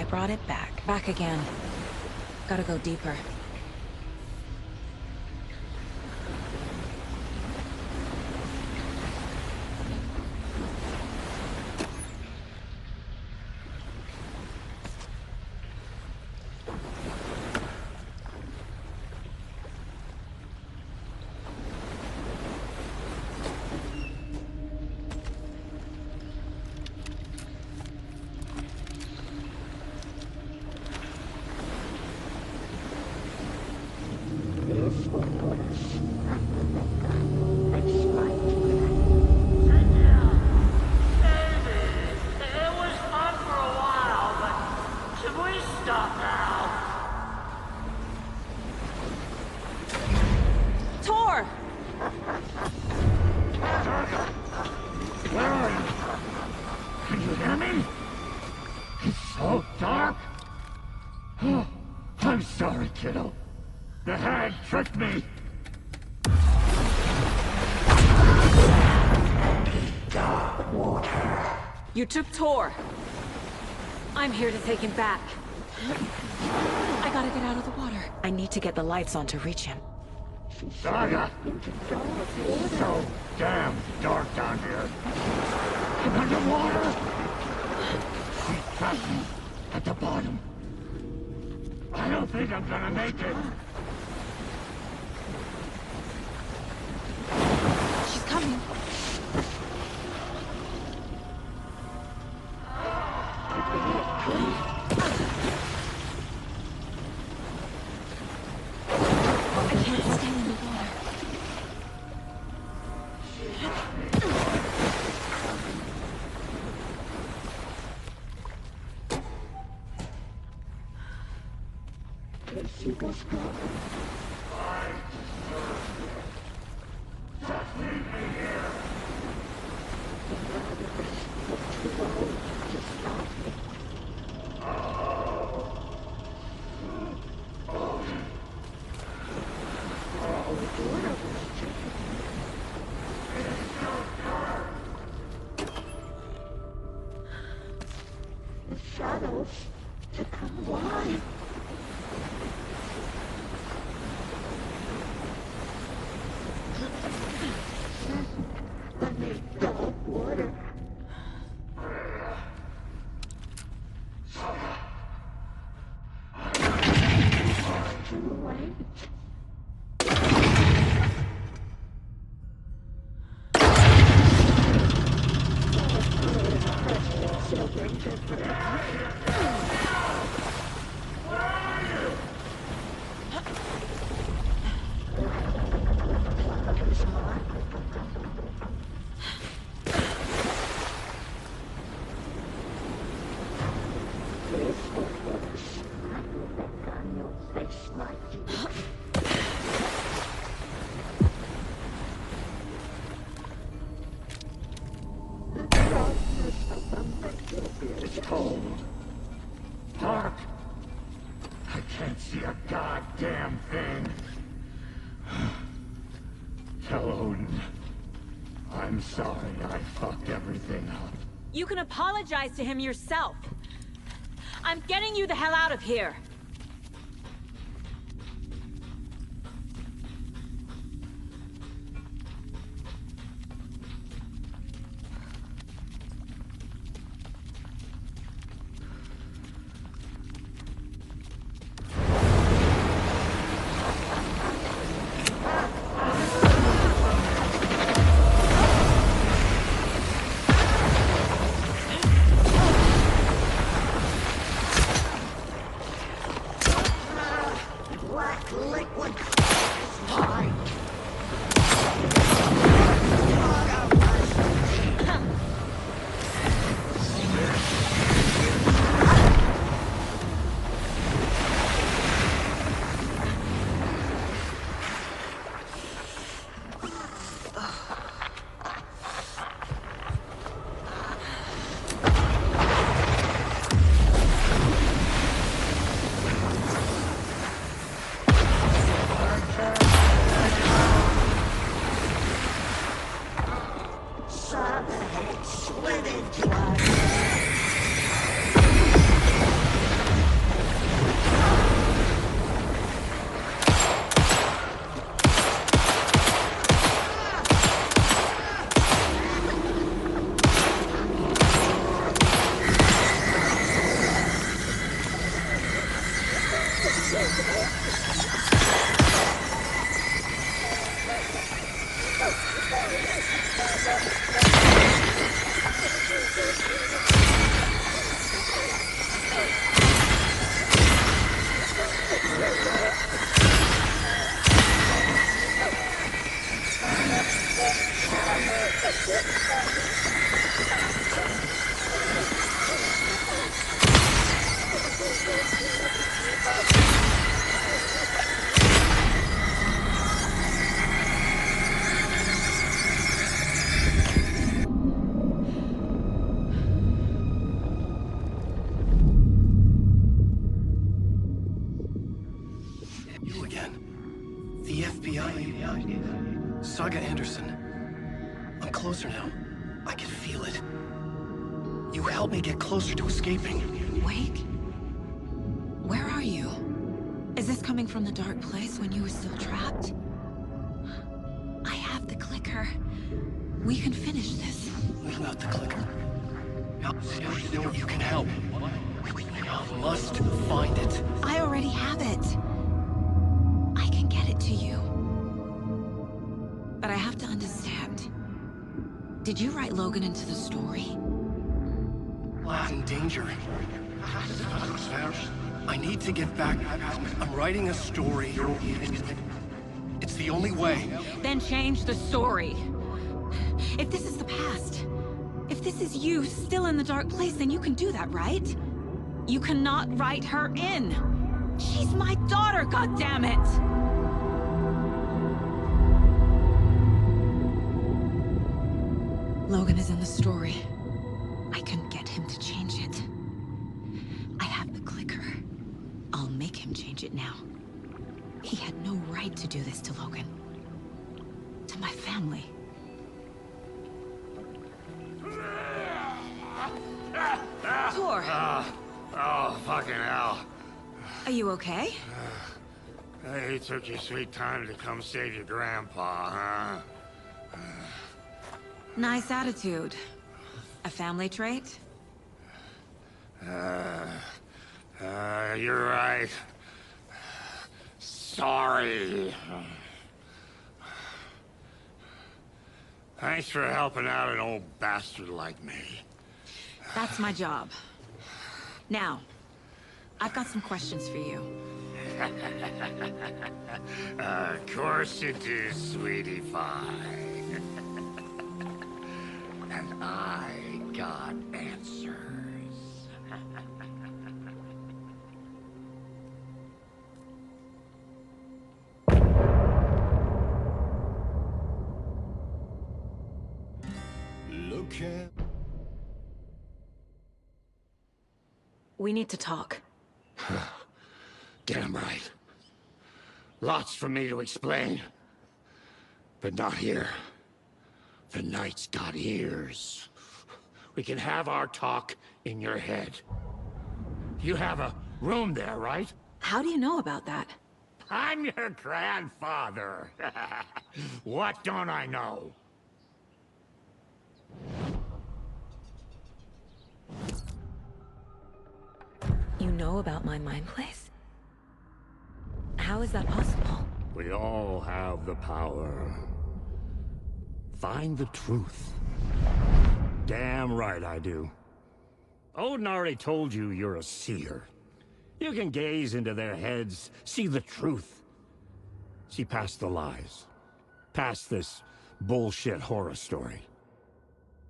brought it back. Back again. Gotta go deeper. I'm sorry, kiddo. The hag tricked me. You took Tor. I'm here to take him back. I gotta get out of the water. I need to get the lights on to reach him. Saga! It's so damn dark down here. I'm underwater. She's trapped me at the bottom. I don't think I'm gonna make it. She's coming. I can't stay in the water. Shadows to come alive. Let me go water. Too late. It's cold. Dark. I can't see a goddamn thing. Tell Odin. I'm sorry I fucked everything up. You can apologize to him yourself. I'm getting you the hell out of here. You again. The FBI. Saga Anderson. I'm closer now. I can feel it. You helped me get closer to escaping. Wake? Where are you? Is this coming from the dark place when you were still trapped? I have the clicker. We can finish this. Without the clicker. You can help. I must find it. I already have it. I can get it to you. But I have to understand. Did you write Logan into the story? I'm in danger. I need to get back. I'm writing a story. It's the only way. Then change the story. If this is the past, if this is you still in the dark place, then you can do that, right? You cannot write her in. She's my daughter, goddammit! Logan is in the story. I can get him to change it. I have the clicker. I'll make him change it now. He had no right to do this to Logan. To my family. Tor, Oh, fucking hell. are you okay? Hey, you took your sweet time to come save your grandpa, huh? Nice attitude. A family trait? You're right. Sorry. Thanks for helping out an old bastard like me. That's my job. Now, I've got some questions for you. Of course you do, sweetie pie. And I got answers. Look at... We need to talk. Damn right. Lots for me to explain. But not here. The night's got ears. We can have our talk in your head. You have a room there, right? How do you know about that? I'm your grandfather. What don't I know? You know about my mind place? How is that possible? We all have the power. Find the truth. Damn right I do. Odin already told you you're a seer. You can gaze into their heads, see the truth. See past the lies. Past this bullshit horror story.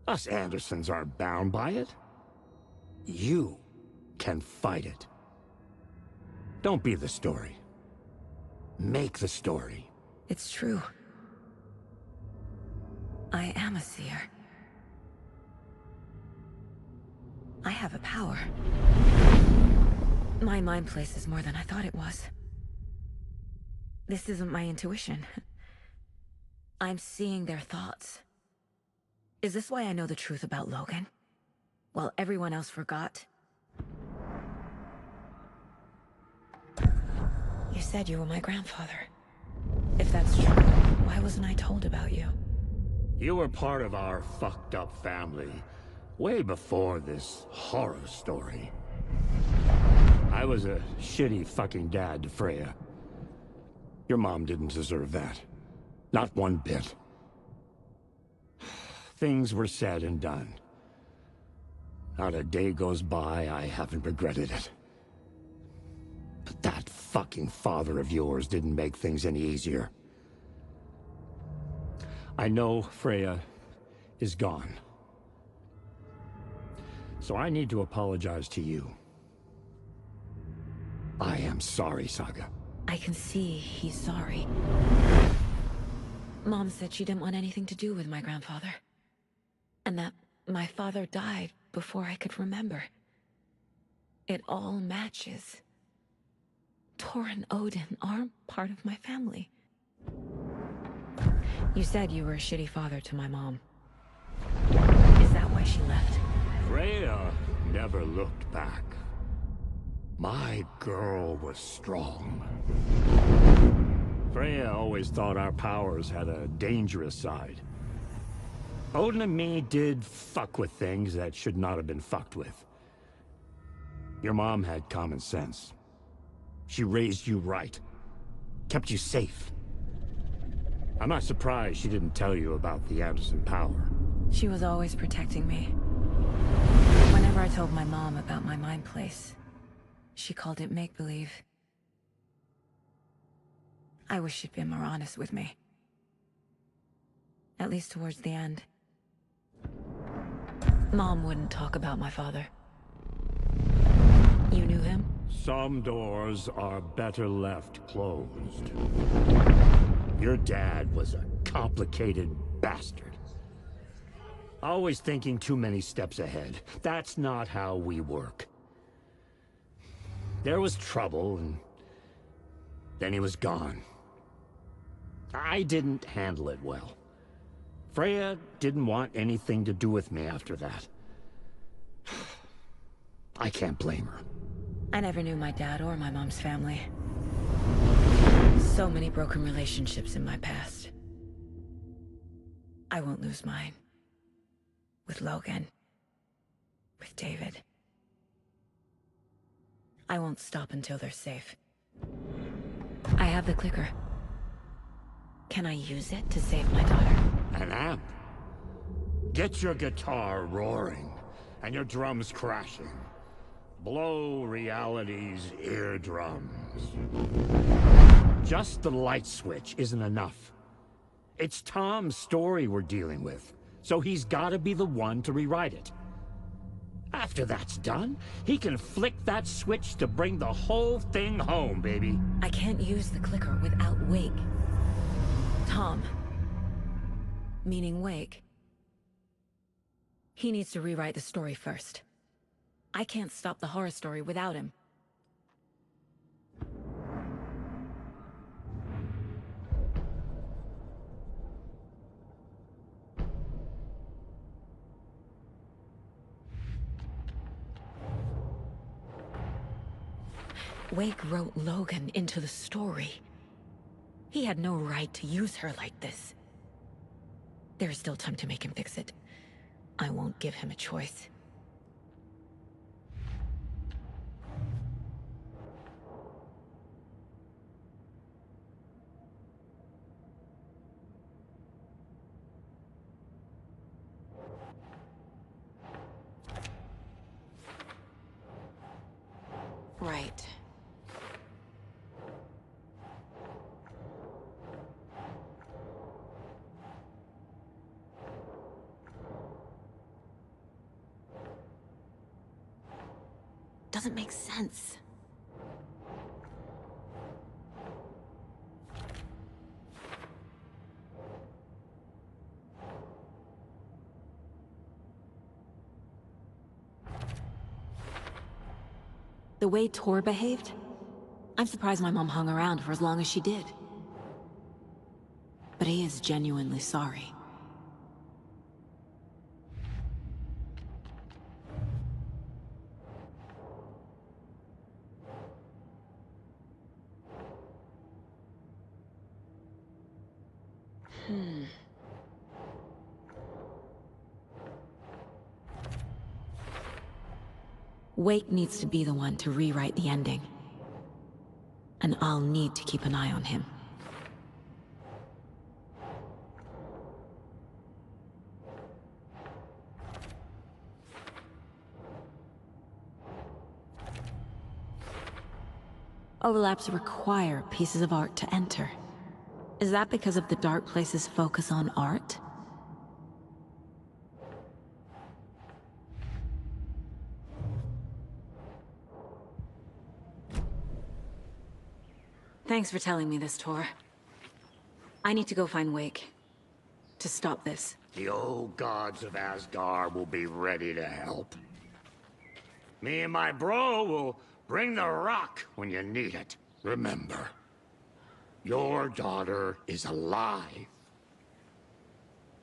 Us Andersons aren't bound by it. You can fight it. Don't be the story. Make the story. It's true. I am a seer. I have a power. My mind place is more than I thought it was. This isn't my intuition. I'm seeing their thoughts. Is this why I know the truth about Logan? While everyone else forgot? You said you were my grandfather. If that's true, why wasn't I told about you? You were part of our fucked up family, way before this horror story. I was a shitty fucking dad to Freya. Your mom didn't deserve that. Not one bit. Things were said and done. Not a day goes by I haven't regretted it. But that fucking father of yours didn't make things any easier. I know Freya is gone. So I need to apologize to you. I am sorry, Saga. I can see he's sorry. Mom said she didn't want anything to do with my grandfather. And that my father died before I could remember. It all matches. Tor and Odin aren't part of my family. You said you were a shitty father to my mom. Is that why she left? Freya never looked back. My girl was strong. Freya always thought our powers had a dangerous side. Odin and me did fuck with things that should not have been fucked with. Your mom had common sense. She raised you right. Kept you safe. I'm not surprised she didn't tell you about the Anderson power. She was always protecting me. Whenever I told my mom about my mind place, she called it make-believe. I wish she'd been more honest with me. At least towards the end. Mom wouldn't talk about my father. You knew him? Some doors are better left closed. Your dad was a complicated bastard. Always thinking too many steps ahead. That's not how we work. There was trouble, and then he was gone. I didn't handle it well. Freya didn't want anything to do with me after that. I can't blame her. I never knew my dad or my mom's family. So many broken relationships in my past. I won't lose mine. With Logan. With David. I won't stop until they're safe. I have the clicker. Can I use it to save my daughter? An amp? Get your guitar roaring, and your drums crashing. Blow reality's eardrums. Just the light switch isn't enough. It's Tom's story we're dealing with, so he's gotta be the one to rewrite it. After that's done, he can flick that switch to bring the whole thing home, baby. I can't use the clicker without Wake. Tom. Meaning Wake. He needs to rewrite the story first. I can't stop the horror story without him. Wake wrote Logan into the story. He had no right to use her like this. There is still time to make him fix it. I won't give him a choice. Right. Doesn't make sense. The way Tor behaved? I'm surprised my mom hung around for as long as she did. But he is genuinely sorry. Wake needs to be the one to rewrite the ending. And I'll need to keep an eye on him. Overlaps require pieces of art to enter. Is that because of the dark place's focus on art? Thanks for telling me this, Tor. I need to go find Wake. To stop this. The old gods of Asgard will be ready to help. Me and my bro will bring the rock when you need it. Remember, your daughter is alive.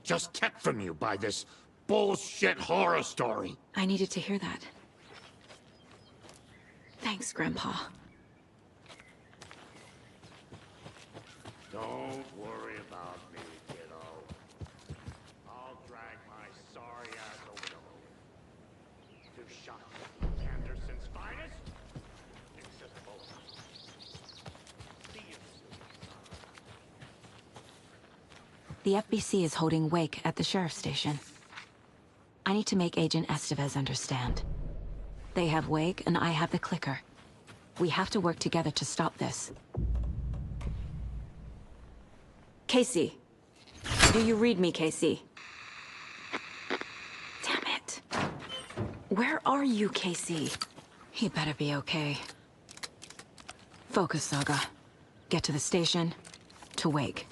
Just kept from you by this bullshit horror story. I needed to hear that. Thanks, Grandpa. Don't worry about me, kiddo. I'll drag my sorry ass over the moon. To shot Anderson's finest. It's just both. See you soon. The FBC is holding Wake at the sheriff's station. I need to make Agent Estevez understand. They have Wake and I have the clicker. We have to work together to stop this. Casey. Do you read me, Casey? Damn it. Where are you, Casey? He better be okay. Focus, Saga. Get to the station, to Wake.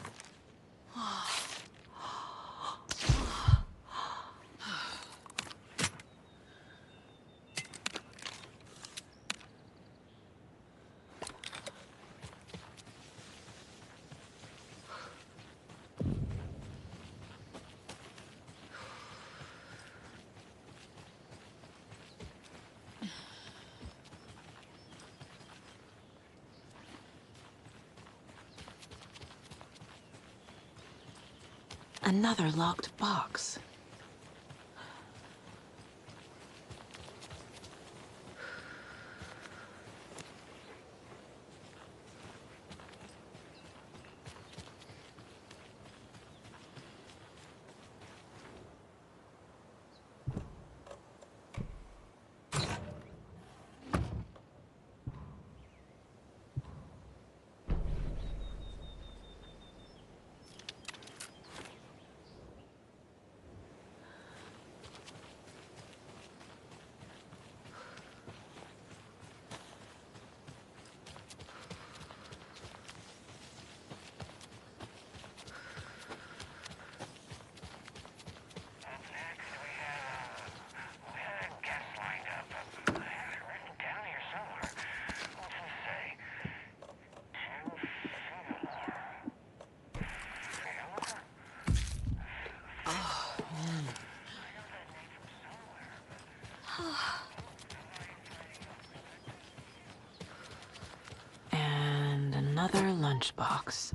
Another locked box. And another lunchbox.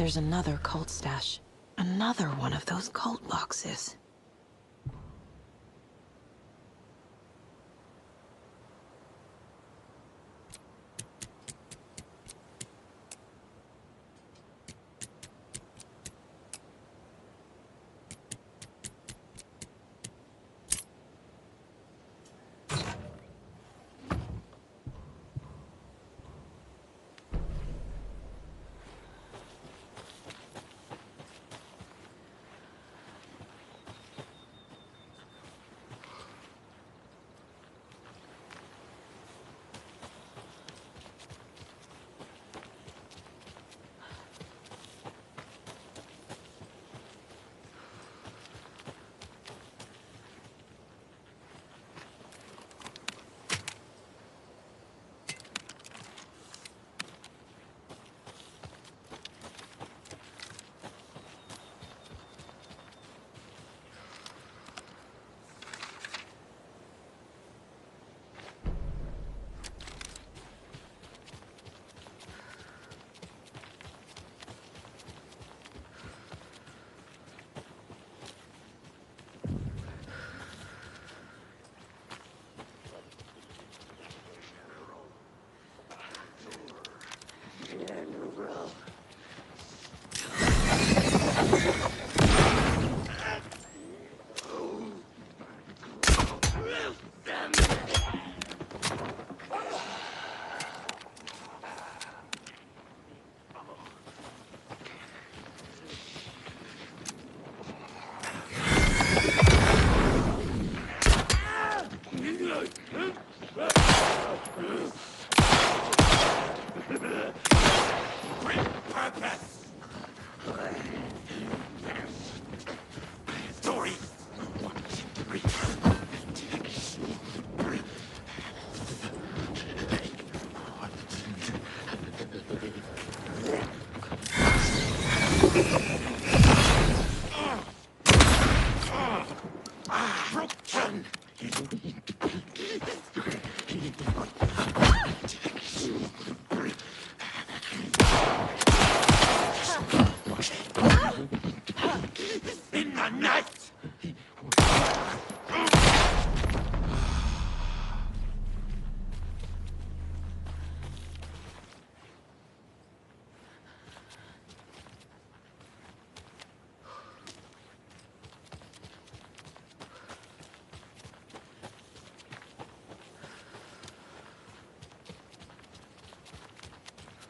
There's another cult stash. Another one of those cult boxes.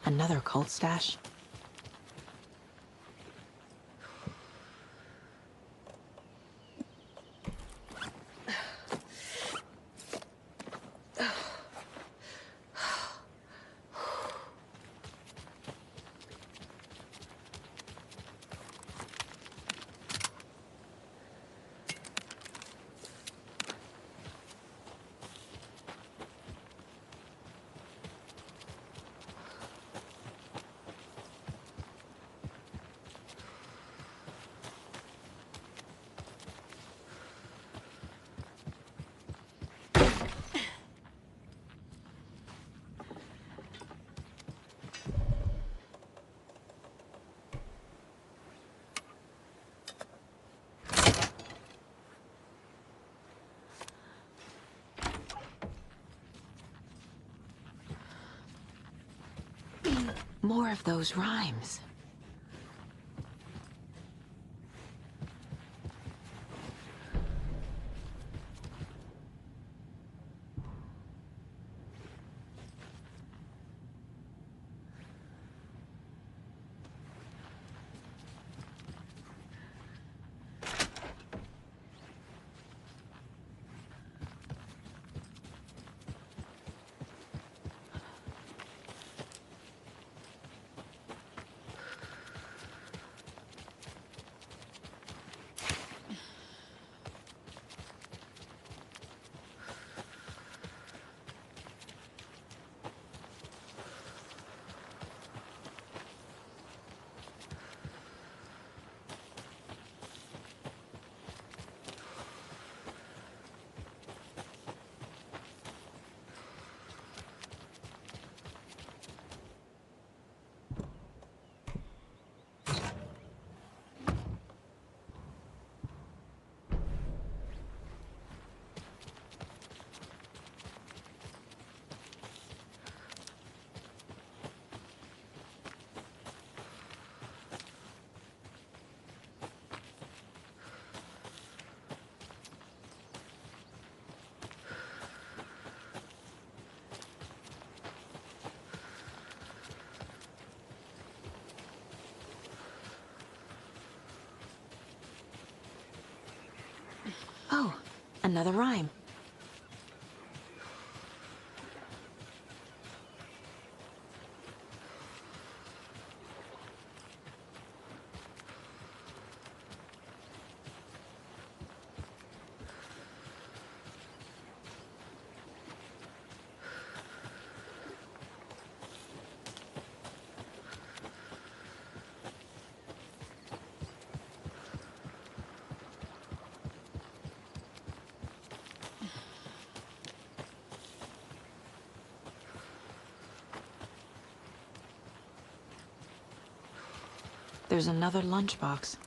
Another cult stash? More of those rhymes. Another rhyme. There's another lunchbox.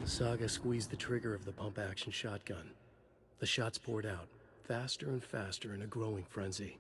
Saga squeezed the trigger of the pump-action shotgun. The shots poured out, faster and faster in a growing frenzy.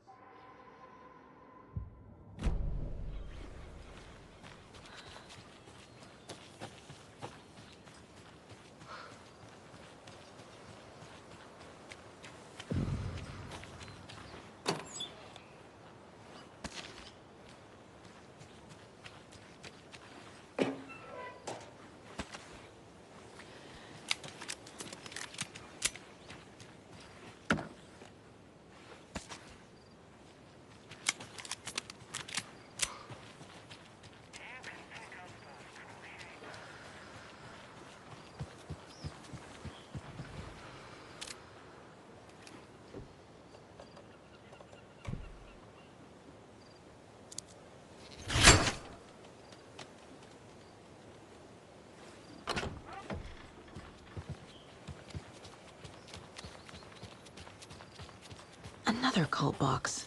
Another cult box.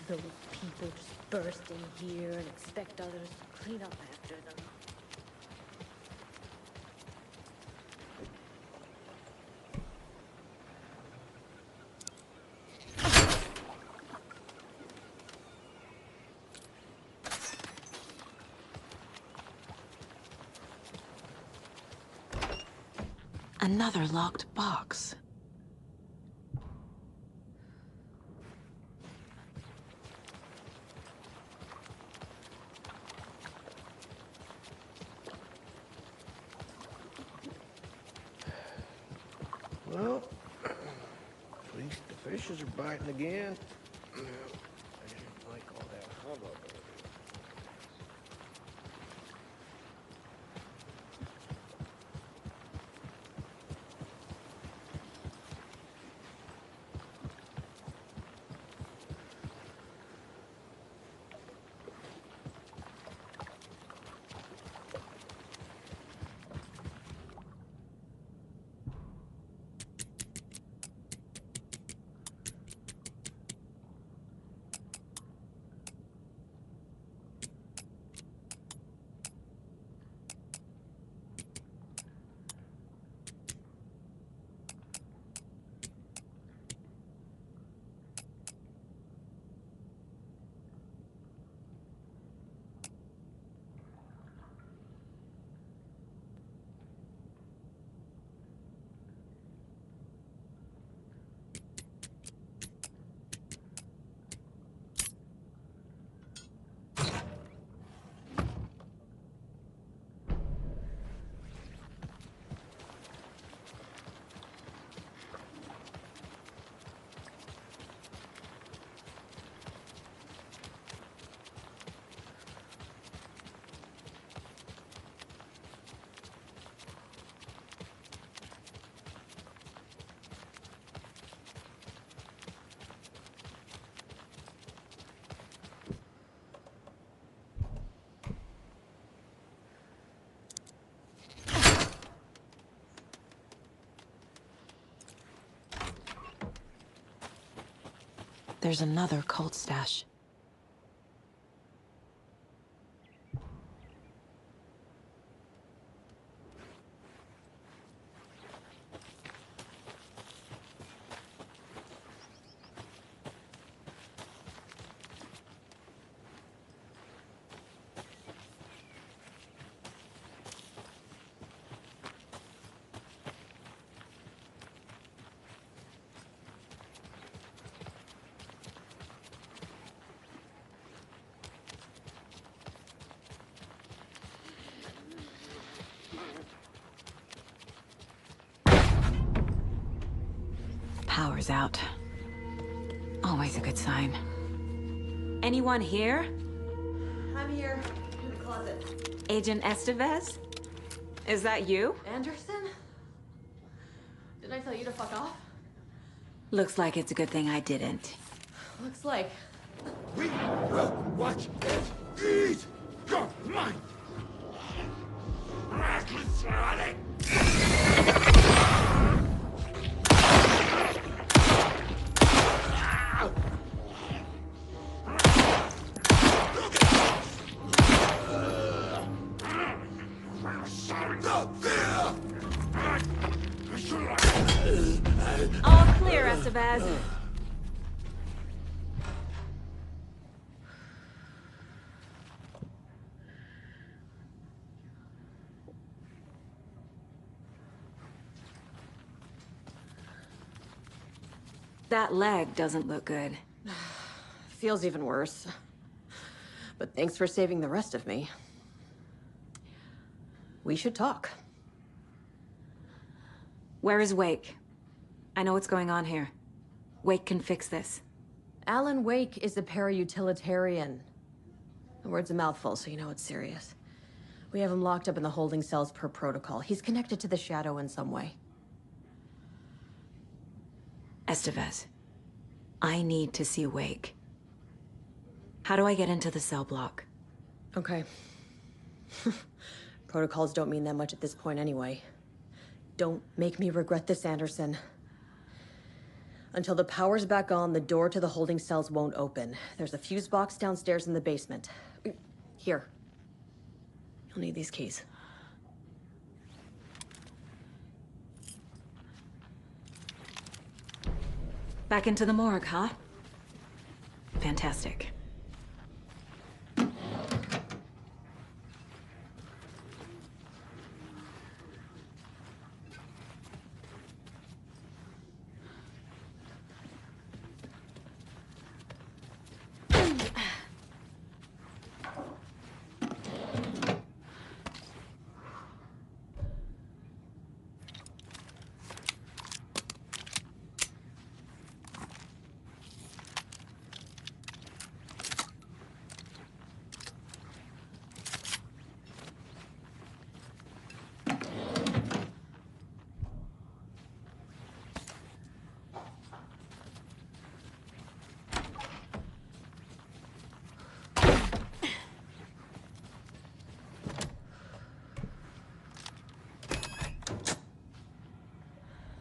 Those people just burst in here and expect others to clean up after them. Another locked box. Well, at least the fishes are biting again. I didn't like all that hubbub earlier. There's another cult stash. Power's out. Always a good sign. Anyone here? I'm here, in the closet. Agent Estevez? Is that you? Anderson? Didn't I tell you to fuck off? Looks like it's a good thing I didn't. Looks like. We will watch it eat your mind. All clear, Estevez. That leg doesn't look good. Feels even worse. But thanks for saving the rest of me. We should talk. Where is Wake? I know what's going on here. Wake can fix this. Alan Wake is a para-utilitarian. The word's a mouthful, so you know it's serious. We have him locked up in the holding cells per protocol. He's connected to the Shadow in some way. Estevez, I need to see Wake. How do I get into the cell block? Okay. Protocols don't mean that much at this point anyway. Don't make me regret this, Anderson. Until the power's back on, the door to the holding cells won't open. There's a fuse box downstairs in the basement. Here. You'll need these keys. Back into the morgue, huh? Fantastic.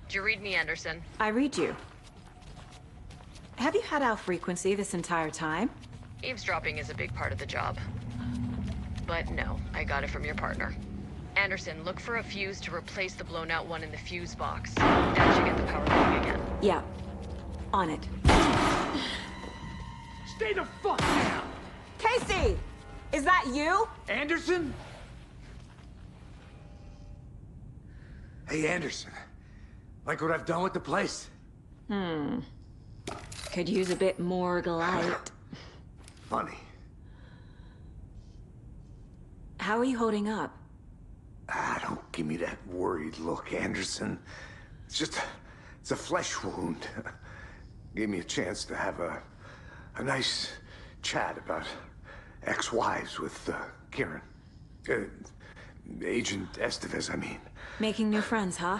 Did you read me, Anderson? I read you. Have you had our frequency this entire time? Eavesdropping is a big part of the job. But no, I got it from your partner. Anderson, look for a fuse to replace the blown out one in the fuse box. That should get the power going again. Yeah. On it. Stay the fuck down! Casey! Is that you? Anderson? Hey, Anderson. Like what I've done with the place? Could use a bit more light. Funny. How are you holding up? Don't give me that worried look, Anderson. It's a flesh wound. Gave me a chance to have a nice chat about ex-wives with Kieran. Agent Estevez, I mean. Making new friends, huh?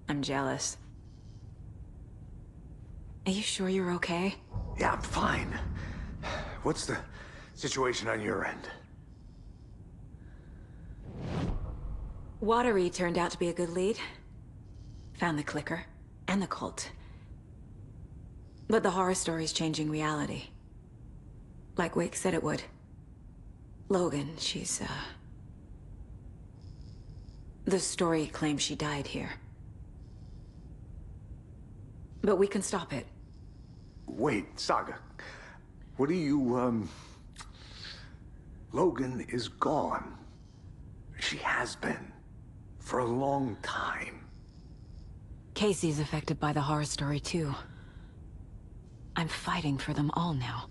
I'm jealous. Are you sure you're okay? Yeah, I'm fine. What's the situation on your end? Watery turned out to be a good lead. Found the clicker and the cult. But the horror story's changing reality. Like Wake said it would. Logan, she's, the story claims she died here. But we can stop it. Wait, Saga. What do you, Logan is gone. She has been. For a long time. Casey's affected by the horror story, too. I'm fighting for them all now.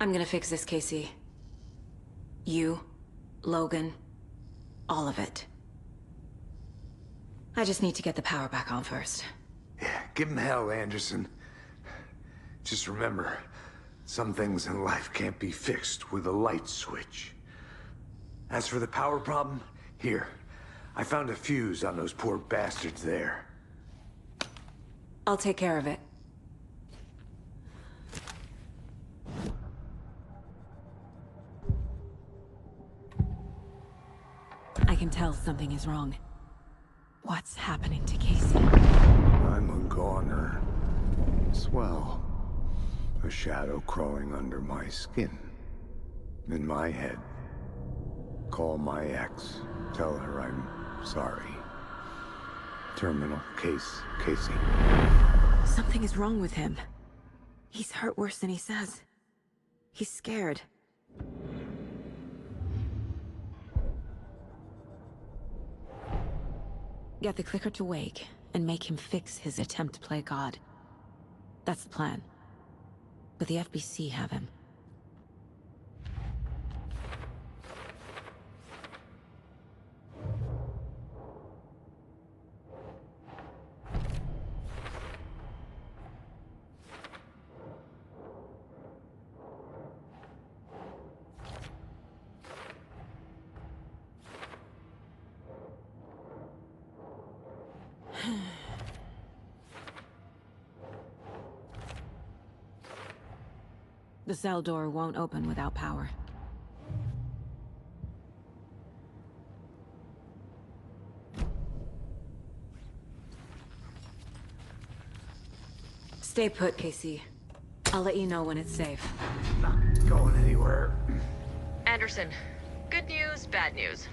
I'm gonna fix this, Casey. You, Logan, all of it. I just need to get the power back on first. Yeah, give him hell, Anderson. Just remember, some things in life can't be fixed with a light switch. As for the power problem, here. I found a fuse on those poor bastards there. I'll take care of it. I can tell something is wrong. What's happening to Casey? I'm a goner. Swell. A shadow crawling under my skin. In my head. Call my ex. Tell her I'm sorry. Terminal case, Casey. Something is wrong with him. He's hurt worse than he says. He's scared. Get the clicker to Wake, and make him fix his attempt to play God. That's the plan. But the FBC have him. The cell door won't open without power. Stay put, Casey. I'll let you know when it's safe. Not going anywhere. Anderson, good news, bad news.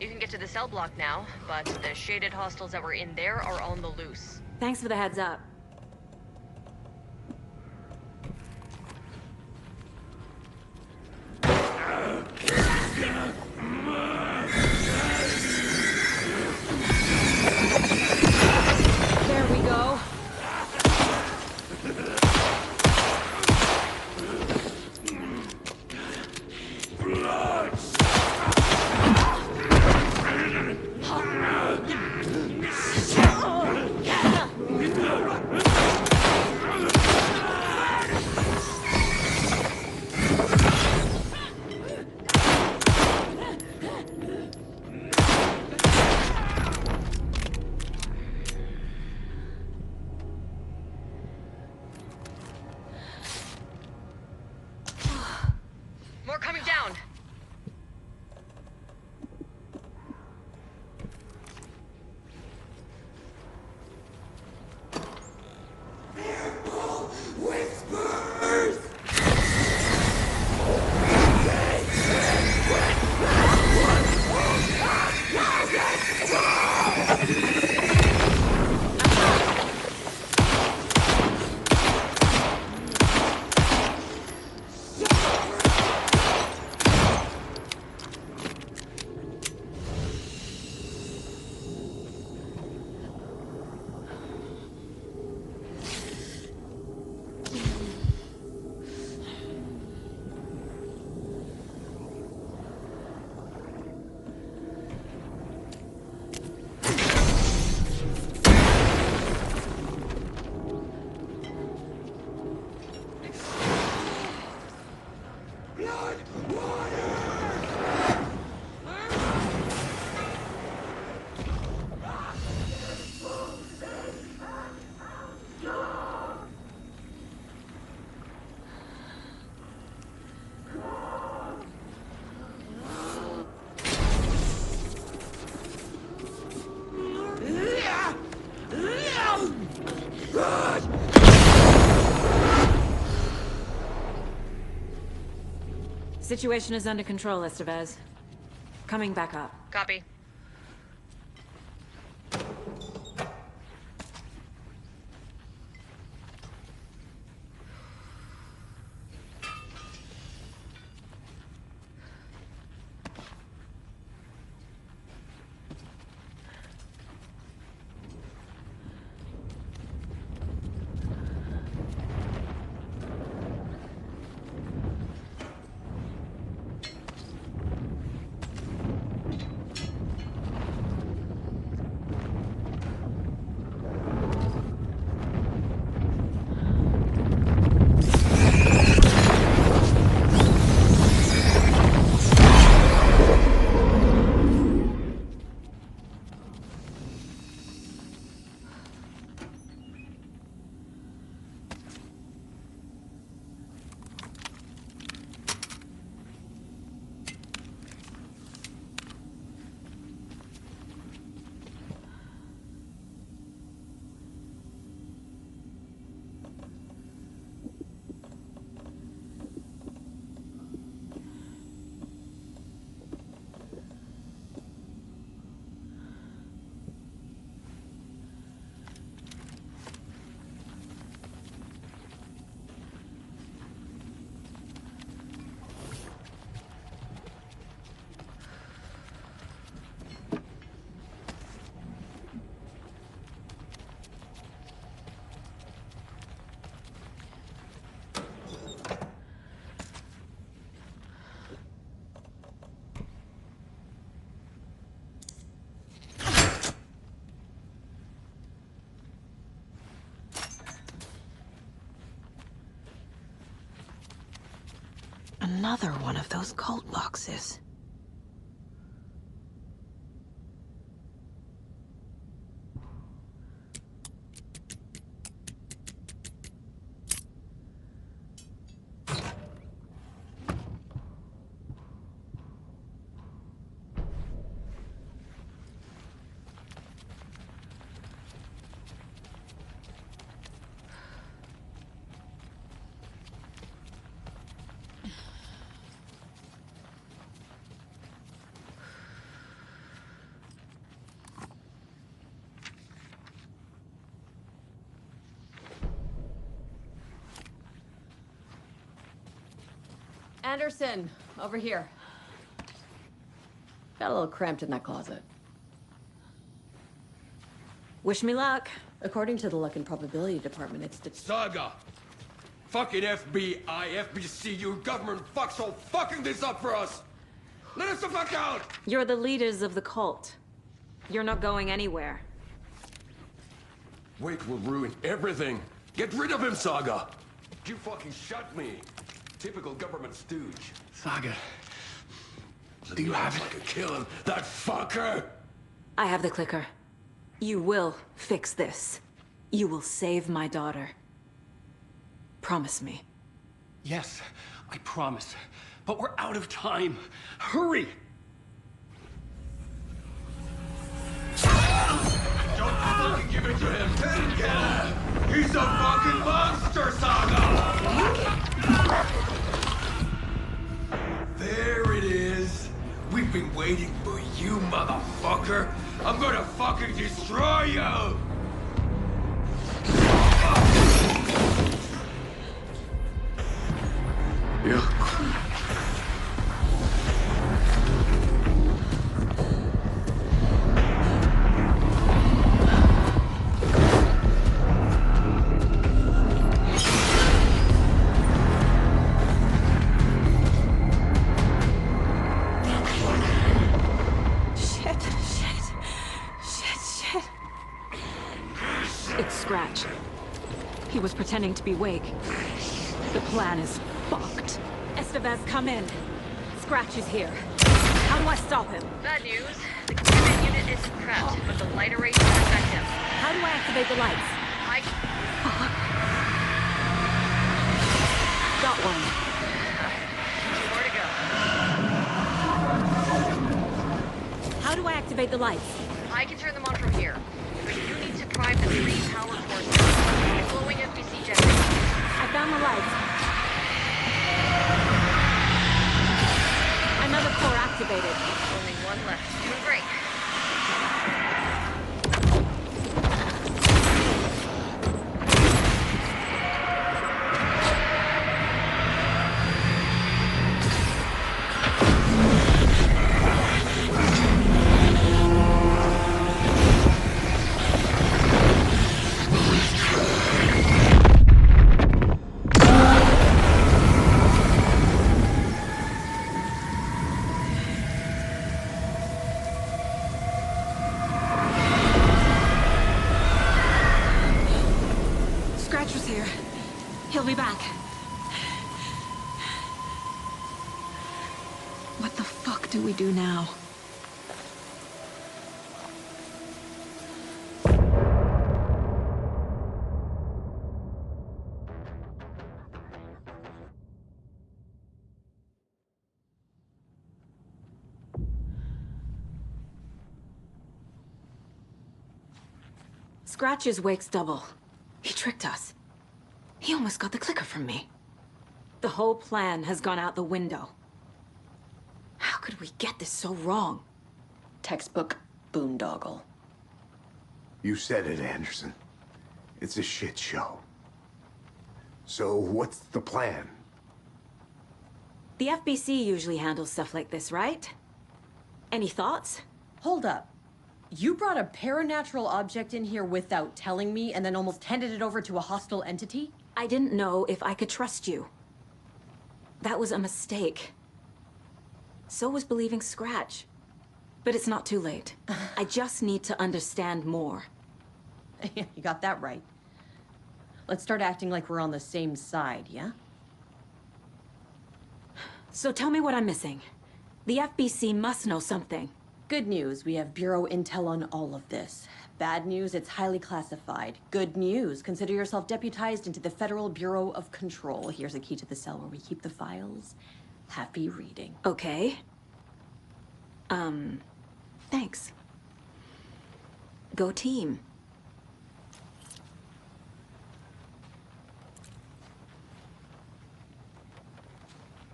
You can get to the cell block now, but the shaded hostiles that were in there are on the loose. Thanks for the heads up. There we go. Situation is under control, Estevez. Coming back up. Copy. Another one of those cult boxes. Anderson, over here. Got a little cramped in that closet. Wish me luck. According to the luck and probability department, it's Saga! Fucking FBI, FBC, you government fucks all fucking this up for us! Let us the fuck out! You're the leaders of the cult. You're not going anywhere. Wake will ruin everything! Get rid of him, Saga! You fucking shut me! Typical government stooge. Saga, do you have it? I could kill him, that fucker! I have the clicker. You will fix this. You will save my daughter. Promise me. Yes, I promise. But we're out of time. Hurry! Don't fucking give it to him! Get him! He's a fucking monster, Saga! There it is! We've been waiting for you, motherfucker! I'm gonna fucking destroy you! Yeah. It's Scratch. He was pretending to be Wake. The plan is fucked. Estevez, come in. Scratch is here. How do I stop him? Bad news. The command unit is prepped, but the light array is effective. How do I activate the lights? Got one. More to go. How do I activate the lights? I can turn them on from here. But you need to prime the 3 power courses. Glowing FBC generators. I found the lights. Another core activated. Only one left. Doing great. Scratcher's here. He'll be back. What the fuck do we do now? Scratch's wake's double. He tricked us. He almost got the clicker from me. The whole plan has gone out the window. How could we get this so wrong? Textbook boondoggle. You said it, Anderson. It's a shit show. So what's the plan? The FBC usually handles stuff like this, right? Any thoughts? Hold up. You brought a paranatural object in here without telling me and then almost handed it over to a hostile entity? I didn't know if I could trust you. That was a mistake. So was believing Scratch. But it's not too late. I just need to understand more. You got that right. Let's start acting like we're on the same side, yeah? So tell me what I'm missing. The FBC must know something. Good news, we have Bureau intel on all of this. Bad news, it's highly classified. Good news, consider yourself deputized into the Federal Bureau of Control. Here's a key to the cell where we keep the files. Happy reading. Okay. Thanks. Go team.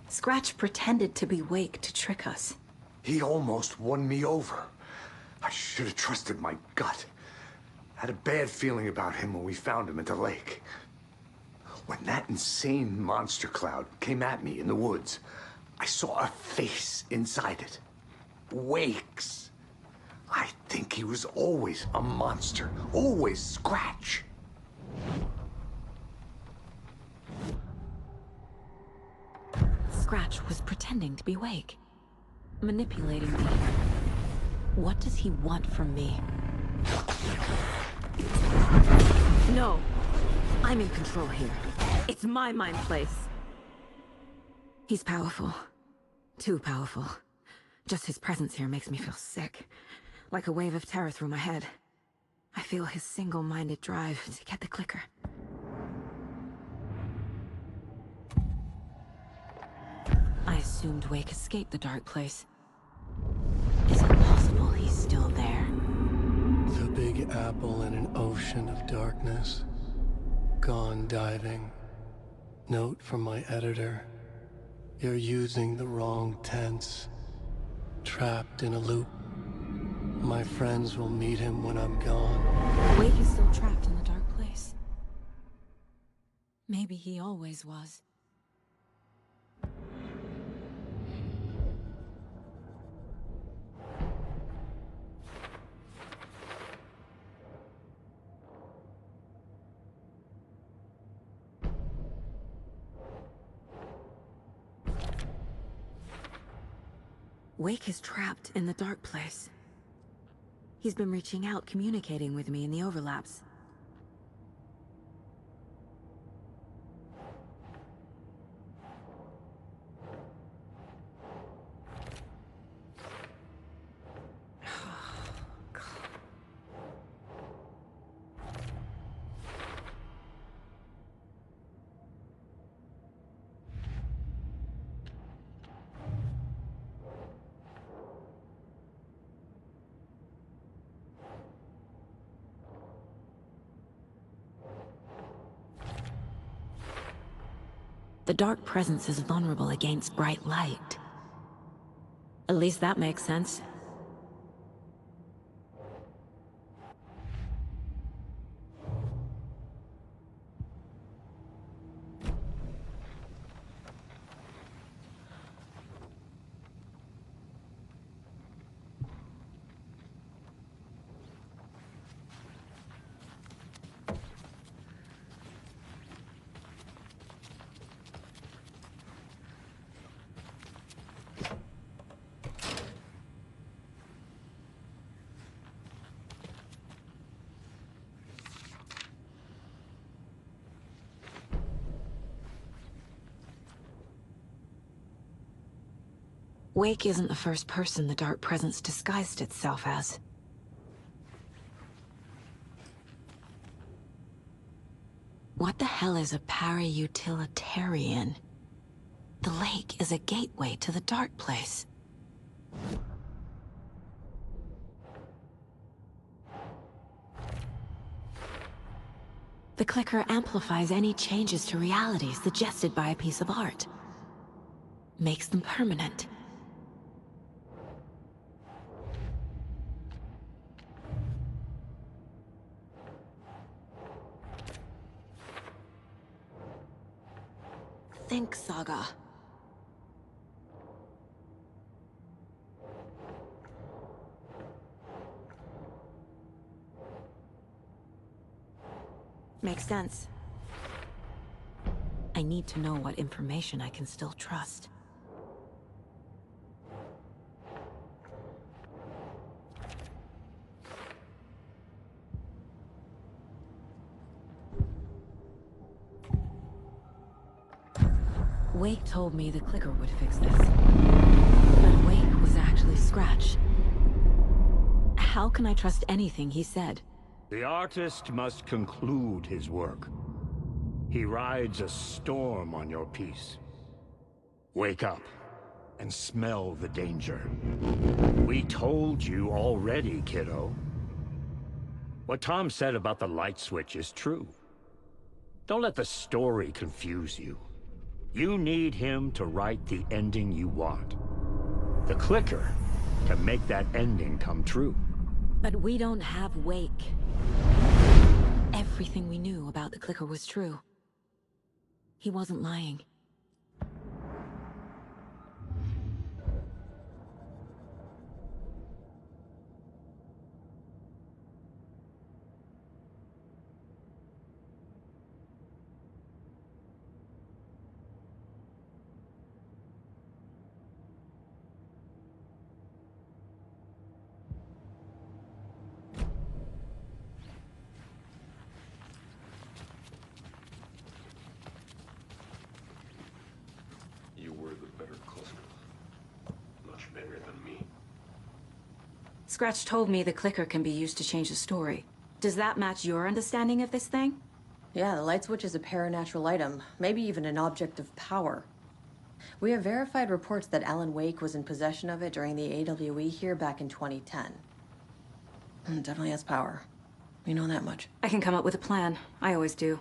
Scratch pretended to be Wake to trick us. He almost won me over. I should have trusted my gut. Had a bad feeling about him when we found him at the lake. When that insane monster cloud came at me in the woods, I saw a face inside it. Wake's. I think he was always a monster. Always Scratch. Scratch was pretending to be Wake. Manipulating me. What does he want from me? No. I'm in control here. It's my mind place. He's powerful. Too powerful. Just his presence here makes me feel sick. Like a wave of terror through my head. I feel his single-minded drive to get the clicker. I assumed Wake escaped the dark place. Is it possible he's still there? The Big Apple in an ocean of darkness. Gone diving. Note from my editor. You're using the wrong tense. Trapped in a loop. My friends will meet him when I'm gone. Wake is still trapped in the dark place. Maybe he always was. Wake is trapped in the dark place. He's been reaching out, communicating with me in the overlaps. The dark presence is vulnerable against bright light. At least that makes sense. Wake isn't the first person the dark presence disguised itself as. What the hell is a para-utilitarian? The lake is a gateway to the dark place. The clicker amplifies any changes to reality suggested by a piece of art. Makes them permanent. Think, Saga. Makes sense. I need to know what information I can still trust. Wake told me the clicker would fix this. But Wake was actually Scratch. How can I trust anything he said? The artist must conclude his work. He rides a storm on your piece. Wake up and smell the danger. We told you already, kiddo. What Tom said about the light switch is true. Don't let the story confuse you. You need him to write the ending you want. The clicker can make that ending come true. But we don't have Wake. Everything we knew about the clicker was true. He wasn't lying. Scratch told me the clicker can be used to change the story. Does that match your understanding of this thing? Yeah, the light switch is a paranatural item, maybe even an object of power. We have verified reports that Alan Wake was in possession of it during the AWE here back in 2010. Definitely has power. We know that much. I can come up with a plan. I always do.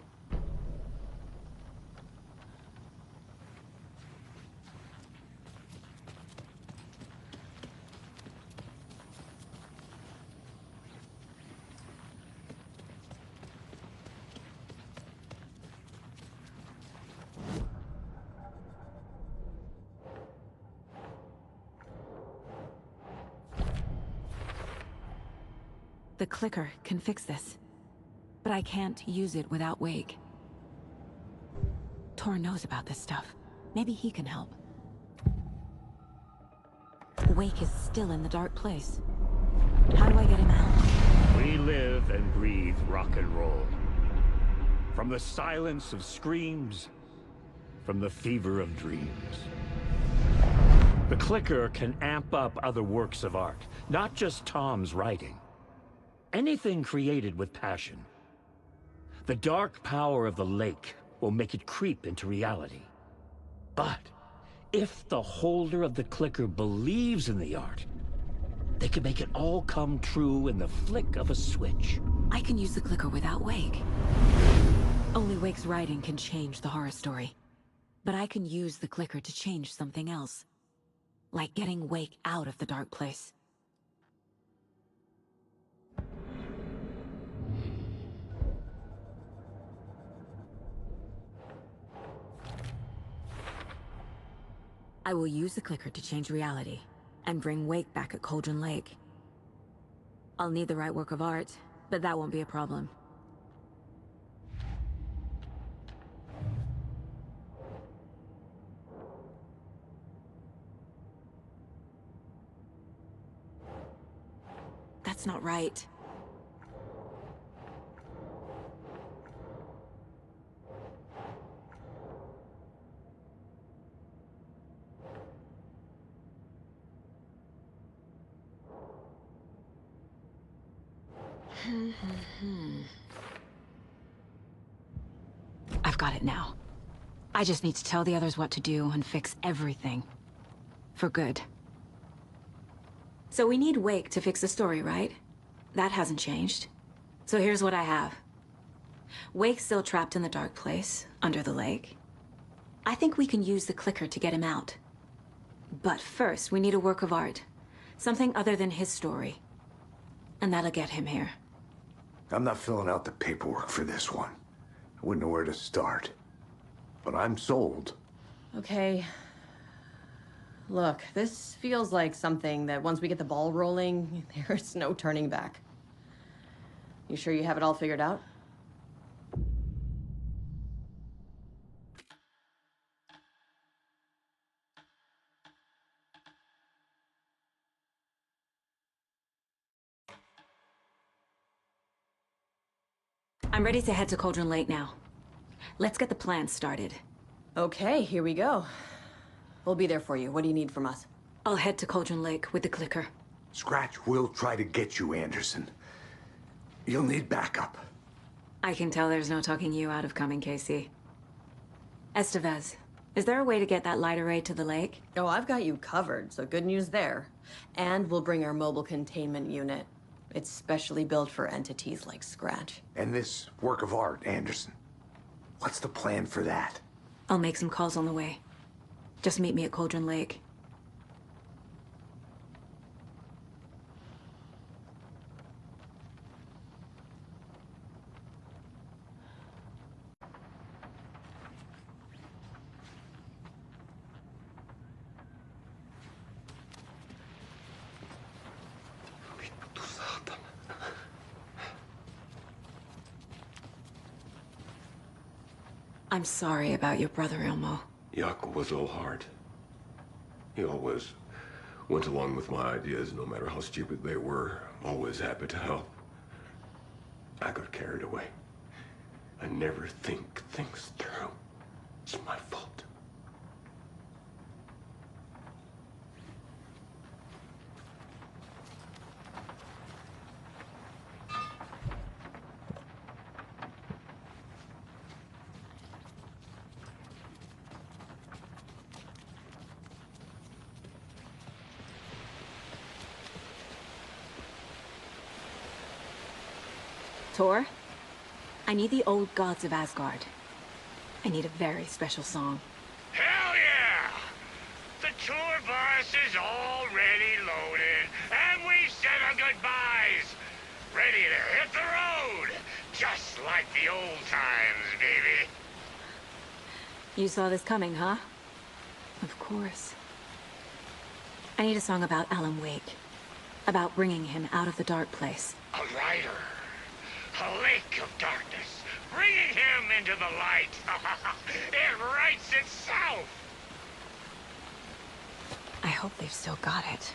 The clicker can fix this, but I can't use it without Wake. Tor knows about this stuff. Maybe he can help. Wake is still in the dark place. How do I get him out? We live and breathe rock and roll. From the silence of screams, from the fever of dreams. The clicker can amp up other works of art, not just Tom's writing. Anything created with passion. The dark power of the lake will make it creep into reality. But if the holder of the clicker believes in the art, they can make it all come true in the flick of a switch. I can use the clicker without Wake. Only Wake's writing can change the horror story. But I can use the clicker to change something else. Like getting Wake out of the dark place. I will use the clicker to change reality, and bring Wake back at Cauldron Lake. I'll need the right work of art, but that won't be a problem. That's not right. I've got it now. I just need to tell the others what to do and fix everything. For good. So we need Wake to fix the story, right? That hasn't changed. So here's what I have. Wake's still trapped in the dark place, under the lake. I think we can use the clicker to get him out. But first, we need a work of art. Something other than his story. And that'll get him here. I'm not filling out the paperwork for this one. I wouldn't know where to start. But I'm sold. Okay. Look, this feels like something that once we get the ball rolling, there's no turning back. You sure you have it all figured out? I'm ready to head to Cauldron Lake now. Let's get the plan started. Okay, here we go. We'll be there for you. What do you need from us? I'll head to Cauldron Lake with the clicker. Scratch will try to get you, Anderson. You'll need backup. I can tell there's no talking you out of coming, Casey. Estevez, is there a way to get that light array to the lake? Oh, I've got you covered, so good news there. And we'll bring our mobile containment unit. It's specially built for entities like Scratch. And this work of art, Anderson. What's the plan for that? I'll make some calls on the way. Just meet me at Cauldron Lake. I'm sorry about your brother, Ilmo. Jakob was all heart. He always went along with my ideas, no matter how stupid they were. Always happy to help. I got carried away. I never think things through. It's my fault. Tor, I need the old gods of Asgard. I need a very special song. Hell yeah! The tour bus is already loaded, and we said our goodbyes. Ready to hit the road, just like the old times, baby. You saw this coming, huh? Of course. I need a song about Alan Wake. About bringing him out of the dark place. A rider. A lake of darkness, bringing him into the light. It writes itself. I hope they've still got it.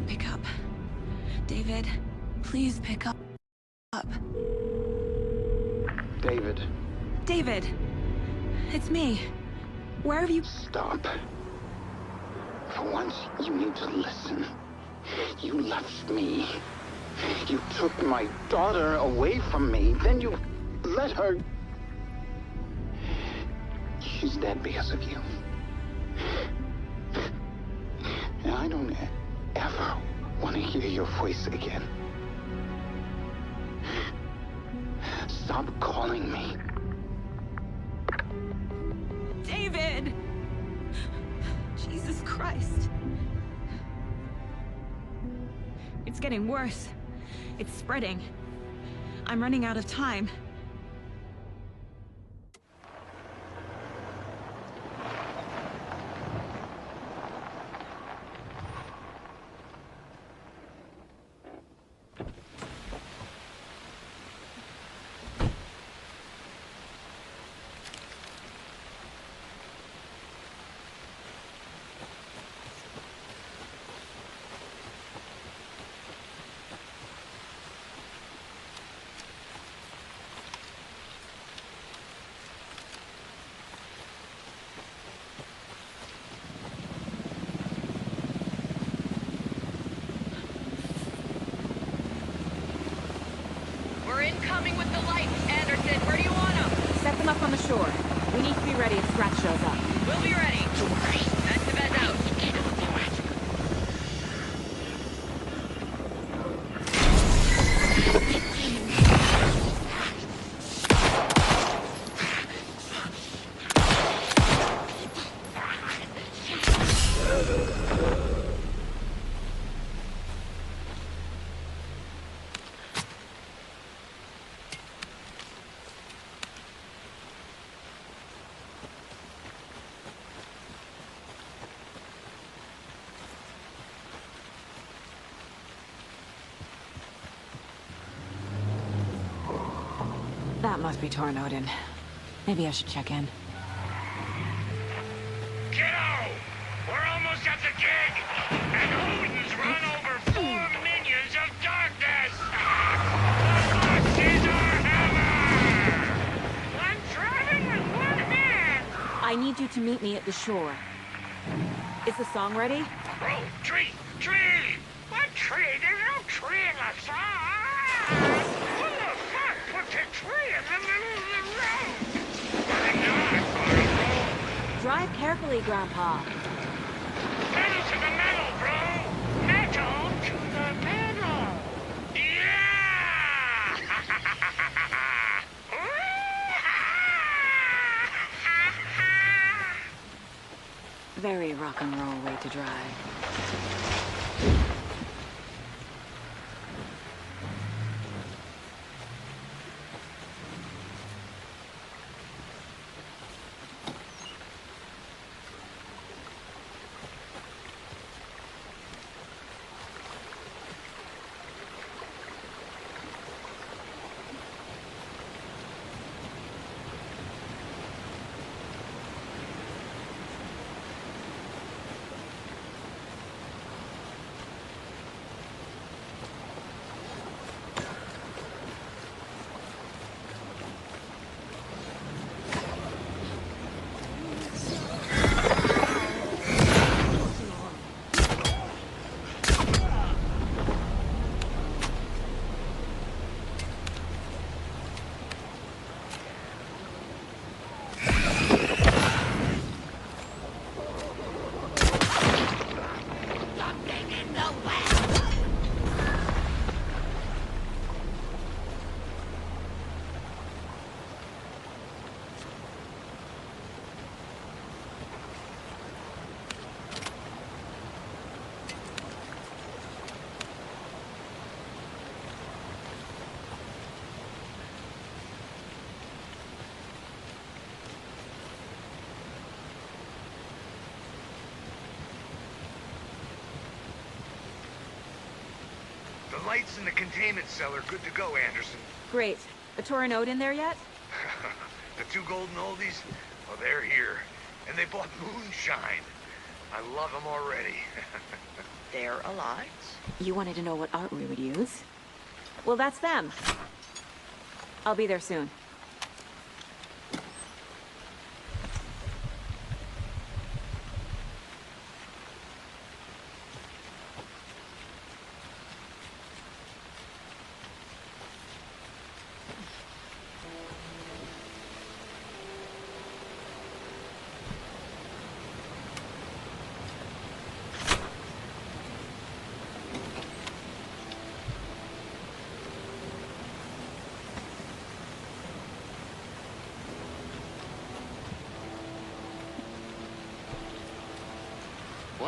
Pick up. David, please pick up. David. David! It's me. Where have you... Stop. For once, you need to listen. You left me You took my daughter away from me, then you let her... She's dead because of you. And I don't ever want to hear your voice again. Stop calling me. David! Jesus Christ. It's getting worse. It's spreading. I'm running out of time. We're incoming with the lights, Anderson. Where do you want them? Set them up on the shore. We need to be ready if Scratch shows up. We'll be ready. Estevez out. That must be Tornodin. Maybe I should check in. Kiddo! We're almost at the gig! And Odin's run over 4 minions of darkness! The box is our hammer! I'm driving with one hand! I need you to meet me at the shore. Is the song ready? Bro, tree! Tree! What tree? There's no tree in the song! Who the fuck put a tree in the middle of the road? I'm not gonna roll! Drive carefully, Grandpa. Pedal to the metal, bro! Metal to the metal! Yeah! Very rock and roll way to drive. The lights in the containment cell are good to go, Anderson. Great. The Tornod in there yet? The 2 golden oldies? Well, they're here. And they bought moonshine. I love them already. They're alive. You wanted to know what art we would use? Well, that's them. I'll be there soon.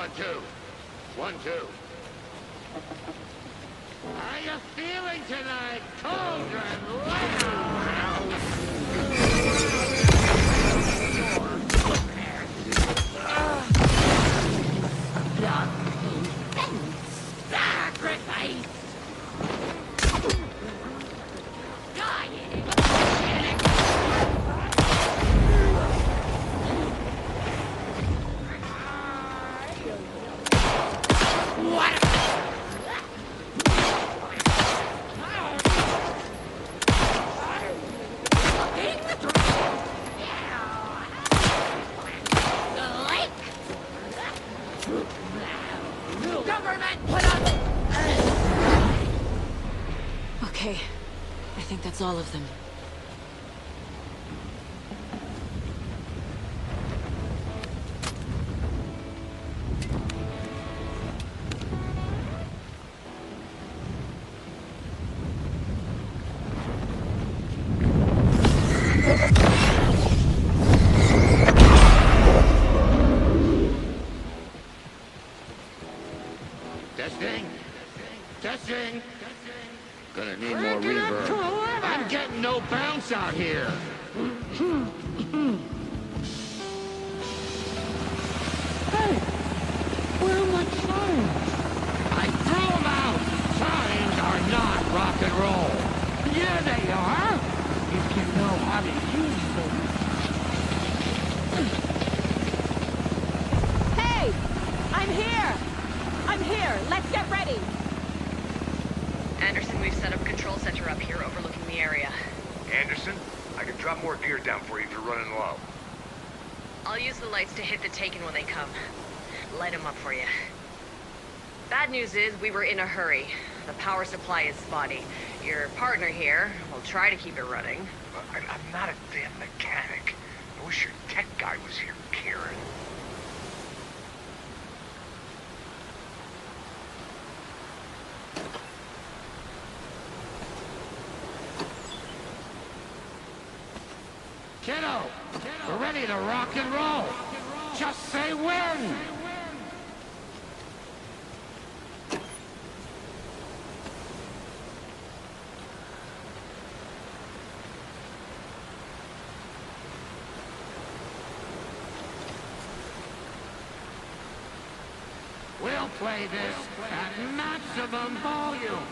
1, 2. 1, 2. How you feeling tonight, Cauldron? Sacrifice! Okay, I think that's all of them. Testing. Testing. Gonna need more reverb. I'm getting no bounce out here. Hey, where are my chimes? I threw them out. Chimes are not rock and roll. Yeah, they are. If you know how to use them. Hey! I'm here! I'm here! Let's get ready! Anderson, we've set up a control center up here overlooking the area. Anderson, I can drop more gear down for you if you're running low. I'll use the lights to hit the Taken when they come. Light them up for you. Bad news is, we were in a hurry. The power supply is spotty. Your partner here will try to keep it running. I'm not a damn mechanic. I wish your tech guy was here, Karen. Kiddo, we're ready to rock and roll. Just say when. We'll play this at maximum volume.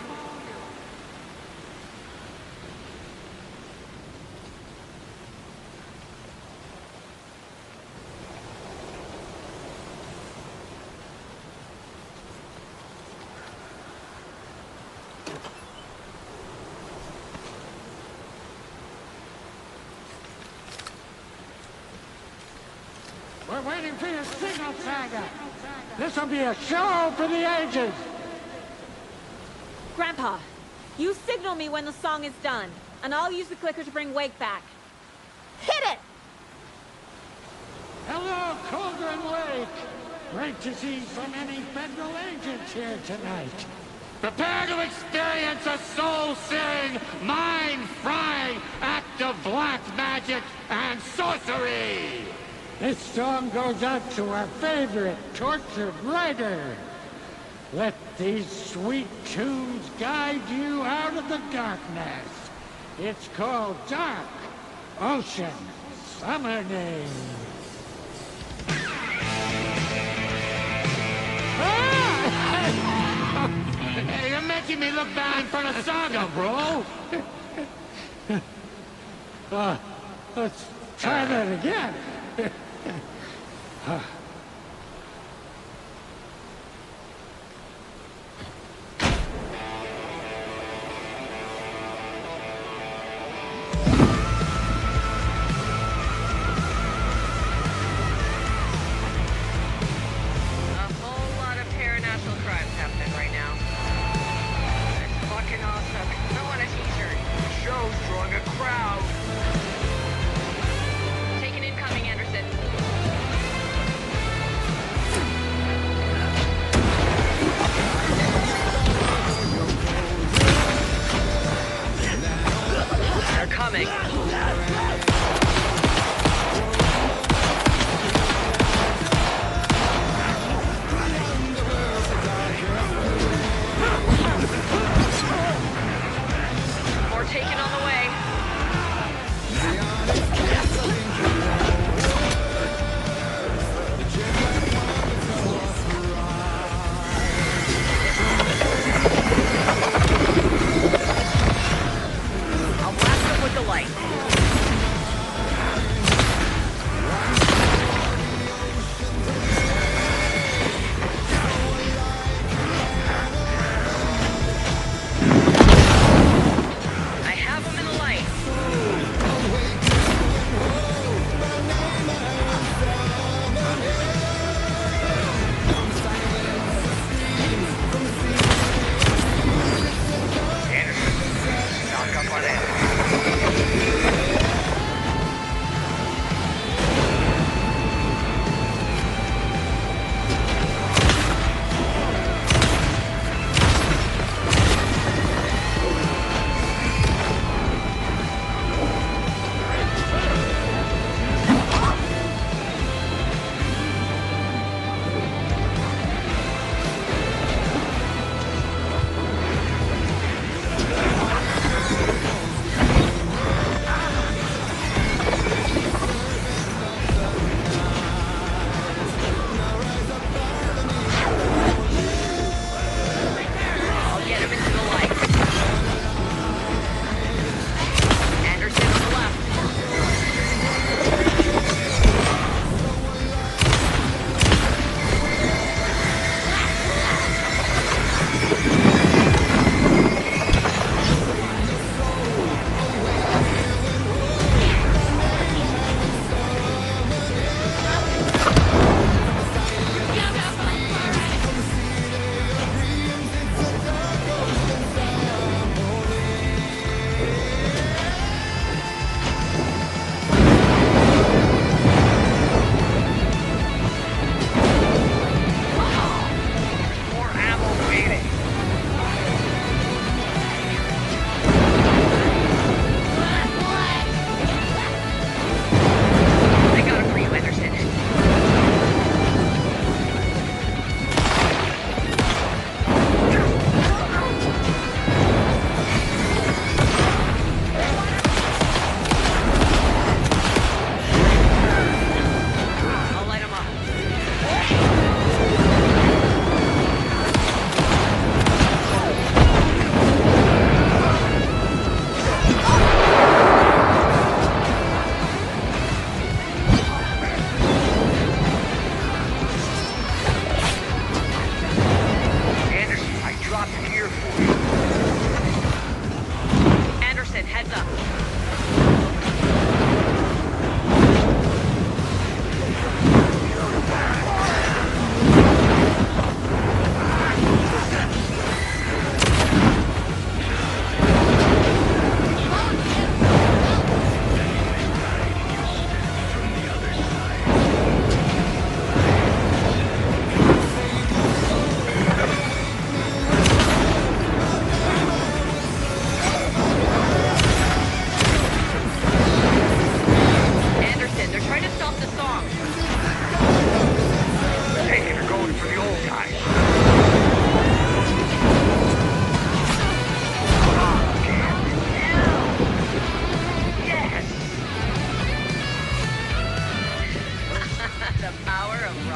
We're waiting for your signal, Saga. This'll be a show for the ages. Grandpa, you signal me when the song is done, and I'll use the clicker to bring Wake back. Hit it! Hello, Cauldron Lake. Great to see so many federal agents here tonight. Prepare to experience a soul-searing, mind-frying act of black magic and sorcery. This song goes out to our favorite tortured writer. Let these sweet tunes guide you out of the darkness. It's called Dark Ocean Summoning. Hey, you're making me look bad in front of Saga, bro. Let's try that again.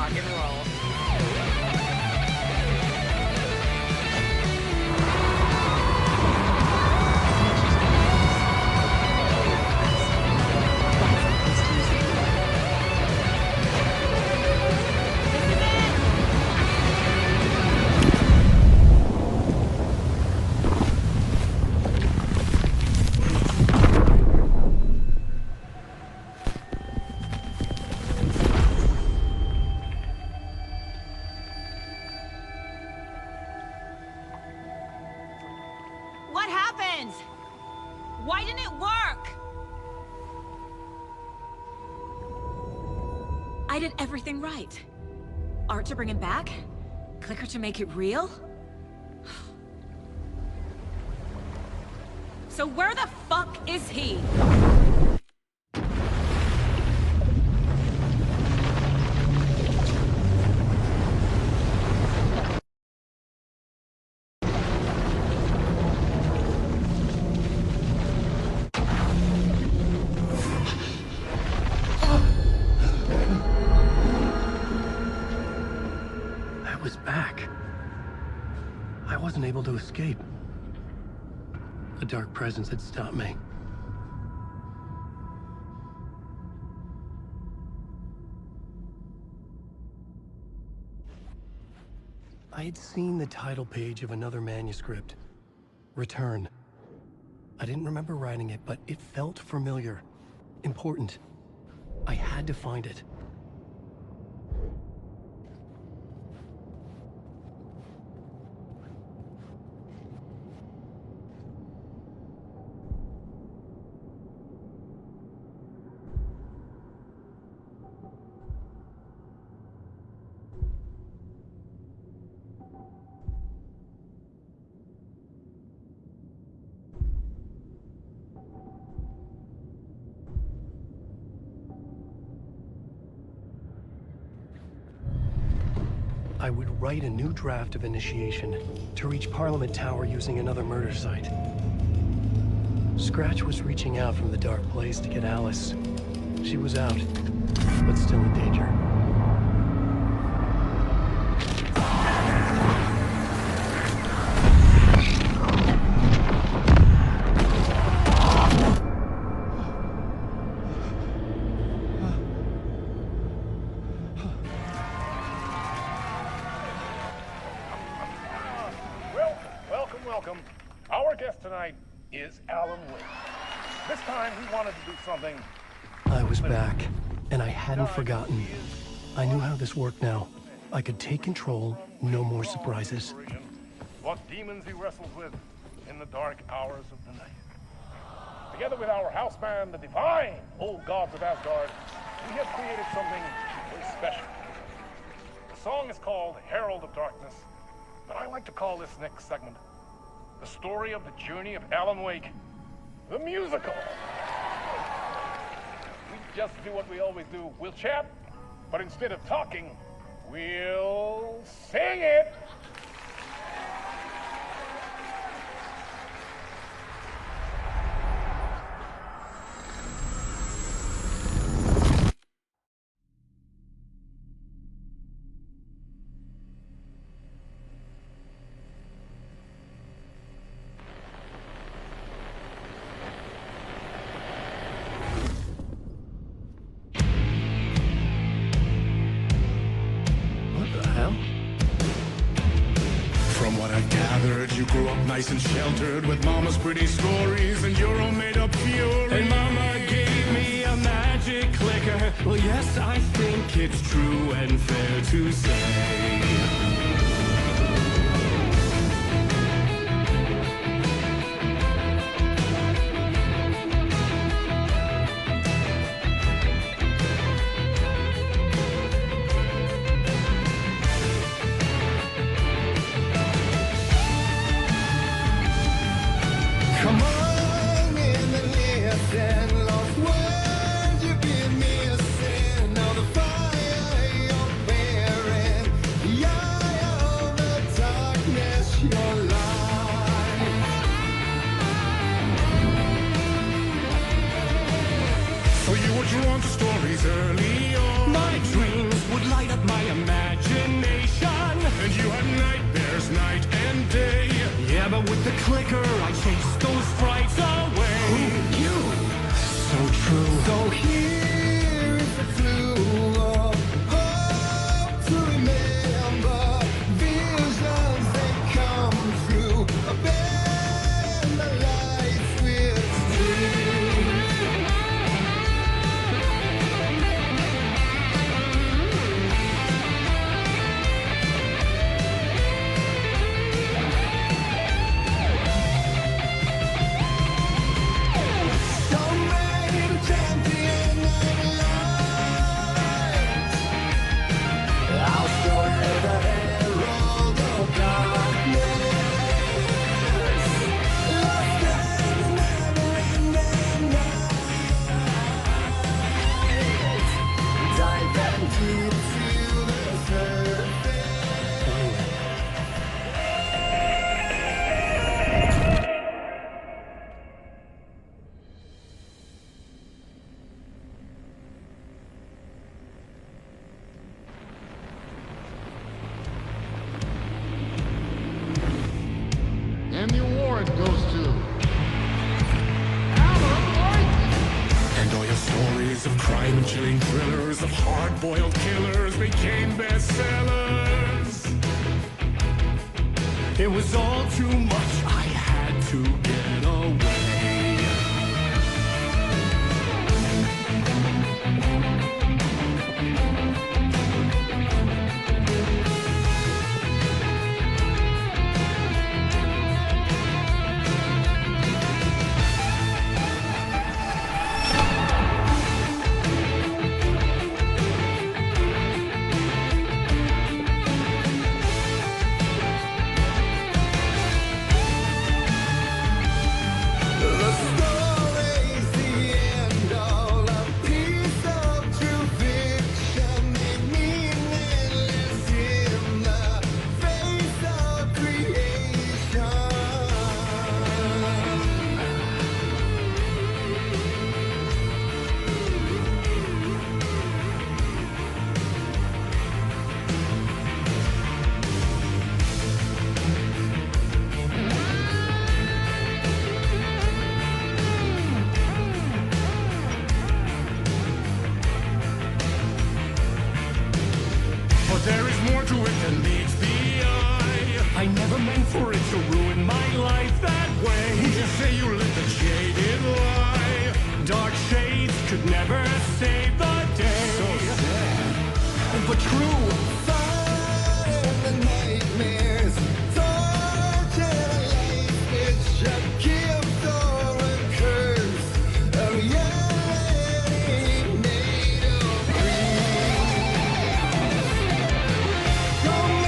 rock and roll. What happened? Why didn't it work? I did everything right. Art to bring him back? Clicker to make it real? So where the fuck is he? I was back. I wasn't able to escape. A dark presence had stopped me. I had seen the title page of another manuscript. Return. I didn't remember writing it, but it felt familiar. Important. I had to find it. I would write a new draft of initiation to reach Parliament Tower using another murder site. Scratch was reaching out from the dark place to get Alice. She was out, but still in danger. Welcome. Our guest tonight is Alan Wake. This time we wanted to do something. I was back, and I hadn't forgotten. I knew how this worked now. I could take control, no more surprises. What demons he wrestles with in the dark hours of the night. Together with our house band, the divine old gods of Asgard, we have created something very special. The song is called Herald of Darkness, but I like to call this next segment the story of the journey of Alan Wake, the musical. We just do what we always do. We'll chat, but instead of talking, we'll sing it. You grew up nice and sheltered with mama's pretty stories and your own made-up fury. And mama gave me a magic clicker. Well, yes, I think it's true and fair to say. Drawn to stories early on. My dreams would light up my the clicker, I chased those frights away. Who you? So true. So here is the clue of hope to remember. Visions they come true. Bend the light switch through. And the award goes to... And all your stories of crime and chilling thrillers, of hard-boiled killers became bestsellers. It was all too much, I had to get away. There is more to it than meets the eye. I never meant for it to ruin my life that way. Who'd you say you lived a jaded lie? Dark shades could never save the day. So sad, but true. Fire in the nightmares, torture life, it's a gift or a curse. A reality made of dreams. Don't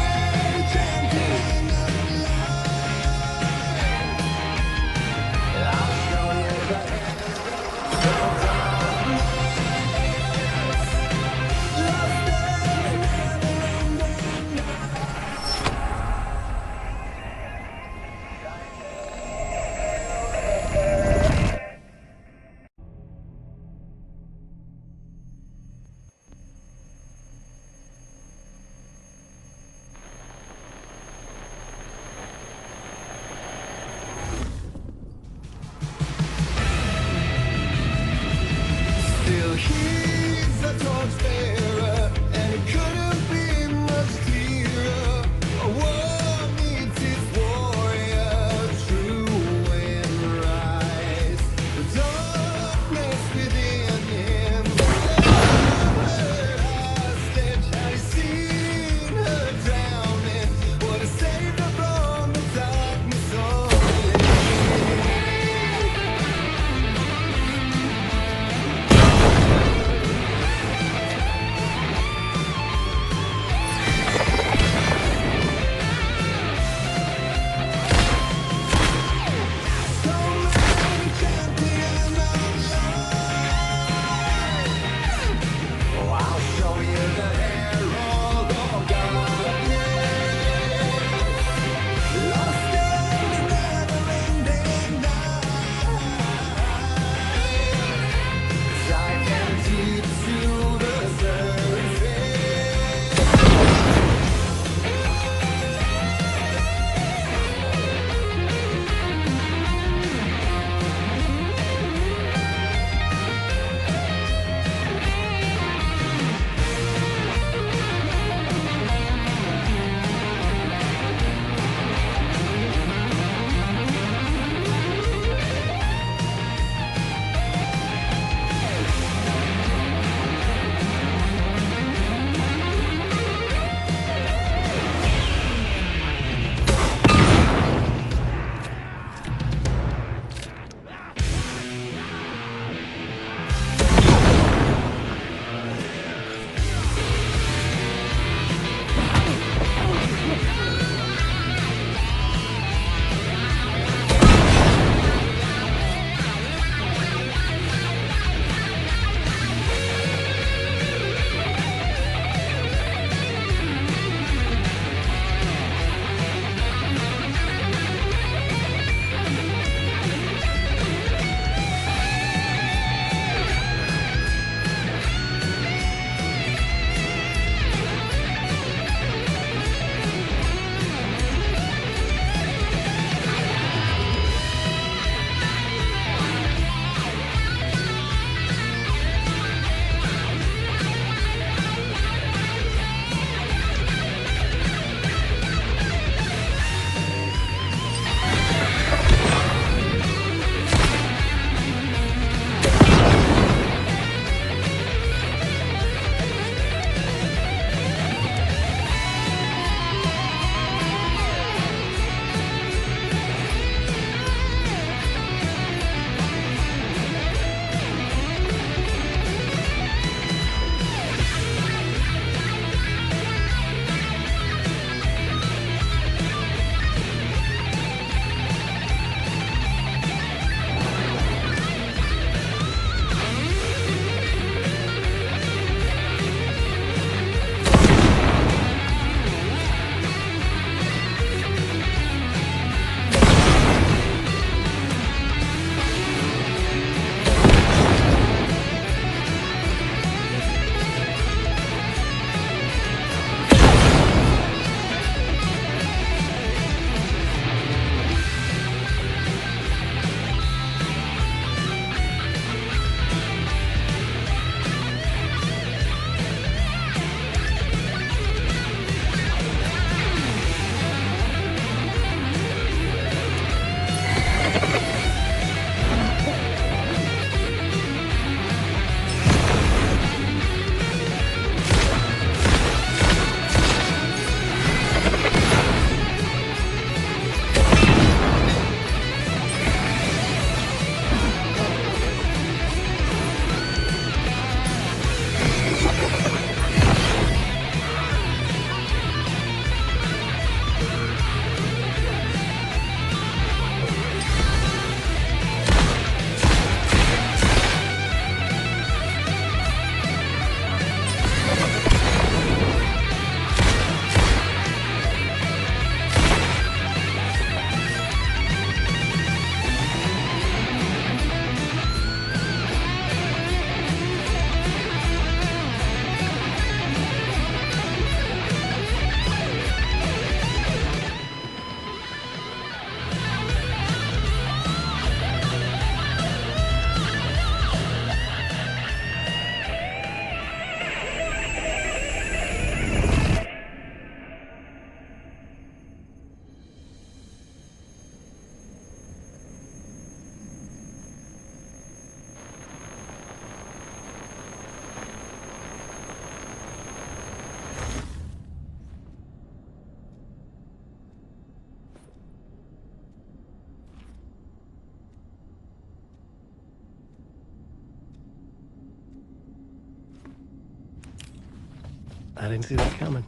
I didn't see that coming.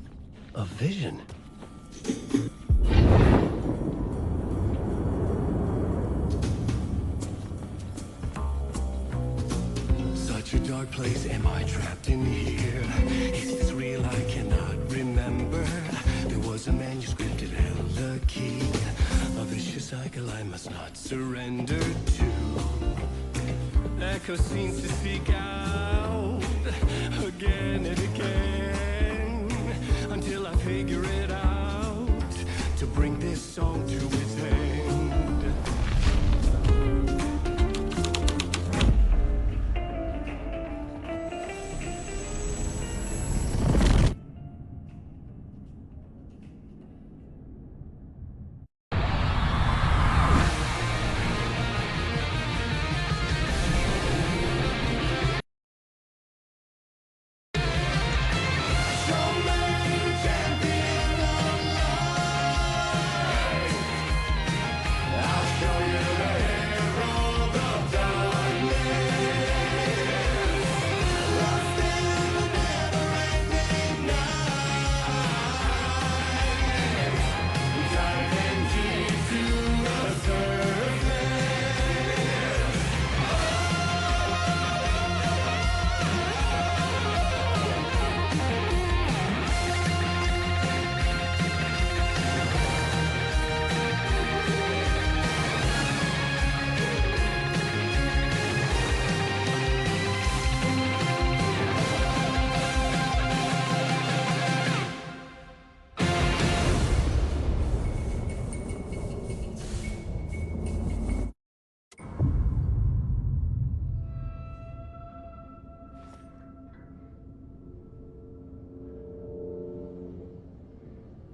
A vision? Such a dark place, am I trapped in here? If it's real, I cannot remember. There was a manuscript, it held the key. A vicious cycle I must not surrender to. Echo seems to seek out again and again until I figure it out to bring this song to its end.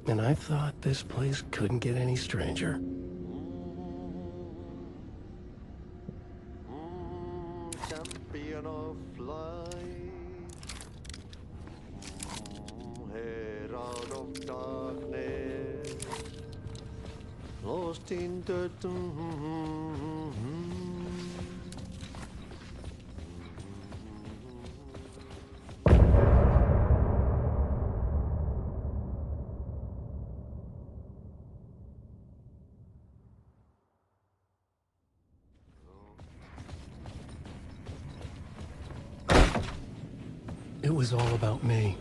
And I thought this place couldn't get any stranger. Champion of light, herald of darkness, lost in the It was all about me.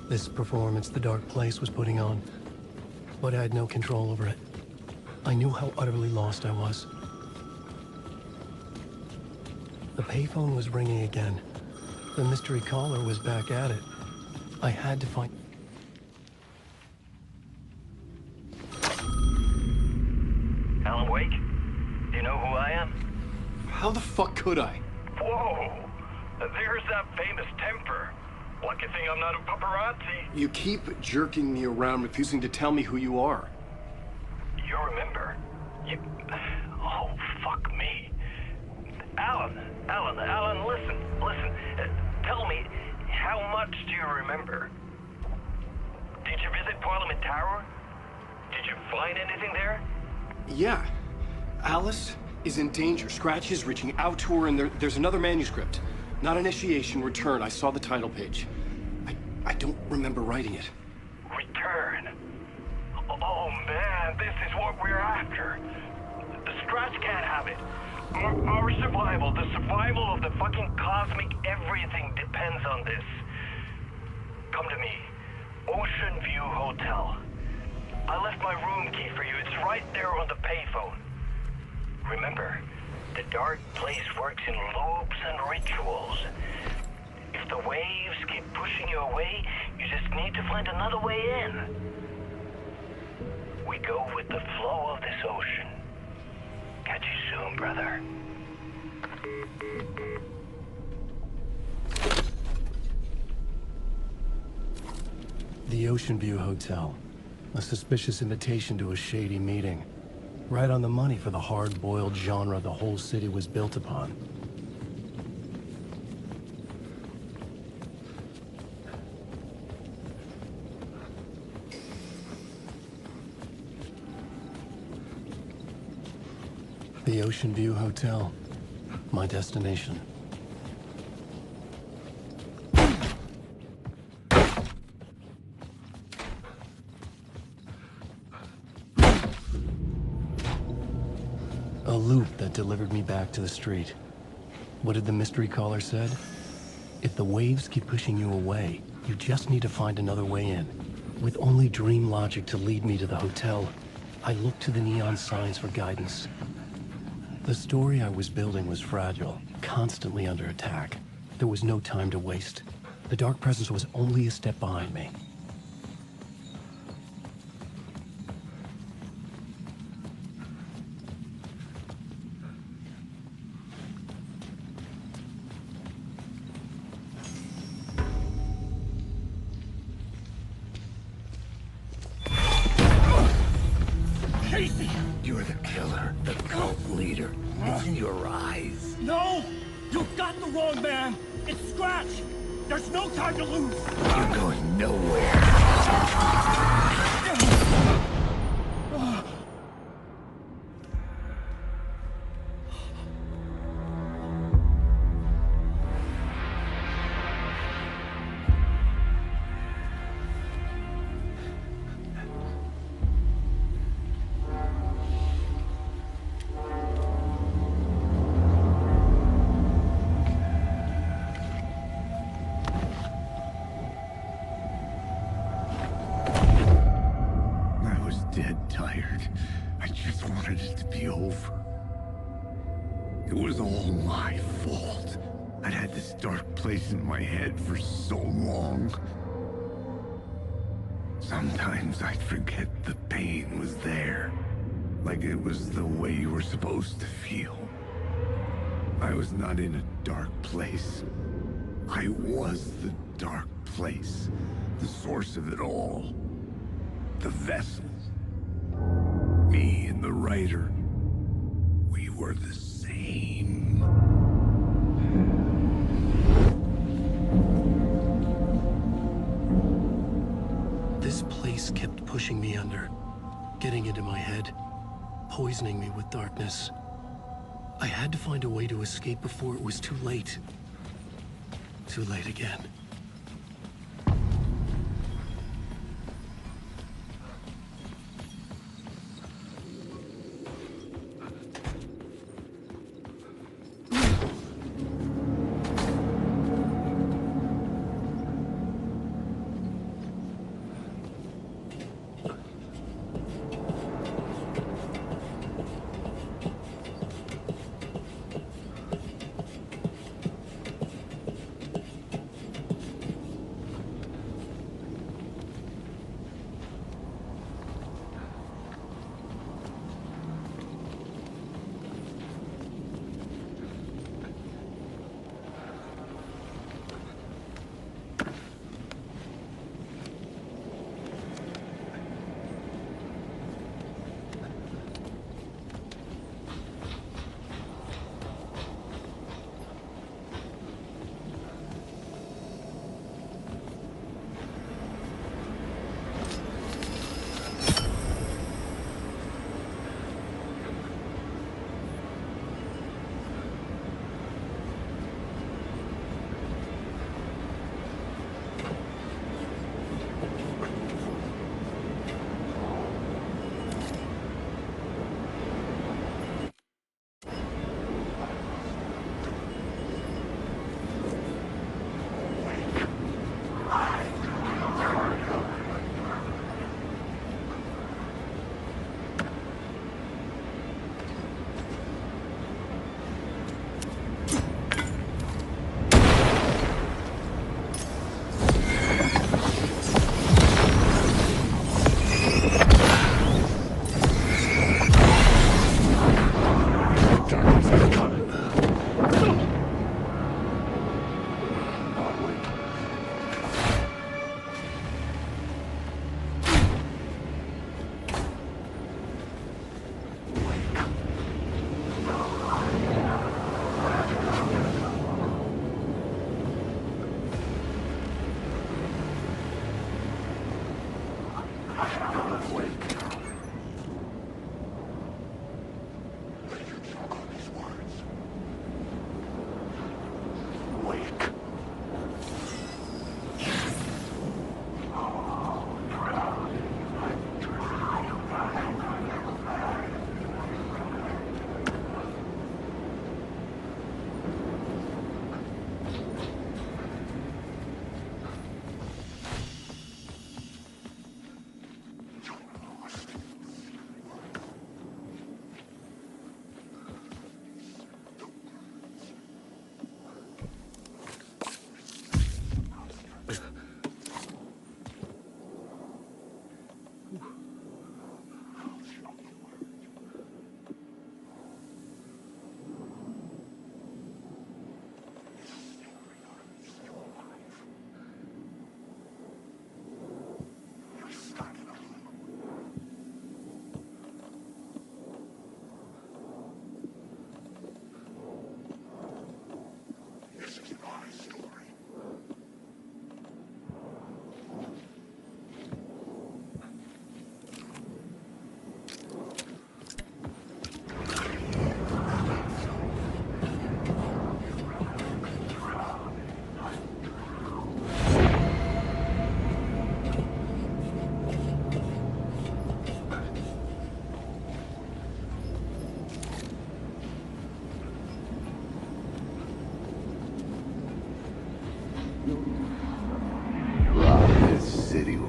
This performance the Dark Place was putting on. But I had no control over it. I knew how utterly lost I was. The payphone was ringing again. The mystery caller was back at it. I had to find... Alan Wake? Do you know who I am? How the fuck could I? Whoa! There's that famous temper. Lucky thing I'm not a paparazzi. You keep jerking me around, refusing to tell me who you are. You remember? You... Oh, fuck me. Alan, listen. Tell me, how much do you remember? Did you visit Parliament Tower? Did you find anything there? Yeah. Alice is in danger. Scratch is reaching out to her, and there's another manuscript. Not initiation, return. I saw the title page. I don't remember writing it. Return? Oh man, this is what we're after. The Scratch can't have it. Our survival, the survival of the fucking cosmic everything depends on this. Come to me. Ocean View Hotel. I left my room key for you. It's right there on the payphone. Remember, the Dark Place works in loops and rituals. If the waves keep pushing you away, you just need to find another way in. We go with the flow of this ocean. Catch you soon, brother. The Ocean View Hotel. A suspicious invitation to a shady meeting. Right on the money for the hard-boiled genre the whole city was built upon. The Ocean View Hotel. My destination. loop that delivered me back to the street. What did the mystery caller said? If the waves keep pushing you away, you just need to find another way in. With only dream logic to lead me to the hotel, I looked to the neon signs for guidance. The story I was building was fragile, constantly under attack. There was no time to waste. The dark presence was only a step behind me. You're the killer, the cult leader. It's in your eyes. No! You got the wrong man! It's Scratch! There's no time to lose! You're going nowhere. Dead tired. I just wanted it to be over. It was all my fault. I'd had this dark place in my head for so long. Sometimes I'd forget the pain was there. Like it was the way you were supposed to feel. I was not in a dark place. I was the dark place. The source of it all. The vessel. Me and the writer, we were the same. This place kept pushing me under, getting into my head, poisoning me with darkness. I had to find a way to escape before it was too late. Too late again.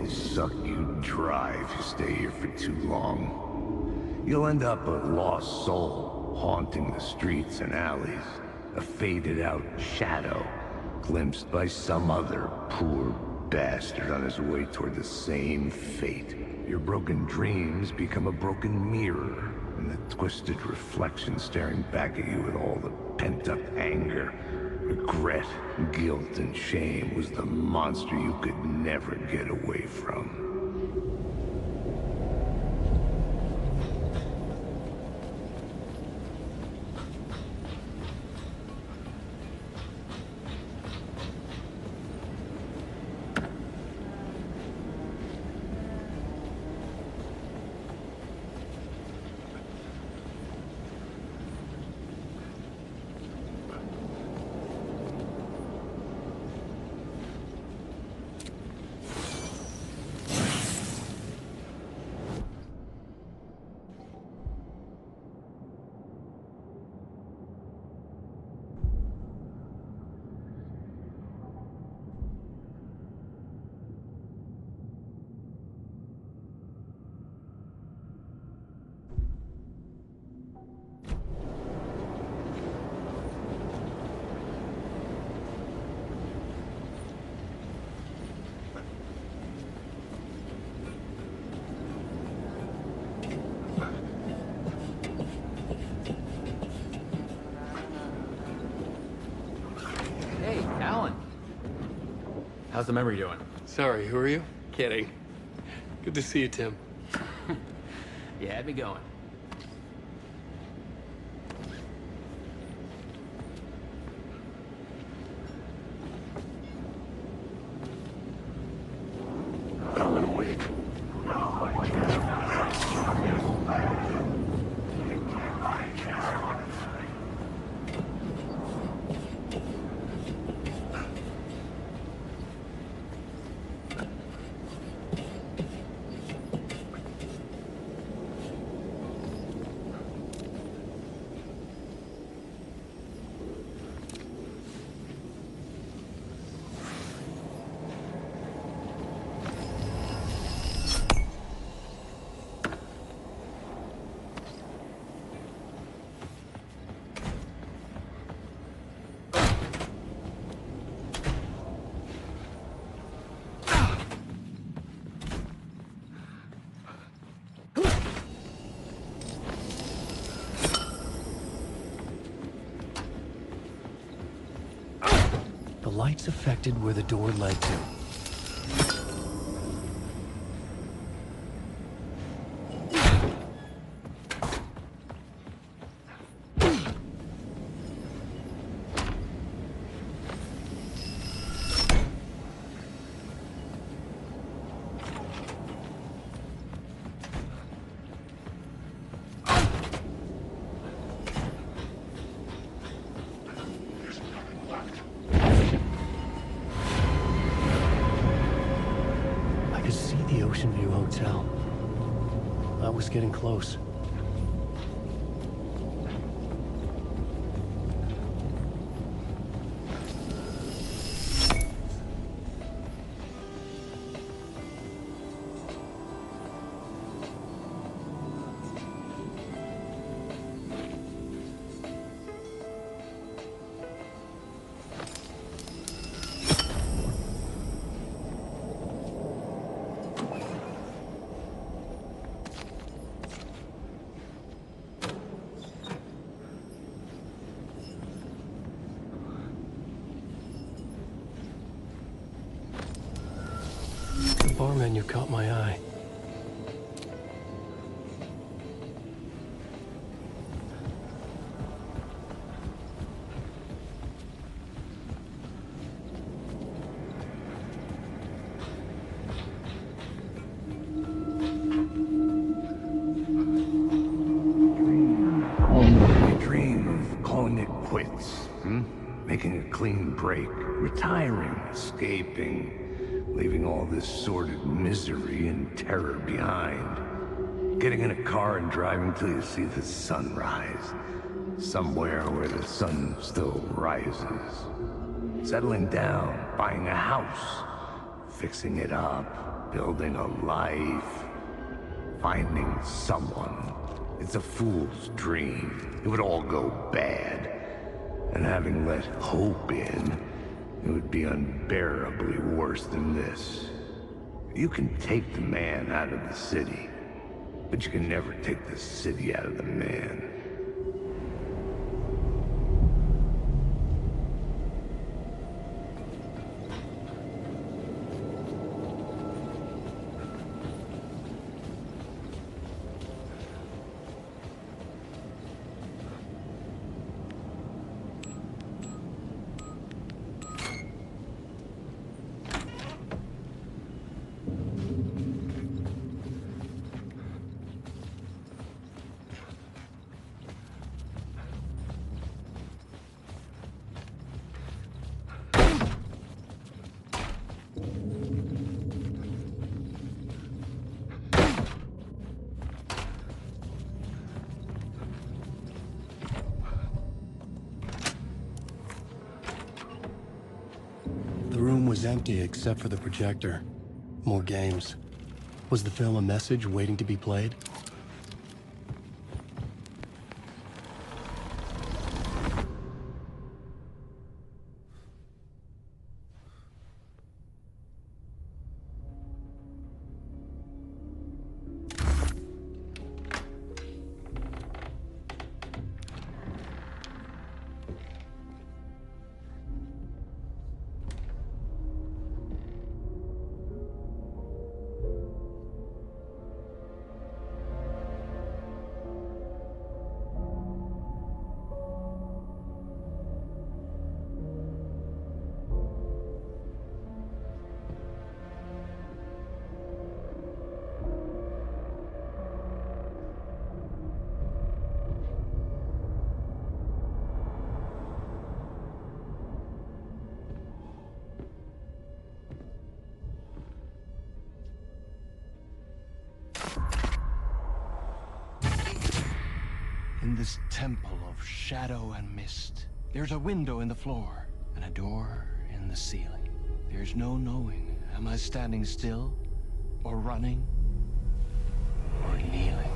will suck you dry if you stay here for too long. You'll end up a lost soul, haunting the streets and alleys. A faded-out shadow, glimpsed by some other poor bastard on his way toward the same fate. Your broken dreams become a broken mirror, and the twisted reflection staring back at you with all the pent-up anger, regret, guilt, and shame was the monster you could never get away from. How's the memory doing? Sorry, who are you? Kidding. Good to see you, Tim. You had me going. The lights affected where the door led to. I was getting close. The bar menu caught my eye. You dream of calling it quits, making a clean break, retiring, escaping, leaving all this sordid misery and terror behind. Getting in a car and driving till you see the sun rise. Somewhere where the sun still rises. Settling down, buying a house. fixing it up, building a life, finding someone. It's a fool's dream. It would all go bad. And having let hope in, it would be unbearably worse than this. You can take the man out of the city, but you can never take the city out of the man. The room was empty except for the projector. More games. Was the film a message waiting to be played? In this temple of shadow and mist, there's a window in the floor and a door in the ceiling. There's no knowing, am I standing still, or running, or kneeling?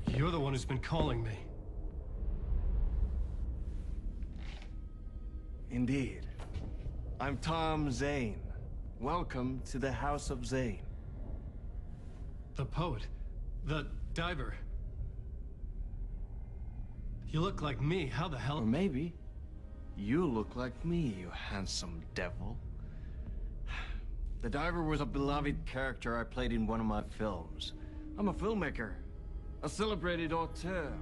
You're the one who's been calling me. Indeed. I'm Tom Zane. Welcome to the House of Zane. The poet. The diver. You look like me. How the hell? Or maybe you look like me, you handsome devil. The diver was a beloved character I played in one of my films. I'm a filmmaker. A celebrated auteur.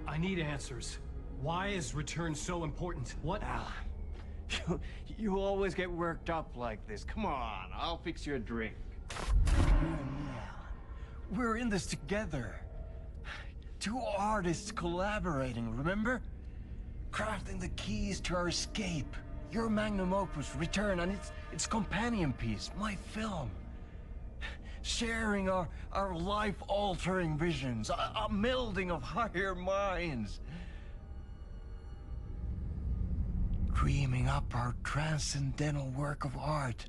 I need answers. Why is Return so important? What? Alan, you always get worked up like this. Come on, I'll fix you a drink. We're in this together. Two artists collaborating, remember? Crafting the keys to our escape. Your magnum opus, Return, and its companion piece, my film. Sharing our life-altering visions, a melding of higher minds. Dreaming up our transcendental work of art.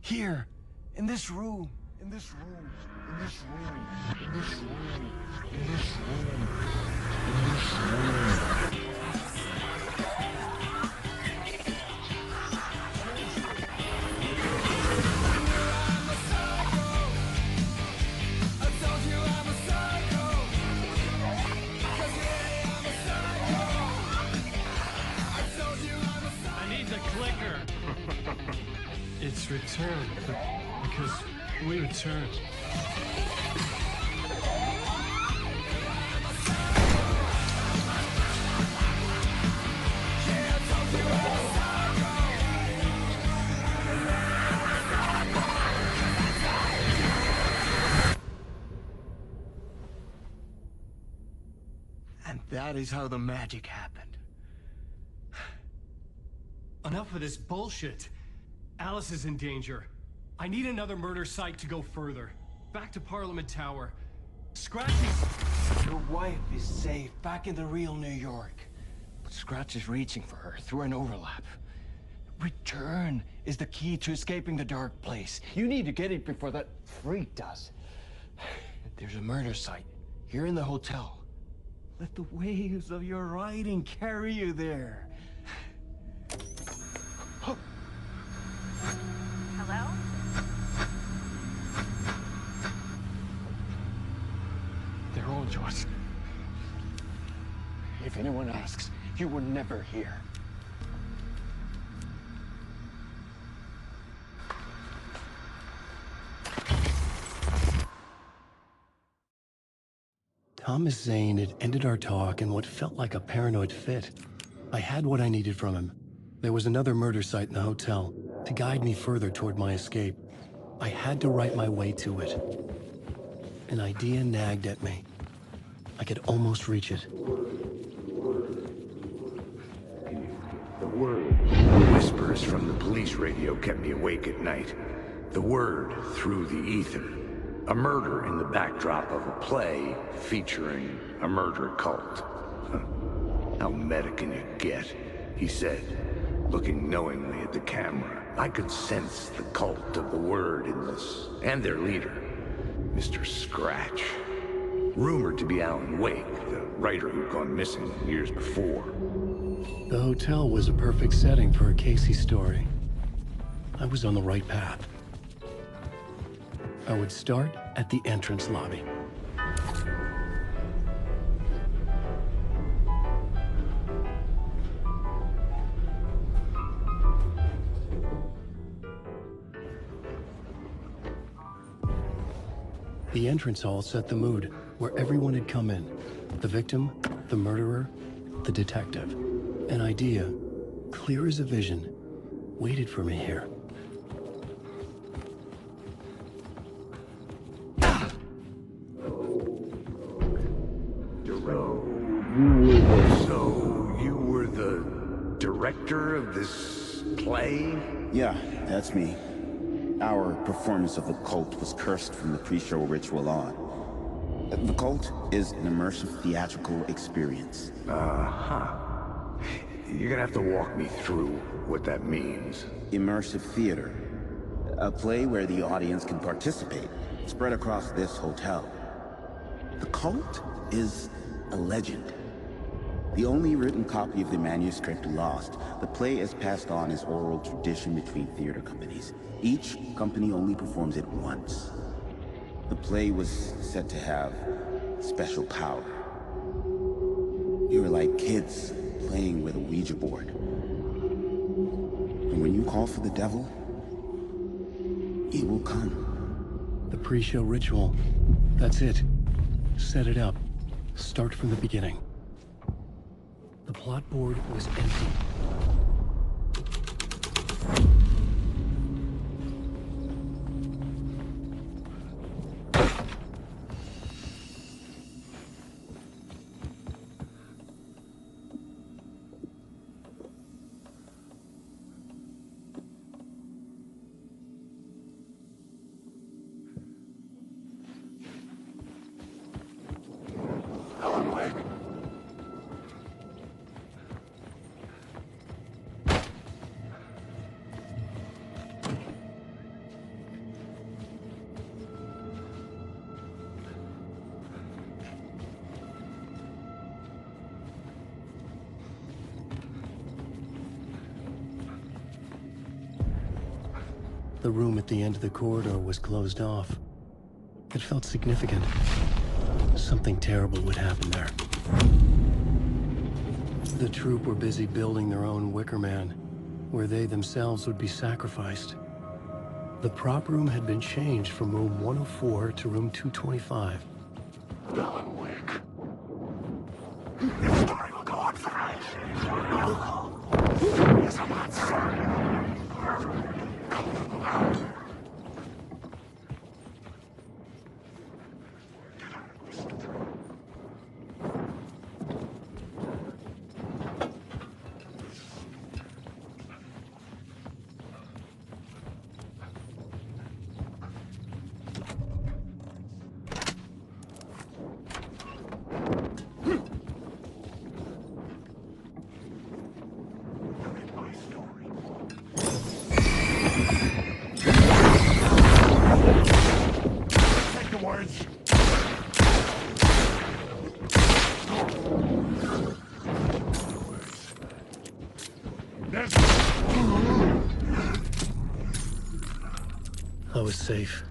Here, in this room, in this room, in this room, in this room, in this room, in this room. It's Return, but because we return. And that is how the magic happened. Enough of this bullshit. Alice is in danger. I need another murder site to go further. Back to Parliament Tower. Scratch is... Your wife is safe, back in the real New York. But Scratch is reaching for her through an overlap. Return is the key to escaping the dark place. You need to get it before that freak does. There's a murder site here in the hotel. Let the waves of your riding carry you there. Hello? They're all yours. If anyone asks, you were never here. Thomas Zane had ended our talk in what felt like a paranoid fit. I had what I needed from him. There was another murder site in the hotel to guide me further toward my escape. I had to write my way to it. An idea nagged at me. I could almost reach it. The word. Whispers from the police radio kept me awake at night. The word through the ether. A murder in the backdrop of a play featuring a murder cult. How meta can you get? He said, looking knowingly at the camera. I could sense the cult of the word in this, and their leader, Mr. Scratch. Rumored to be Alan Wake, the writer who'd gone missing years before. The hotel was a perfect setting for a Casey story. I was on the right path. I would start at the entrance lobby. The entrance hall set the mood, where everyone had come in. The victim, the murderer, the detective. An idea, clear as a vision, waited for me here. So, you were the director of this play? Yeah, that's me. Our performance of the cult was cursed from the pre-show ritual on. The cult is an immersive theatrical experience. Uh-huh. You're gonna have to walk me through what that means. Immersive theater. A play where the audience can participate, spread across this hotel. The cult is a legend. The only written copy of the manuscript lost, the play is passed on as oral tradition between theater companies. Each company only performs it once. The play was said to have special power. You were like kids playing with a Ouija board. And when you call for the devil, he will come. The pre-show ritual. That's it. Set it up. Start from the beginning. The plot board was empty. Alan Wake. The room at the end of the corridor was closed off. It felt significant. Something terrible would happen there. The troupe were busy building their own Wicker Man, where they themselves would be sacrificed. The prop room had been changed from room 104 to room 225. Alan Wake. The story will go on forever. As a monster. I was safe.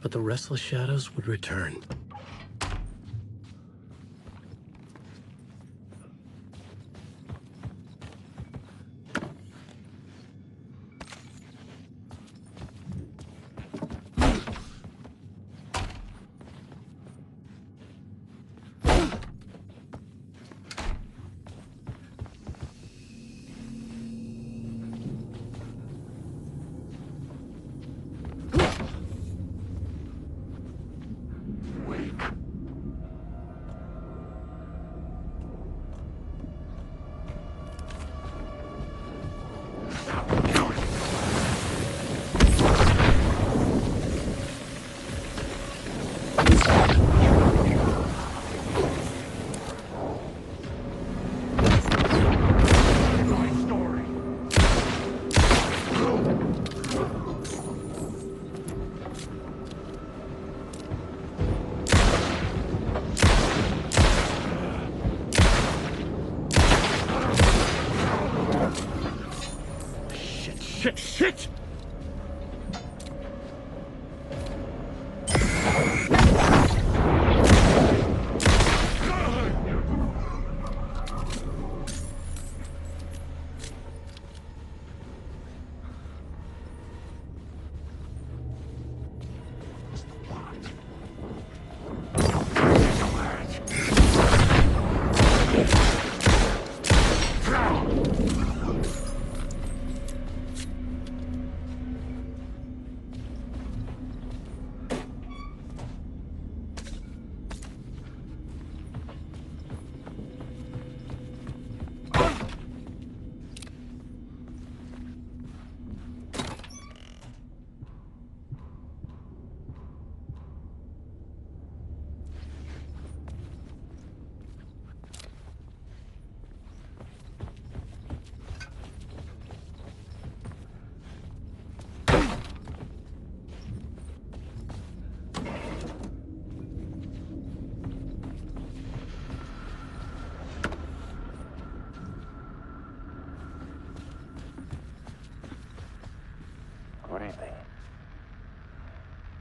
But the restless shadows would return. Shit! Good evening.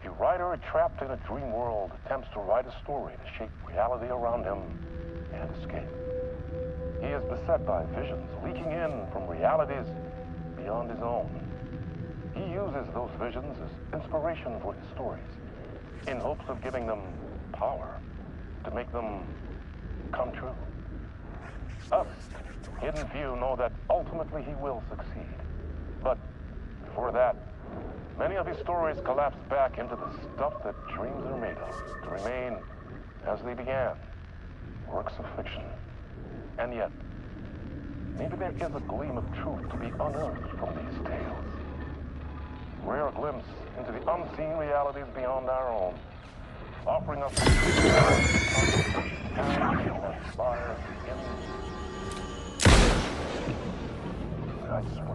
A writer trapped in a dream world attempts to write a story to shape reality around him and escape. He is beset by visions leaking in from realities beyond his own. He uses those visions as inspiration for his stories, in hopes of giving them power to make them come true. Us, hidden few, know that ultimately he will succeed. But before that, many of his stories collapse back into the stuff that dreams are made of, to remain as they began, works of fiction. And yet, maybe there is a gleam of truth to be unearthed from these tales. Rare glimpse into the unseen realities beyond our own, offering us that inspire in I swear.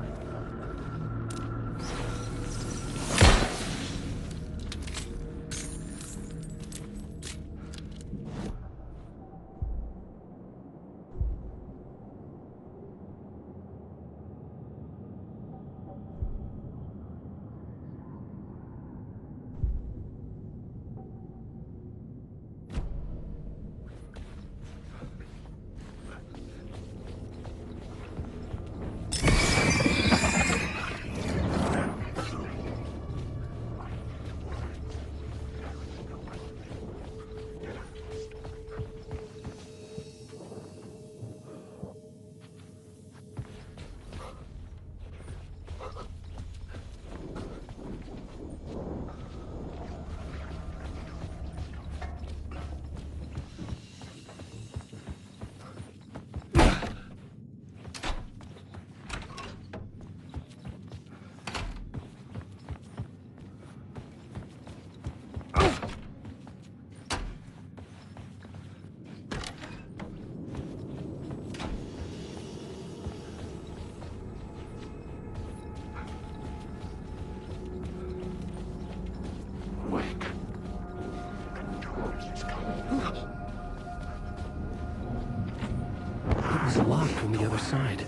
It was locked from the other side.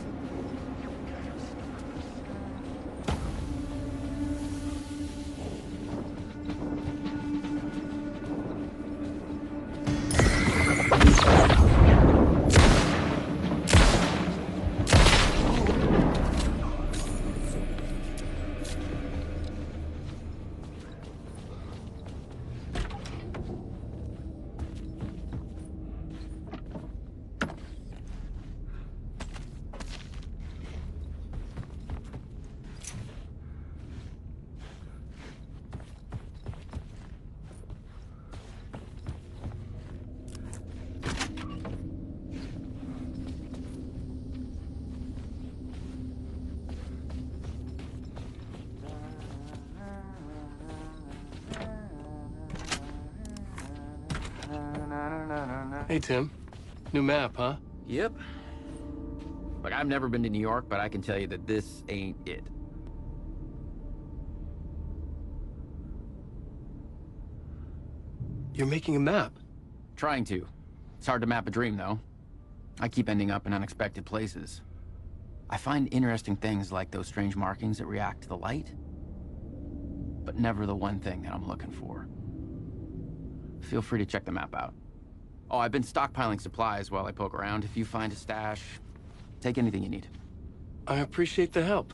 Hey, Tim. New map, huh? Yep. Look, I've never been to New York, but I can tell you that this ain't it. You're making a map? Trying to. It's hard to map a dream, though. I keep ending up in unexpected places. I find interesting things like those strange markings that react to the light, but never the one thing that I'm looking for. Feel free to check the map out. Oh, I've been stockpiling supplies while I poke around. If you find a stash, take anything you need. I appreciate the help.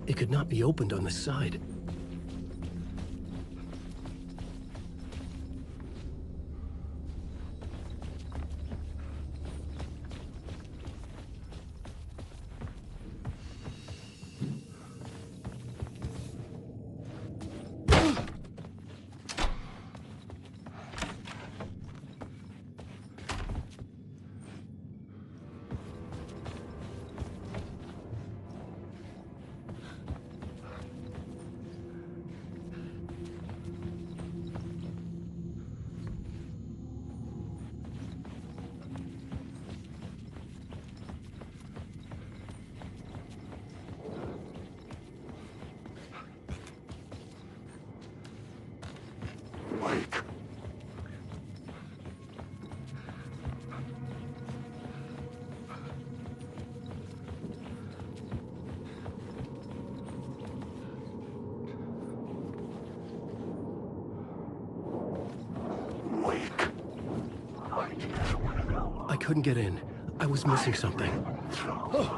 It could not be opened on the side. I couldn't get in. I was missing something. Oh.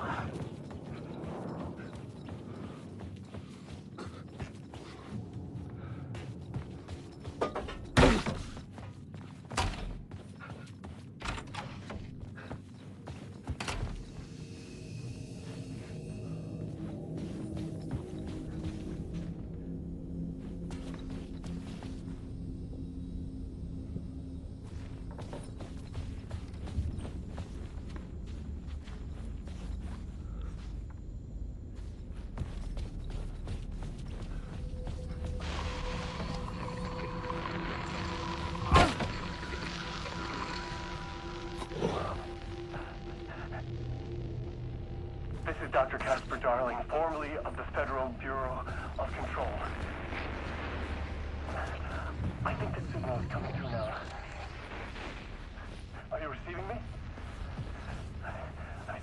This is Dr. Casper Darling, formerly of the Federal Bureau of Control. I think the signal is coming through now. Are you receiving me?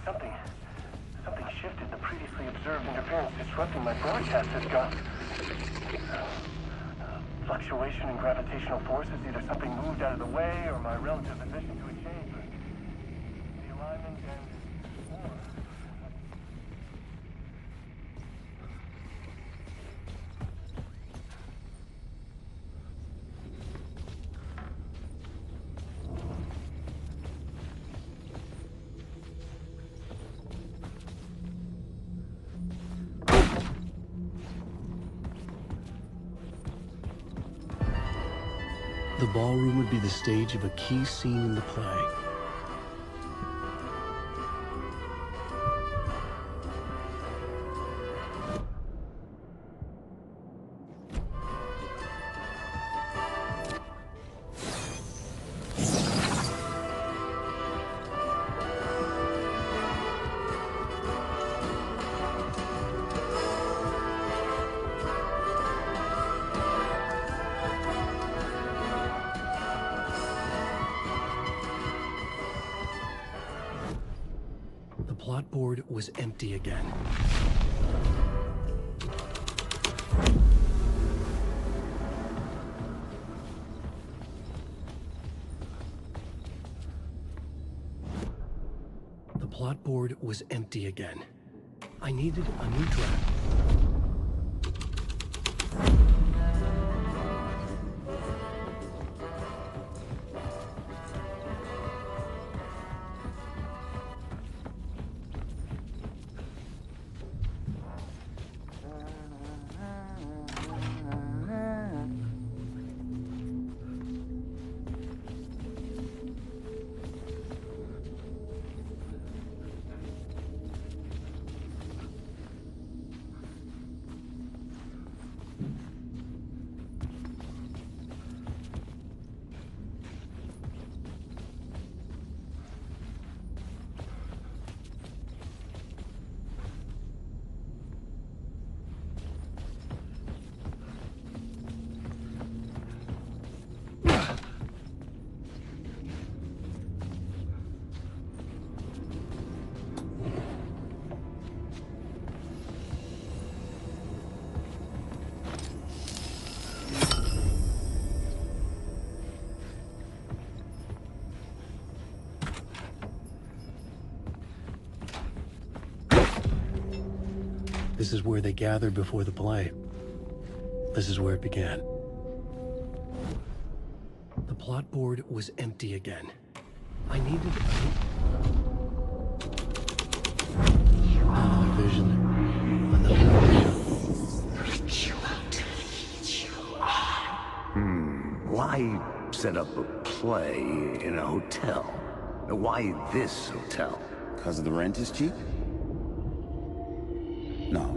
Something shifted. The previously observed interference disrupting my broadcast has gone. Fluctuation in gravitational forces. Either something moved out of the way or my relative position to a change. The alignment and... The ballroom would be the stage of a key scene in the play. The plot board was empty again. plot board was empty again. I needed a new trap. This is where they gathered before the play. This is where it began. The plot board was empty again. I needed another vision. Another vision. Why set up a play in a hotel? Why this hotel? Because the rent is cheap? No.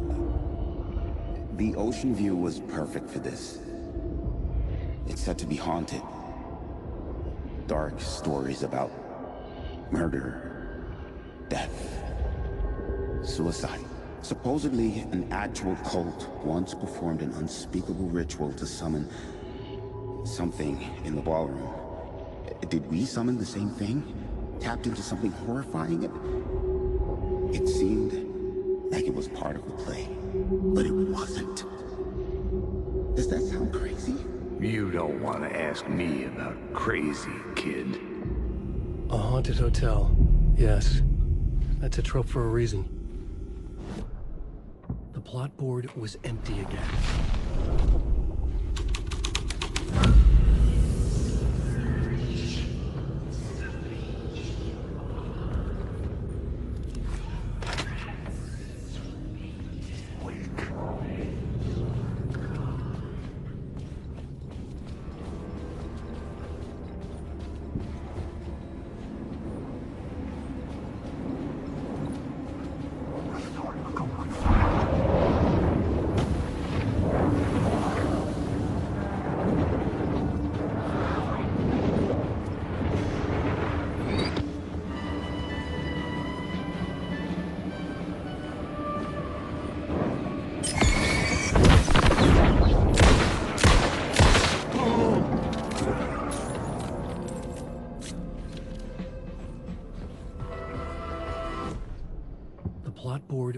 The ocean view was perfect for this. It's said to be haunted. Dark stories about murder, death, suicide. Supposedly, an actual cult once performed an unspeakable ritual to summon something in the ballroom. Did we summon the same thing? Tapped into something horrifying? It seemed like it was part of the play, but it wasn't. Does that sound crazy? You don't want to ask me about crazy, kid. A haunted hotel. Yes. That's a trope for a reason. The plot board was empty again.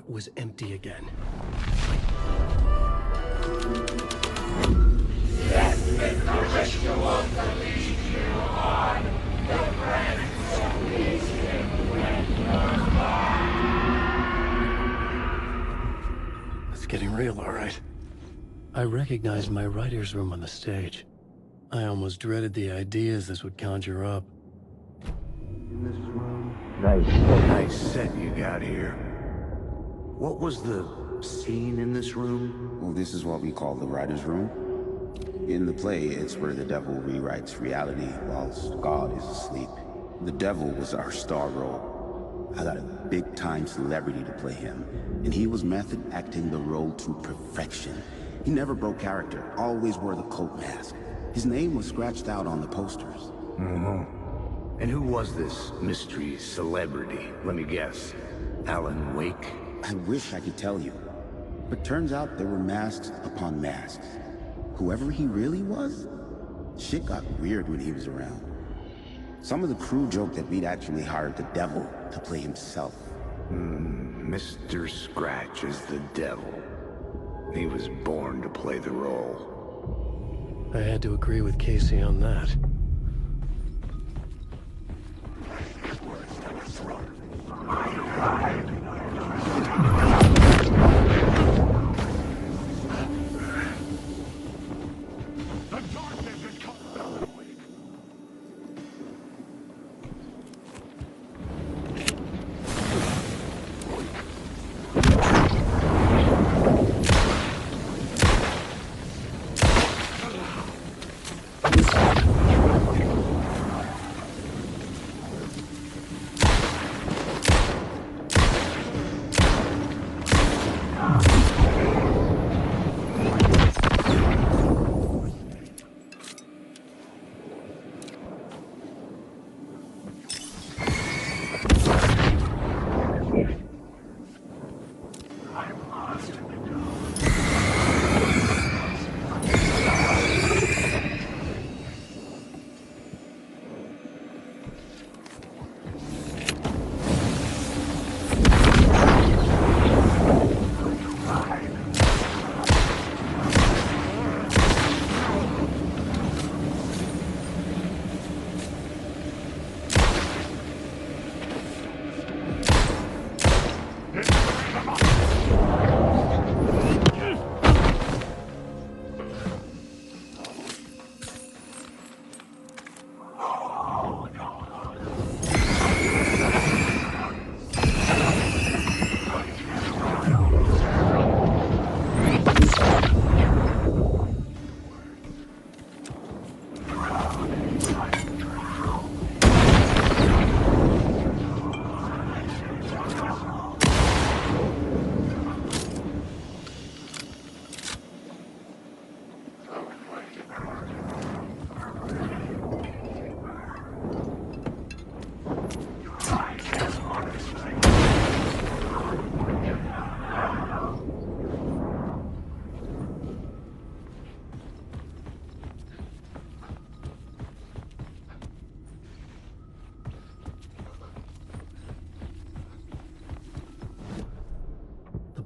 Was empty again. This is the ritual to lead you on. The prince will meet him when you're gone. It's getting real, all right. I recognized my writer's room on the stage. I almost dreaded the ideas this would conjure up. In this room? Nice set you got here. What was the scene in this room? Well, this is what we call the writer's room. In the play, it's where the devil rewrites reality whilst God is asleep. The devil was our star role. I got a big-time celebrity to play him, and he was method acting the role to perfection. He never broke character, always wore the cult mask. His name was scratched out on the posters. And who was this mystery celebrity? Let me guess. Alan Wake? I wish I could tell you, but turns out there were masks upon masks. Whoever he really was, shit got weird when he was around. Some of the crew joked that we'd actually hired the devil to play himself. Mr. Scratch is the devil. He was born to play the role. I had to agree with Casey on that. Words that were thrown.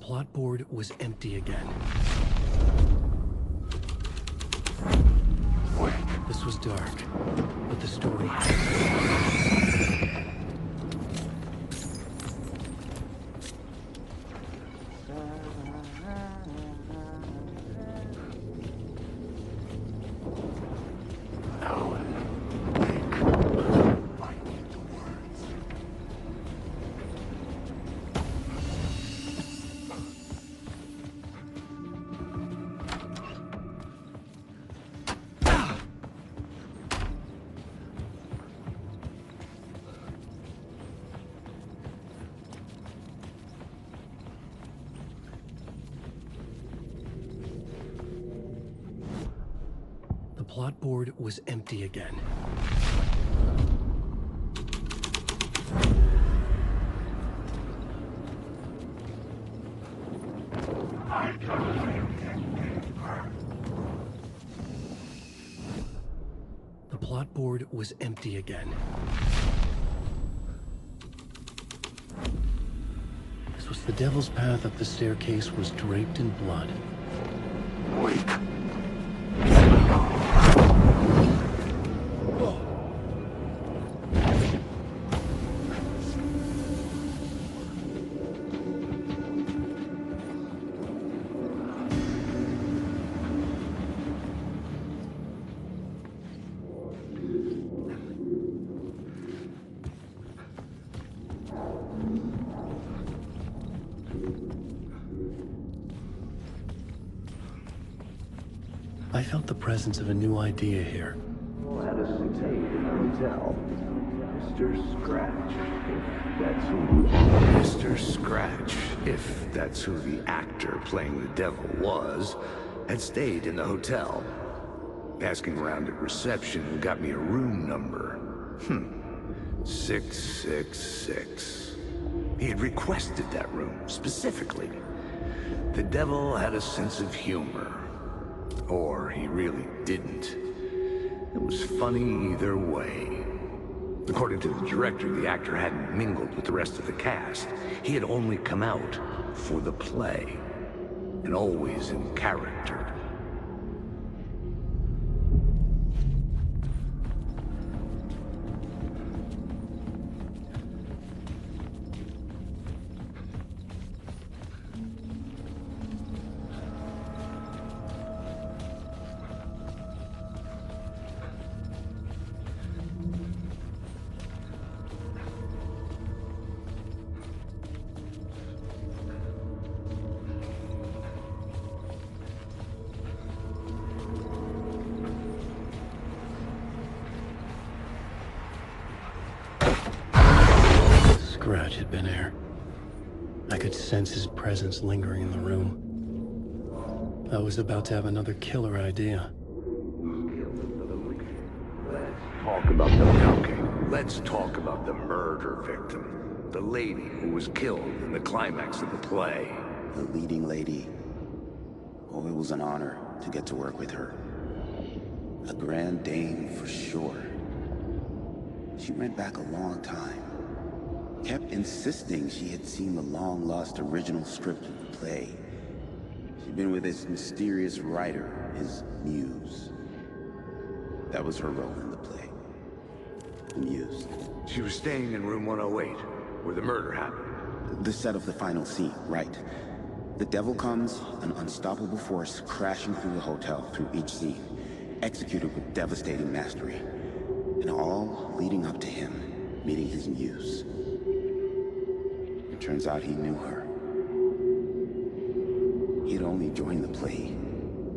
plot board was empty again. This was dark, but the story plot board was empty again. The plot board was empty again. This was the devil's path up the staircase was draped in blood. Wait. I felt the presence of a new idea here. Had a stay in the hotel. Mr. Scratch, if that's who... Mr. Scratch, if that's who the actor playing the devil was, had stayed in the hotel. Asking around at reception got me a room number. 666. He had requested that room, specifically. The devil had a sense of humor. Or he really didn't. It was funny either way. According to the director, the actor hadn't mingled with the rest of the cast. He had only come out for the play, and always in character. Scratch had been here. I could sense his presence lingering in the room. I was about to have another killer idea. Let's talk about the murder victim. The lady who was killed in the climax of the play. The leading lady. Oh, it was an honor to get to work with her. A grand dame for sure. She went back a long time. Kept insisting she had seen the long-lost original script of the play. She'd been with this mysterious writer, his muse. That was her role in the play. The muse. She was staying in room 108, where the murder happened. The set of the final scene, right. The devil comes, an unstoppable force crashing through the hotel through each scene, executed with devastating mastery. And all leading up to him meeting his muse. It turns out he knew her. He had only joined the play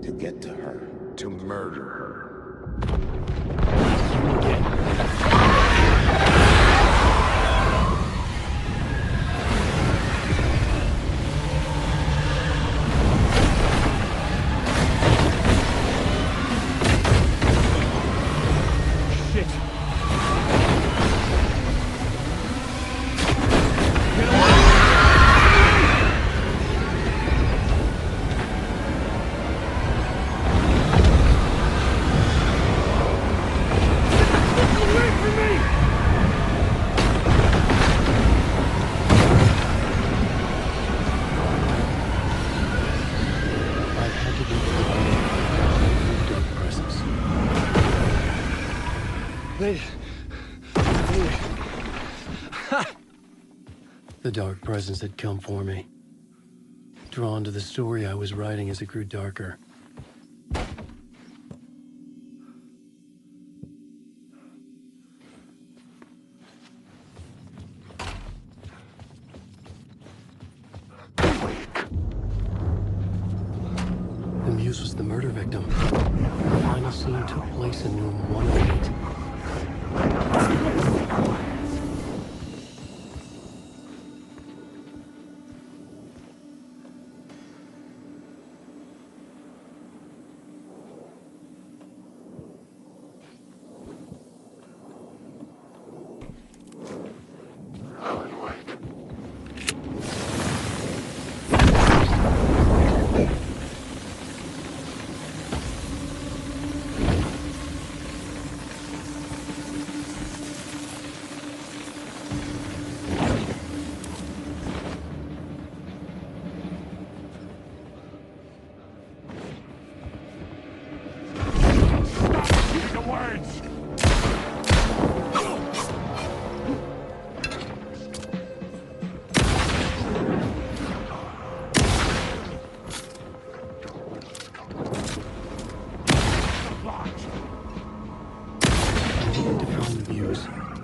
to get to her. To murder her. The dark presence had come for me. Drawn to the story I was writing as it grew darker. The muse was the murder victim. The final scene took place in room 108.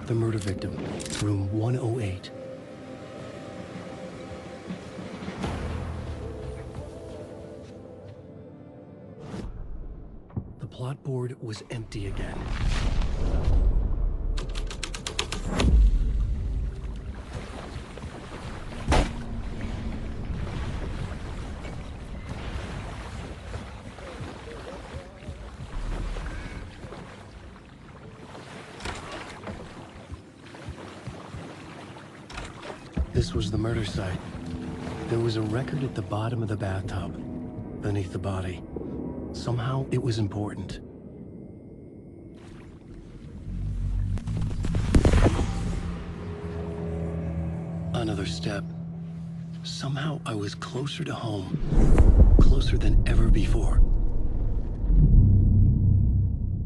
The murder victim, room 108. The plot board was empty again. This was the murder site. There was a record at the bottom of the bathtub, beneath the body. Somehow, it was important. Another step. Somehow, I was closer to home. Closer than ever before.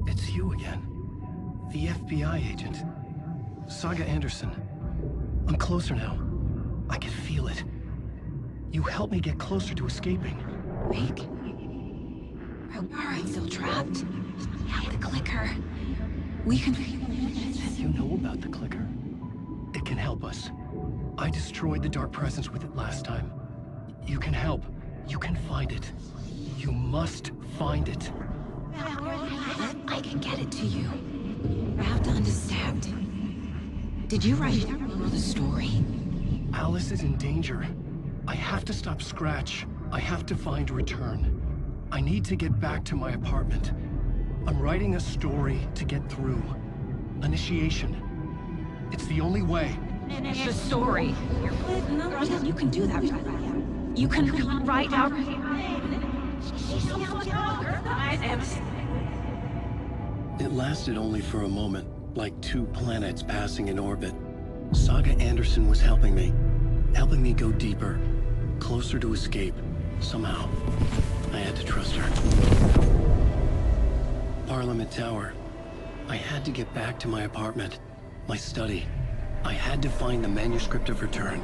It's you again. The FBI agent. Saga Anderson. I'm closer now. I can feel it. You helped me get closer to escaping. Wake? Are we still trapped? We have the clicker. We can... You know about the clicker? It can help us. I destroyed the dark presence with it last time. You can help. You can find it. You must find it. I can get it to you. I have to understand. Did you write the story? Alice is in danger. I have to stop Scratch. I have to find Return. I need to get back to my apartment. I'm writing a story to get through. Initiation. It's the only way. Finish the story. You can do that. You can write out... It lasted only for a moment, like two planets passing in orbit. Saga Anderson was helping me go deeper, closer to escape, somehow. I had to trust her. Parliament Tower. I had to get back to my apartment, my study. I had to find the manuscript of Return.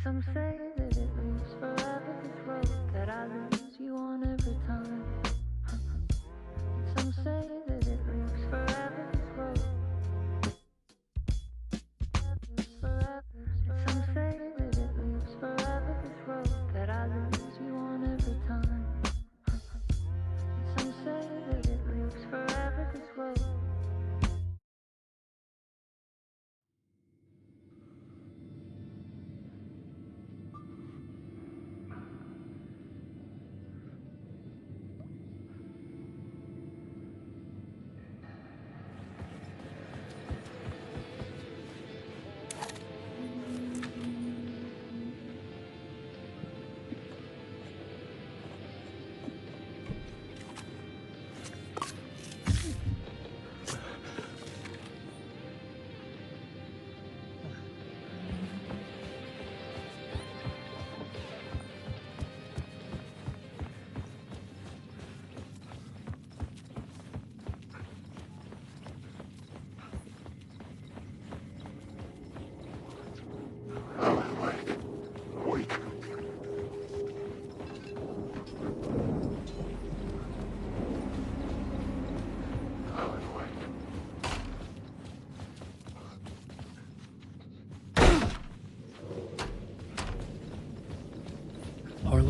Some say that it moves forever, this road that I lose you on every time. Some say that it moves forever, this road. Some say that it moves forever, this road that I lose you on every time. Some say that it moves forever, this road.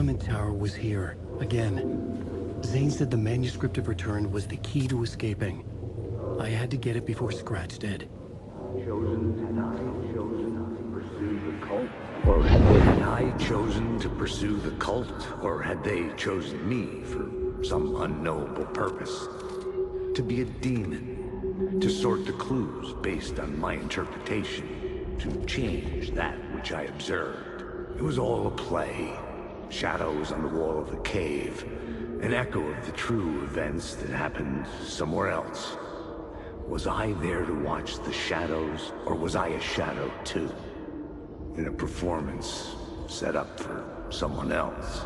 tenement tower was here, again. Zane said the manuscript of return was the key to escaping. I had to get it before Scratch did. Had I chosen to pursue the cult? Or had I chosen to pursue the cult? Or had they chosen me for some unknowable purpose? To be a demon, to sort the clues based on my interpretation, to change that which I observed. It was all a play. Shadows on the wall of the cave, an echo of the true events that happened somewhere else. Was I there to watch the shadows, or was I a shadow too? In a performance set up for someone else?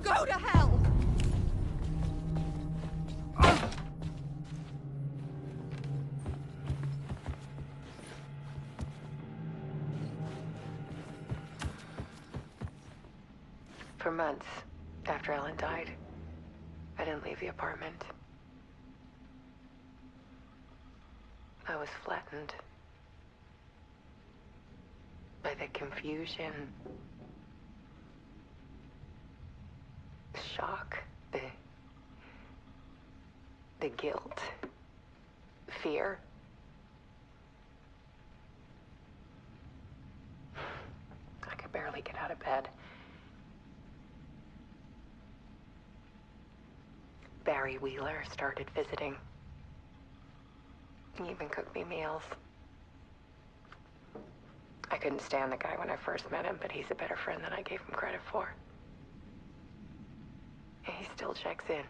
Go to hell! For months after Ellen died, I didn't leave the apartment. I was flattened by the confusion, the shock, the guilt, fear. I could barely get out of bed. Barry Wheeler started visiting. He even cooked me meals. I couldn't stand the guy when I first met him, but he's a better friend than I gave him credit for. And he still checks in,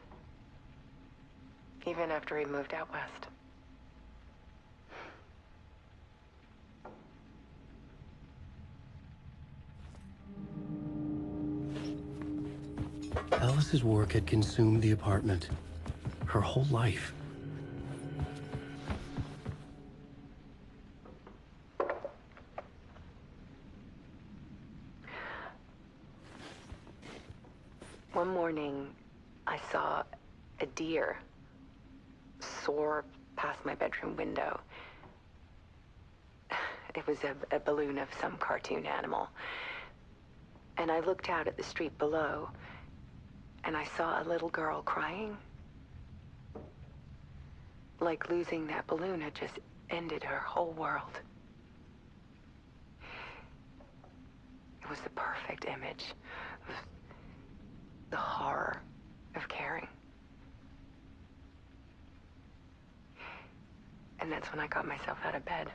even after he moved out west. Alice's work had consumed the apartment. Her whole life. One morning, I saw a deer soar past my bedroom window. It was a balloon of some cartoon animal. And I looked out at the street below, and I saw a little girl crying. Like losing that balloon had just ended her whole world. It was the perfect image of the horror of caring. And that's when I got myself out of bed.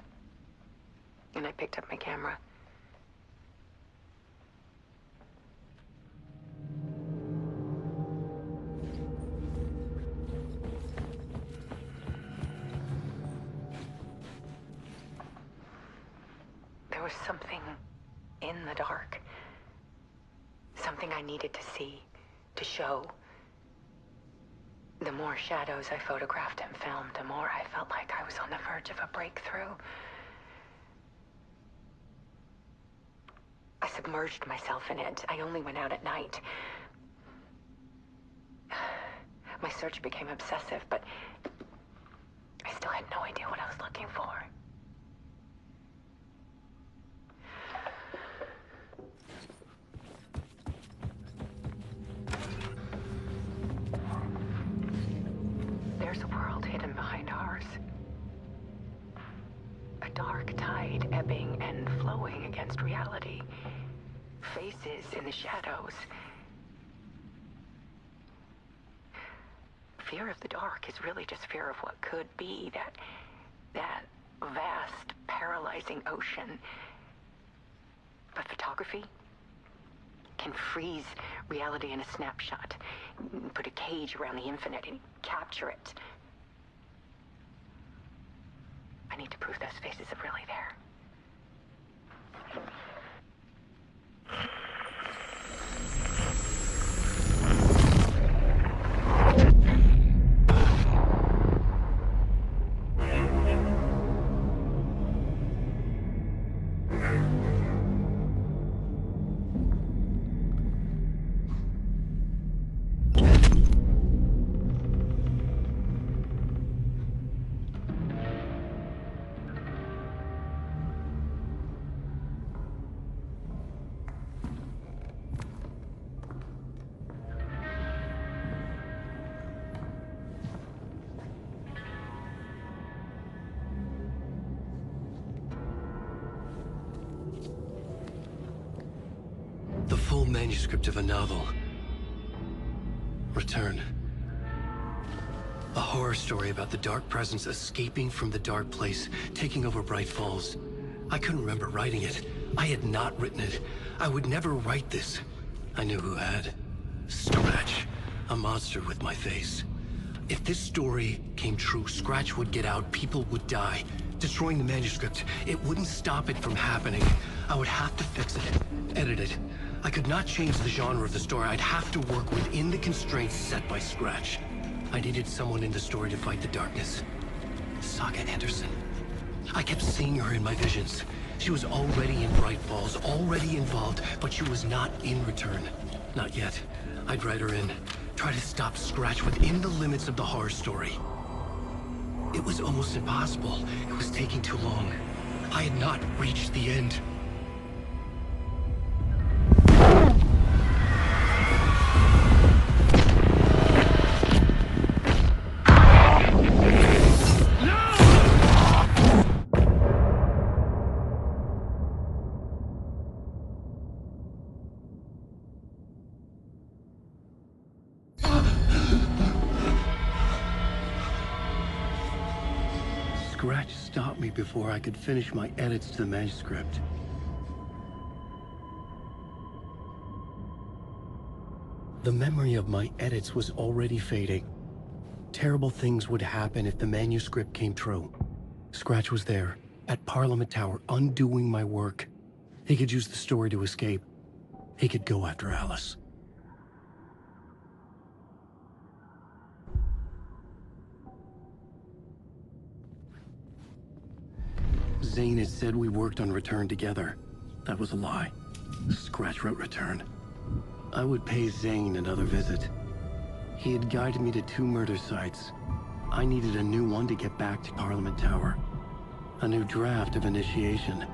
And I picked up my camera. There was something in the dark. Something I needed to see, to show. The more shadows I photographed and filmed, the more I felt like I was on the verge of a breakthrough. I submerged myself in it. I only went out at night. My search became obsessive, but I still had no idea what I was looking for. There's a world hidden behind ours. A dark tide ebbing and flowing against reality. Faces in the shadows. fear of the dark is really just fear of what could be, that vast, paralyzing ocean. But photography can freeze reality in a snapshot, put a cage around the infinite and capture it. I need to prove those faces are really there. The full manuscript of a novel. Return. A horror story about the dark presence escaping from the dark place, taking over Bright Falls. I couldn't remember writing it. I had not written it. I would never write this. I knew who had. Scratch. A monster with my face. If this story came true, Scratch would get out, people would die. Destroying the manuscript, it wouldn't stop it from happening. I would have to fix it, edit it. I could not change the genre of the story. I'd have to work within the constraints set by Scratch. I needed someone in the story to fight the darkness. Saga Anderson. I kept seeing her in my visions. She was already in Bright Falls, already involved, but she was not in Return. Not yet. I'd write her in. Try to stop Scratch within the limits of the horror story. It was almost impossible. It was taking too long. I had not reached the end. Scratch stopped me before I could finish my edits to the manuscript. The memory of my edits was already fading. Terrible things would happen if the manuscript came true. Scratch was there, at Parliament Tower, undoing my work. He could use the story to escape. He could go after Alice. Zane had said we worked on Return together. That was a lie. Scratch wrote Return. I would pay Zane another visit. He had guided me to 2 murder sites. I needed a new one to get back to Parliament Tower. A new draft of Initiation.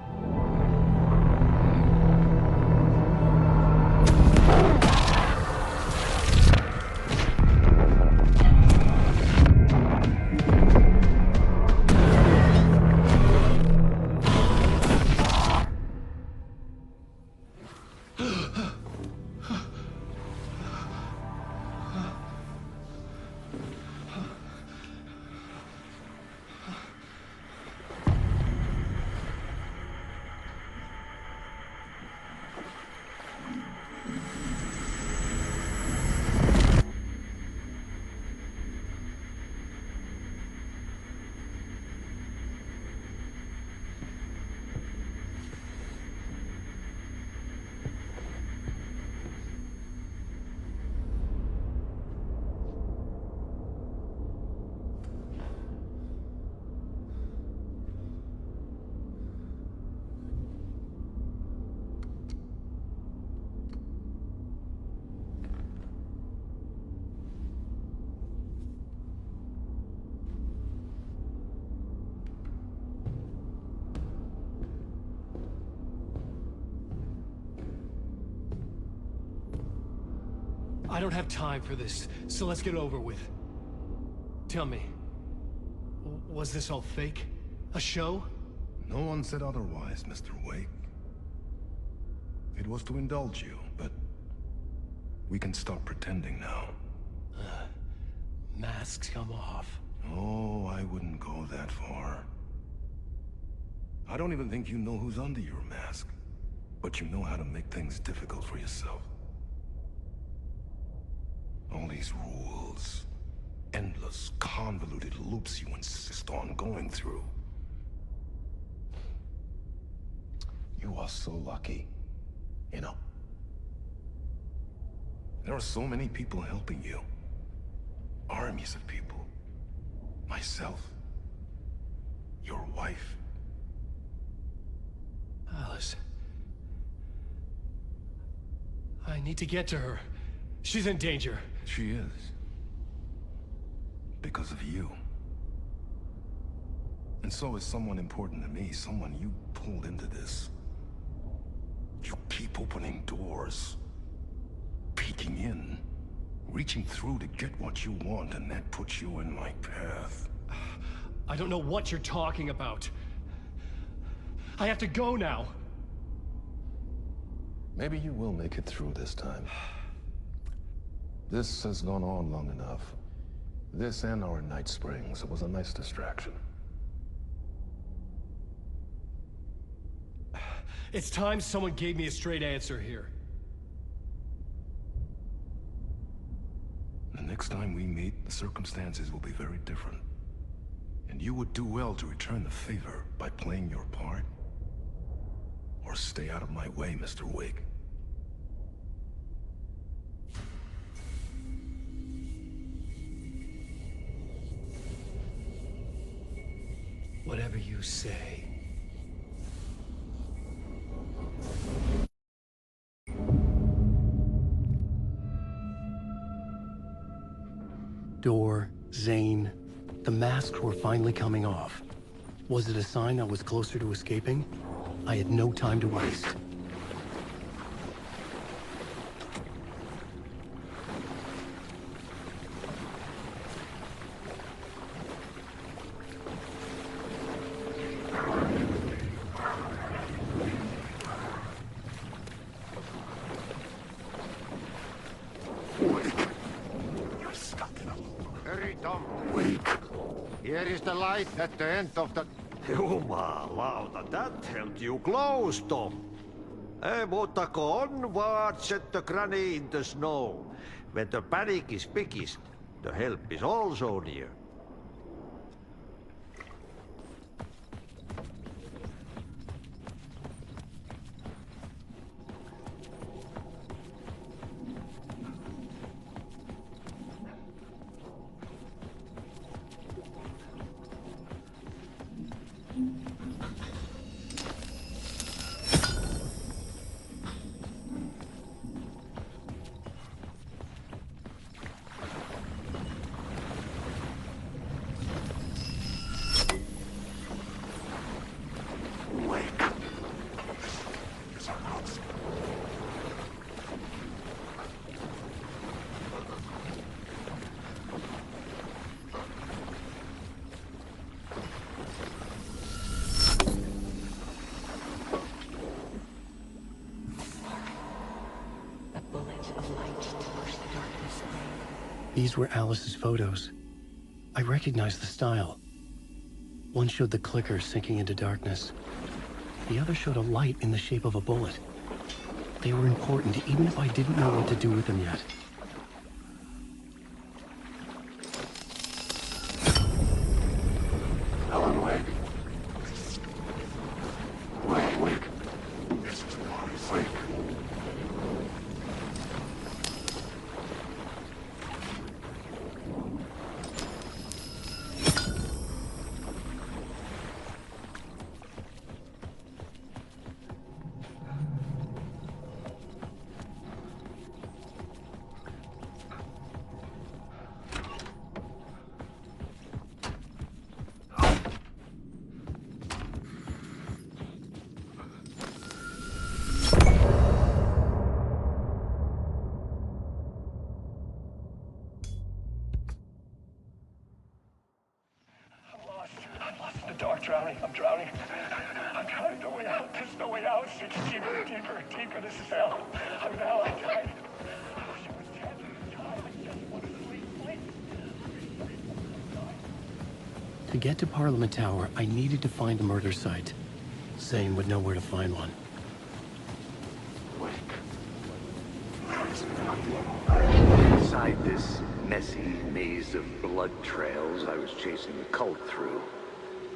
I don't have time for this, so let's get it over with. Tell me, was this all fake? A show? No one said otherwise, Mr. Wake. It was to indulge you, but we can stop pretending now. masks come off. Oh, I wouldn't go that far. I don't even think you know who's under your mask. But you know how to make things difficult for yourself. All these rules. Endless, convoluted loops you insist on going through. You are so lucky. You know. There are so many people helping you. Armies of people. Myself. Your wife. Alice. I need to get to her. She's in danger. She is. Because of you. And so is someone important to me, someone you pulled into this. You keep opening doors. Peeking in. Reaching through to get what you want, and that puts you in my path. I don't know what you're talking about. I have to go now. Maybe you will make it through this time. This has gone on long enough. This and our night springs was a nice distraction. It's time someone gave me a straight answer here. The next time we meet, the circumstances will be very different. And you would do well to return the favor by playing your part. Or stay out of my way, Mr. Wake. Whatever you say. Door, Zane, the masks were finally coming off. Was it a sign I was closer to escaping? I had no time to waste. Hurry, Tom. Wake. Here is the light at the end of the... Jumalauta, that held you close, Tom. Mutta onward, said the granny in the snow. When the panic is biggest, the help is also near. These were Alice's photos. I recognized the style. One showed the clicker sinking into darkness. The other showed a light in the shape of a bullet. They were important, even if I didn't know what to do with them yet. Alan Wake. Wake. Wake. Drowning. I'm drowning. I'm drowning. No way out. There's no way out. It's deeper. This is hell. I'm in hell. I died. I wish I was dead. I just want to sleep. Please. get to Parliament Tower, I needed to find a murder site. Zane would know where to find one. Inside this messy maze of blood trails I was chasing the cult through,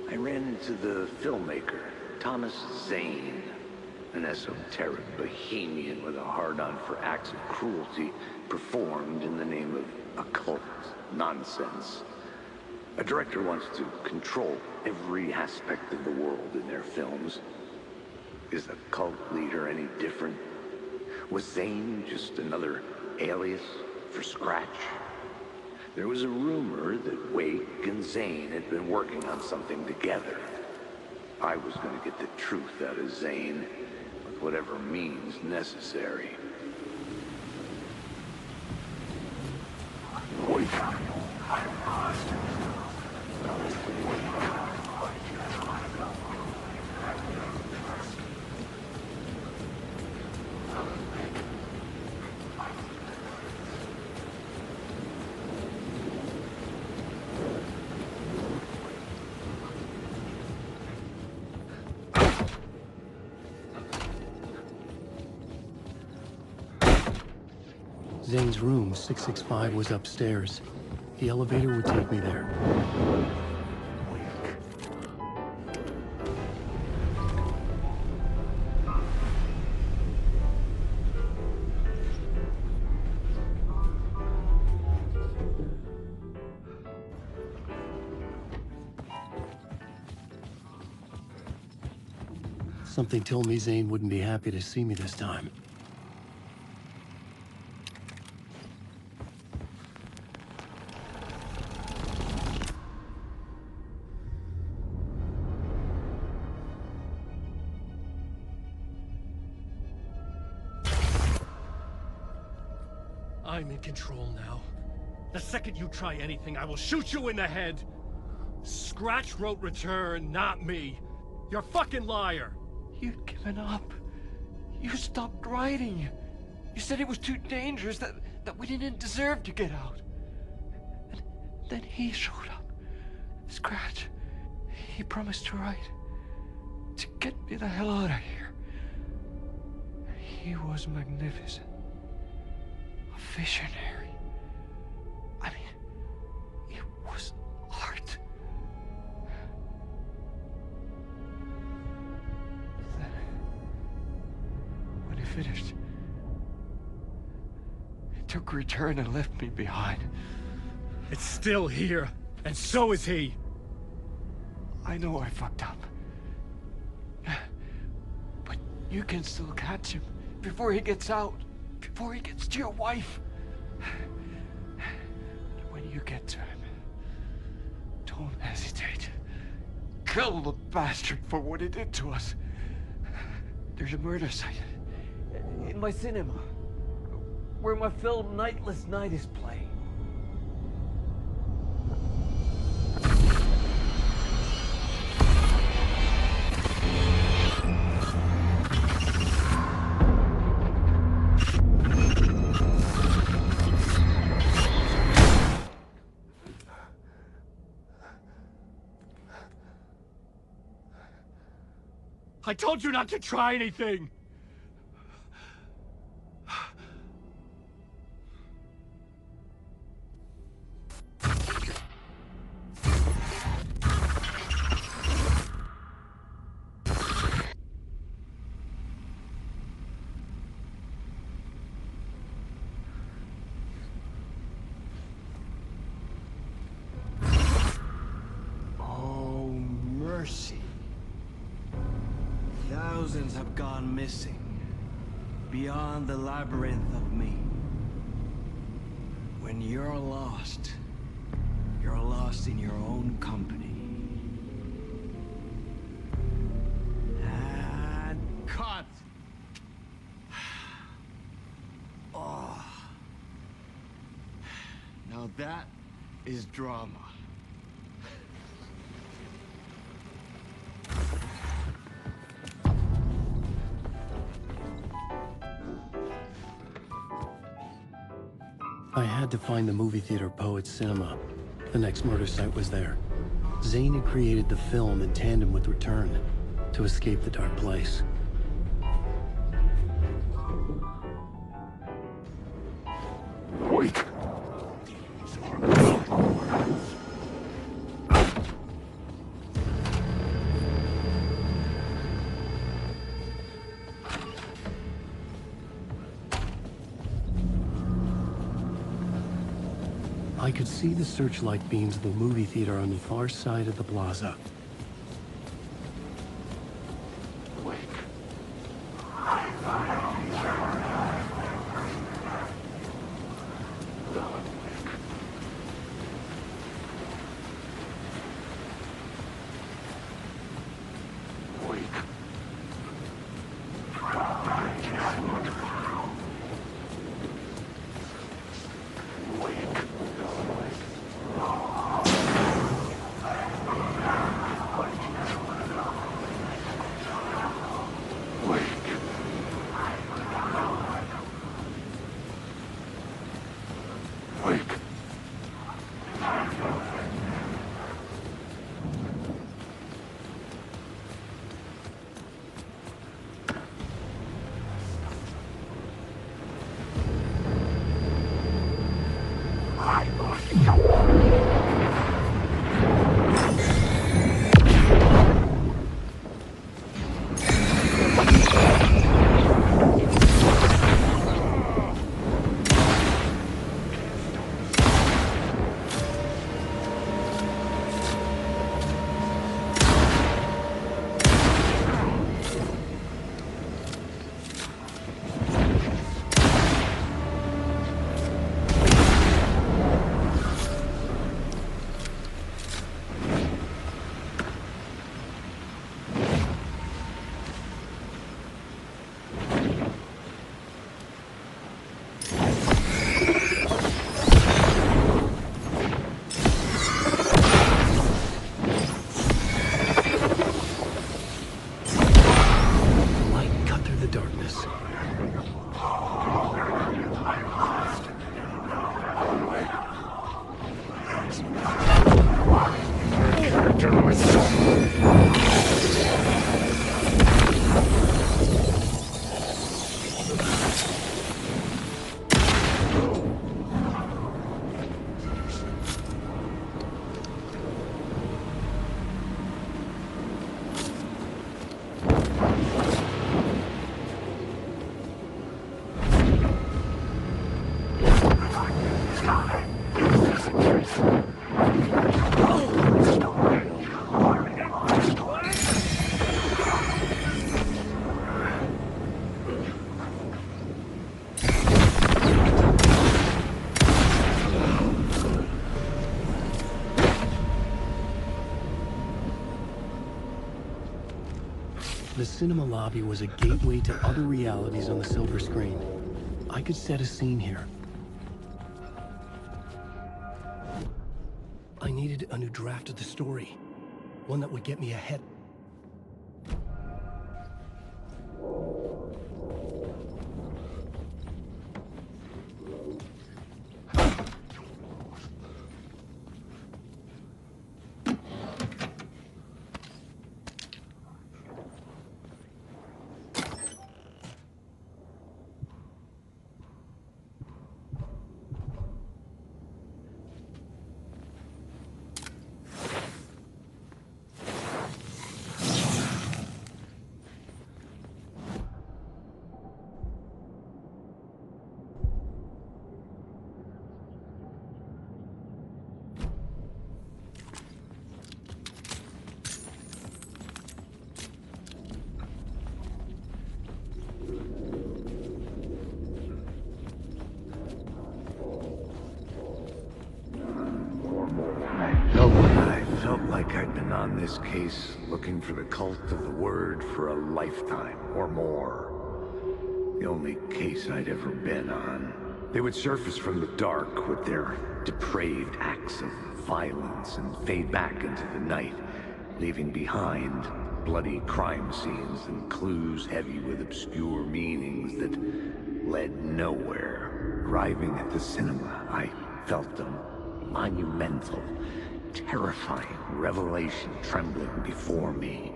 I ran into the filmmaker, Thomas Zane, an esoteric bohemian with a hard-on for acts of cruelty performed in the name of occult nonsense. A director wants to control every aspect of the world in their films. Is a cult leader any different? Was Zane just another alias for Scratch? There was a rumor that Wake and Zane had been working on something together. I was going to get the truth out of Zane, with whatever means necessary. Zane's room, 665, was upstairs. The elevator would take me there. Something told me Zane wouldn't be happy to see me this time. I'm in control now. The second you try anything, I will shoot you in the head! Scratch wrote return, not me. You're a fucking liar! You'd given up. You stopped writing. You said it was too dangerous, that we didn't deserve to get out. And then he showed up. Scratch. He promised to write. To get me the hell out of here. He was magnificent. A visionary. I mean, it was art. Then, when he finished, he took return and left me behind. It's still here, and so is he. I know I fucked up. But you can still catch him before he gets out. Before he gets to your wife. When you get to him, don't hesitate. Kill the bastard for what he did to us. There's a murder site in my cinema where my film Nightless Night is playing. I told you not to try anything! Oh, mercy. Thousands have gone missing, beyond the labyrinth of me. When you're lost in your own company. And cut! Oh. Now that is drama. I had to find the movie theater Poets Cinema. The next murder site was there. Zane had created the film in tandem with Return to escape the dark place. Wait. I could see the searchlight beams of the movie theater on the far side of the plaza. The cinema lobby was a gateway to other realities on the silver screen. I could set a scene here. I needed a new draft of the story, one that would get me ahead. I felt like I'd been on this case looking for the cult of the word for a lifetime or more. The only case I'd ever been on. They would surface from the dark with their depraved acts of violence and fade back into the night, leaving behind bloody crime scenes and clues heavy with obscure meanings that led nowhere. Arriving at the cinema, I felt them monumental, terrifying revelation trembling before me,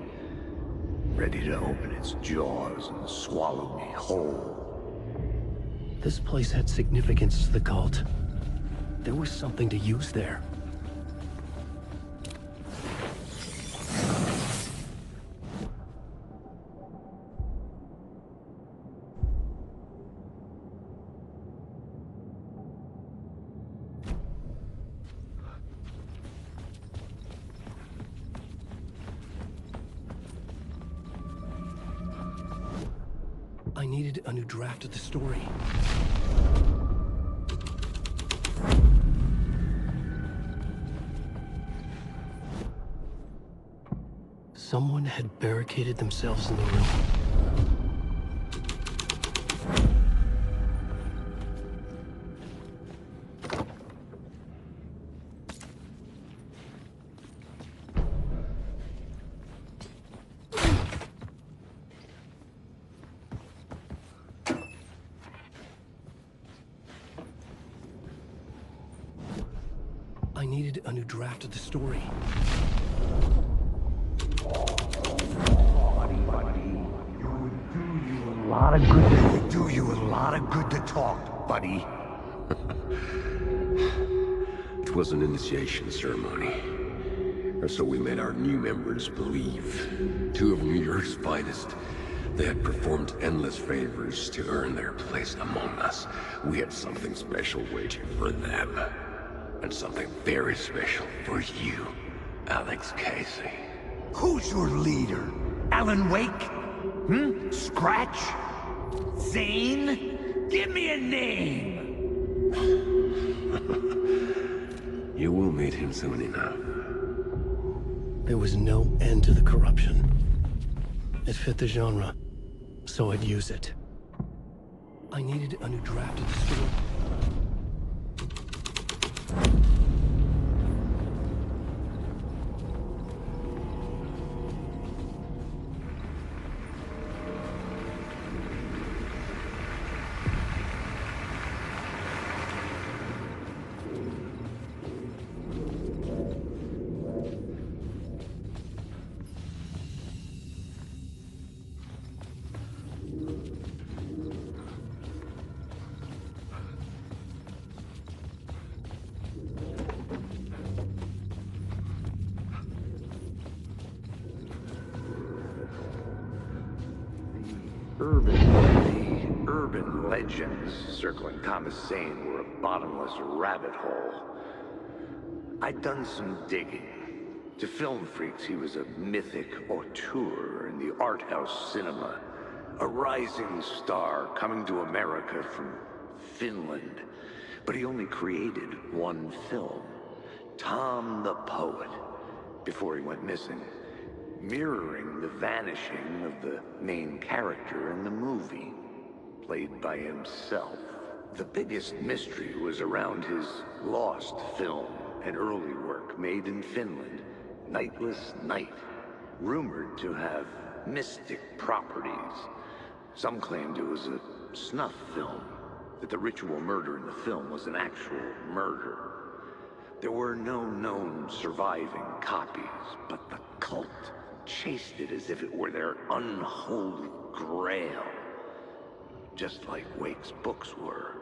ready to open its jaws and swallow me whole. This place had significance to the cult. There was something to use there. I needed a new draft of the story. Someone had barricaded themselves in the room. I needed a new draft of the story. It would do you a lot of good to talk, buddy. It was an initiation ceremony. Or so we made our new members believe. Two of New York's finest. They had performed endless favors to earn their place among us. We had something special waiting for them. And something very special for you, Alex Casey. Who's your leader? Alan Wake? Scratch? Zane? Give me a name! You will meet him soon enough. There was no end to the corruption. It fit the genre, so I'd use it. I needed a new draft of the story. The urban legends circling Thomas Zane were a bottomless rabbit hole. I'd done some digging. To film freaks, he was a mythic auteur in the art house cinema. A rising star coming to America from Finland. But he only created one film, Tom the Poet, before he went missing. Mirroring the vanishing of the main character in the movie, played by himself. The biggest mystery was around his lost film, an early work made in Finland, Nightless Night, rumored to have mystic properties. Some claimed it was a snuff film, that the ritual murder in the film was an actual murder. There were no known surviving copies, but the cult chased it as if it were their unholy grail. Just like Wake's books were.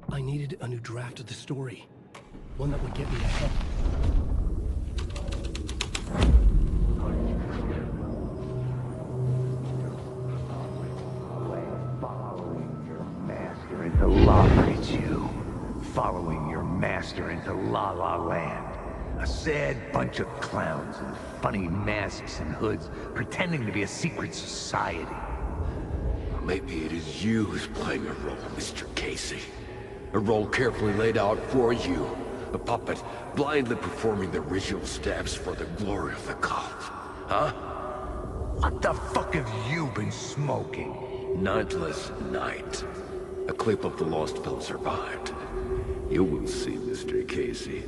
I needed a new draft of the story. One that would get me ahead. Following your master into La La Land. A sad bunch of clowns in funny masks and hoods, pretending to be a secret society. Maybe it is you who's playing a role, Mr. Casey. A role carefully laid out for you. A puppet blindly performing the ritual steps for the glory of the cult. Huh? What the fuck have you been smoking? Nightless Night. A clip of the lost film survived. You will see, Mr. Casey.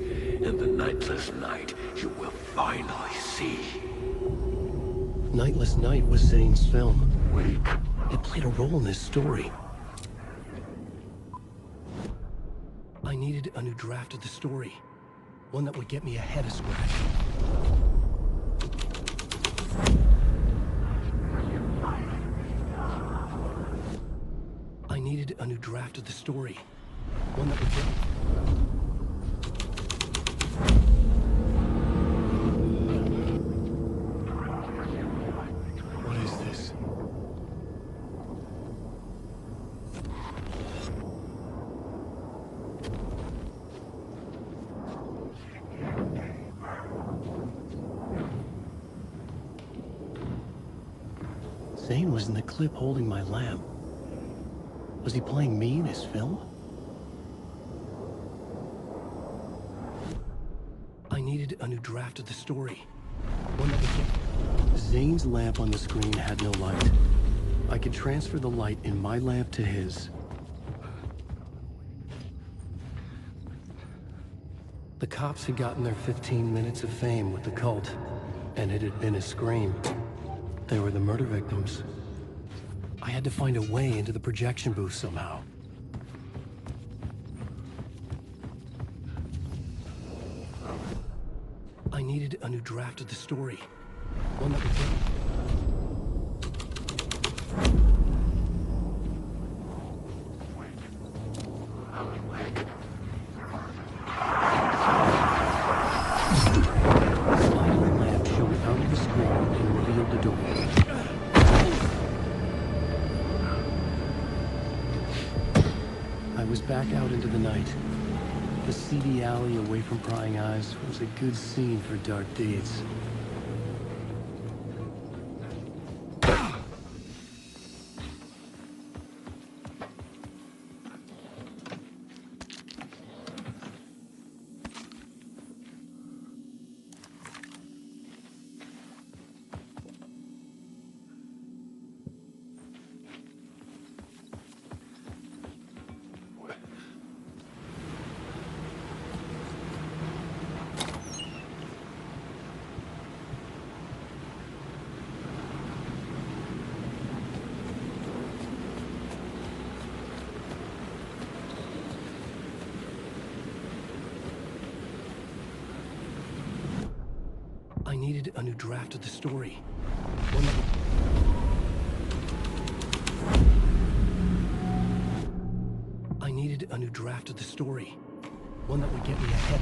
In the Nightless Night, you will finally see. Nightless Night was Zane's film. It played a role in this story. I needed a new draft of the story. One that would get me ahead of Scratch. I needed a new draft of the story. One that would get... What is this? Zane was in the clip holding my lamp. Was he playing me in his film? I needed a new draft of the story. One that would get... Zane's lamp on the screen had no light. I could transfer the light in my lamp to his. The cops had gotten their 15 minutes of fame with the cult, and it had been a scream. They were the murder victims. I had to find a way into the projection booth somehow. I needed a new draft of the story. One that would get... Sliding lamp showed out of the screen and revealed the door. I was back out into the night. The seedy alley away from prying eyes was a good scene for dark deeds. I needed a new draft of the story. One that would... I needed a new draft of the story. One that would get me ahead.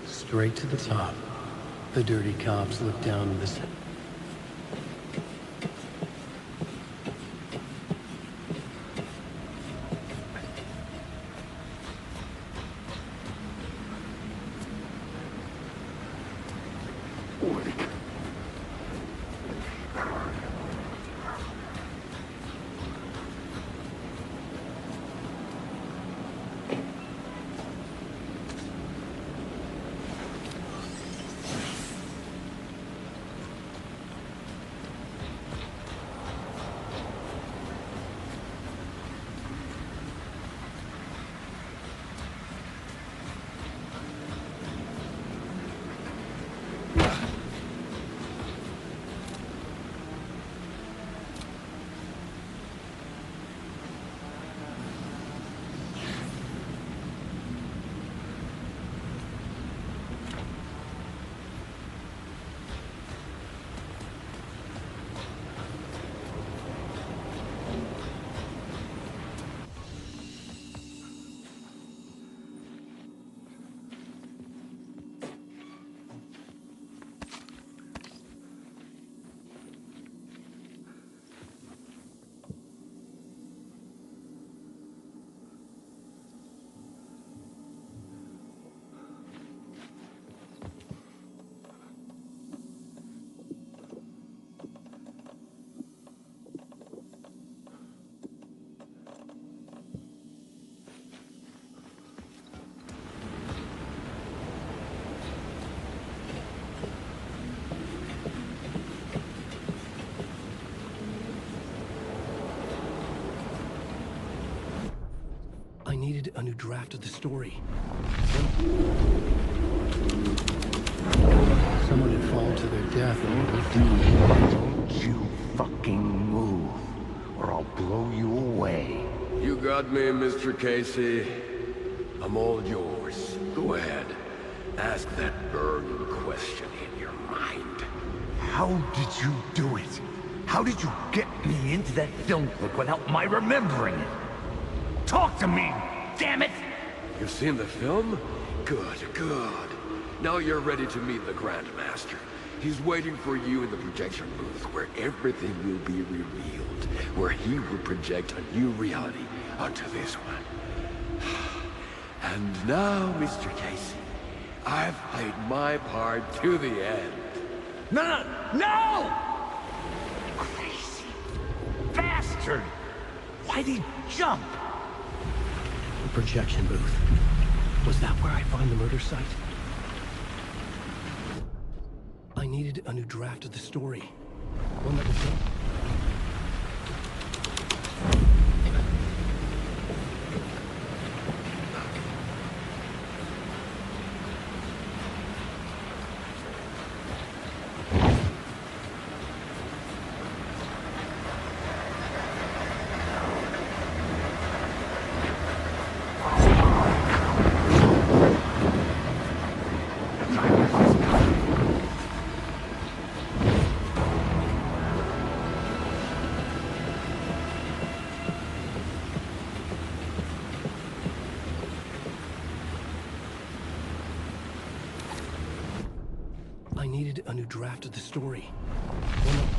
Straight to the top. The dirty cops look down on this. needed a new draft of the story. Someone had fallen to their death and left me. Don't you fucking move, or I'll blow you away. You got me, Mr. Casey. I'm all yours. Go ahead. Ask that burning question in your mind. How did you do it? How did you get me into that film clip without my remembering it? Talk to me, damn it! You've seen the film? Good, good. Now you're ready to meet the Grandmaster. He's waiting for you in the projection booth where everything will be revealed, where he will project a new reality onto this one. And now, Mr. Casey, I've played my part to the end. No! Crazy bastard! Why'd he jump? The projection booth. Was that where I find the murder site? I needed a new draft of the story. One that would go. I needed a new draft of the story. One that...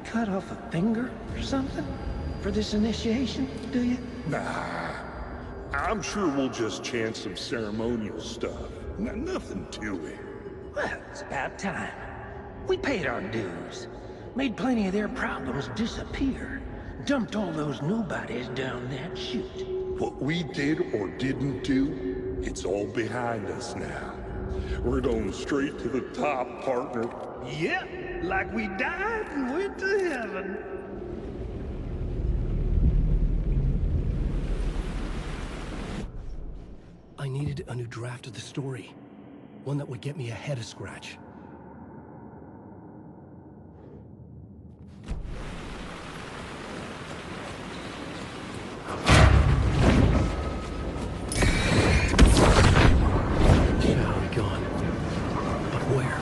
Cut off a finger or something for this initiation, do you? Nah, I'm sure we'll just chant some ceremonial stuff. Nothing to it. Well, it's about time. We paid our dues, made plenty of their problems disappear, dumped all those nobodies down that chute. What we did or didn't do, it's all behind us now. We're going straight to the top, partner. Yep. Like we died and went to heaven. I needed a new draft of the story. One that would get me ahead of Scratch. Shadowy gone. But where?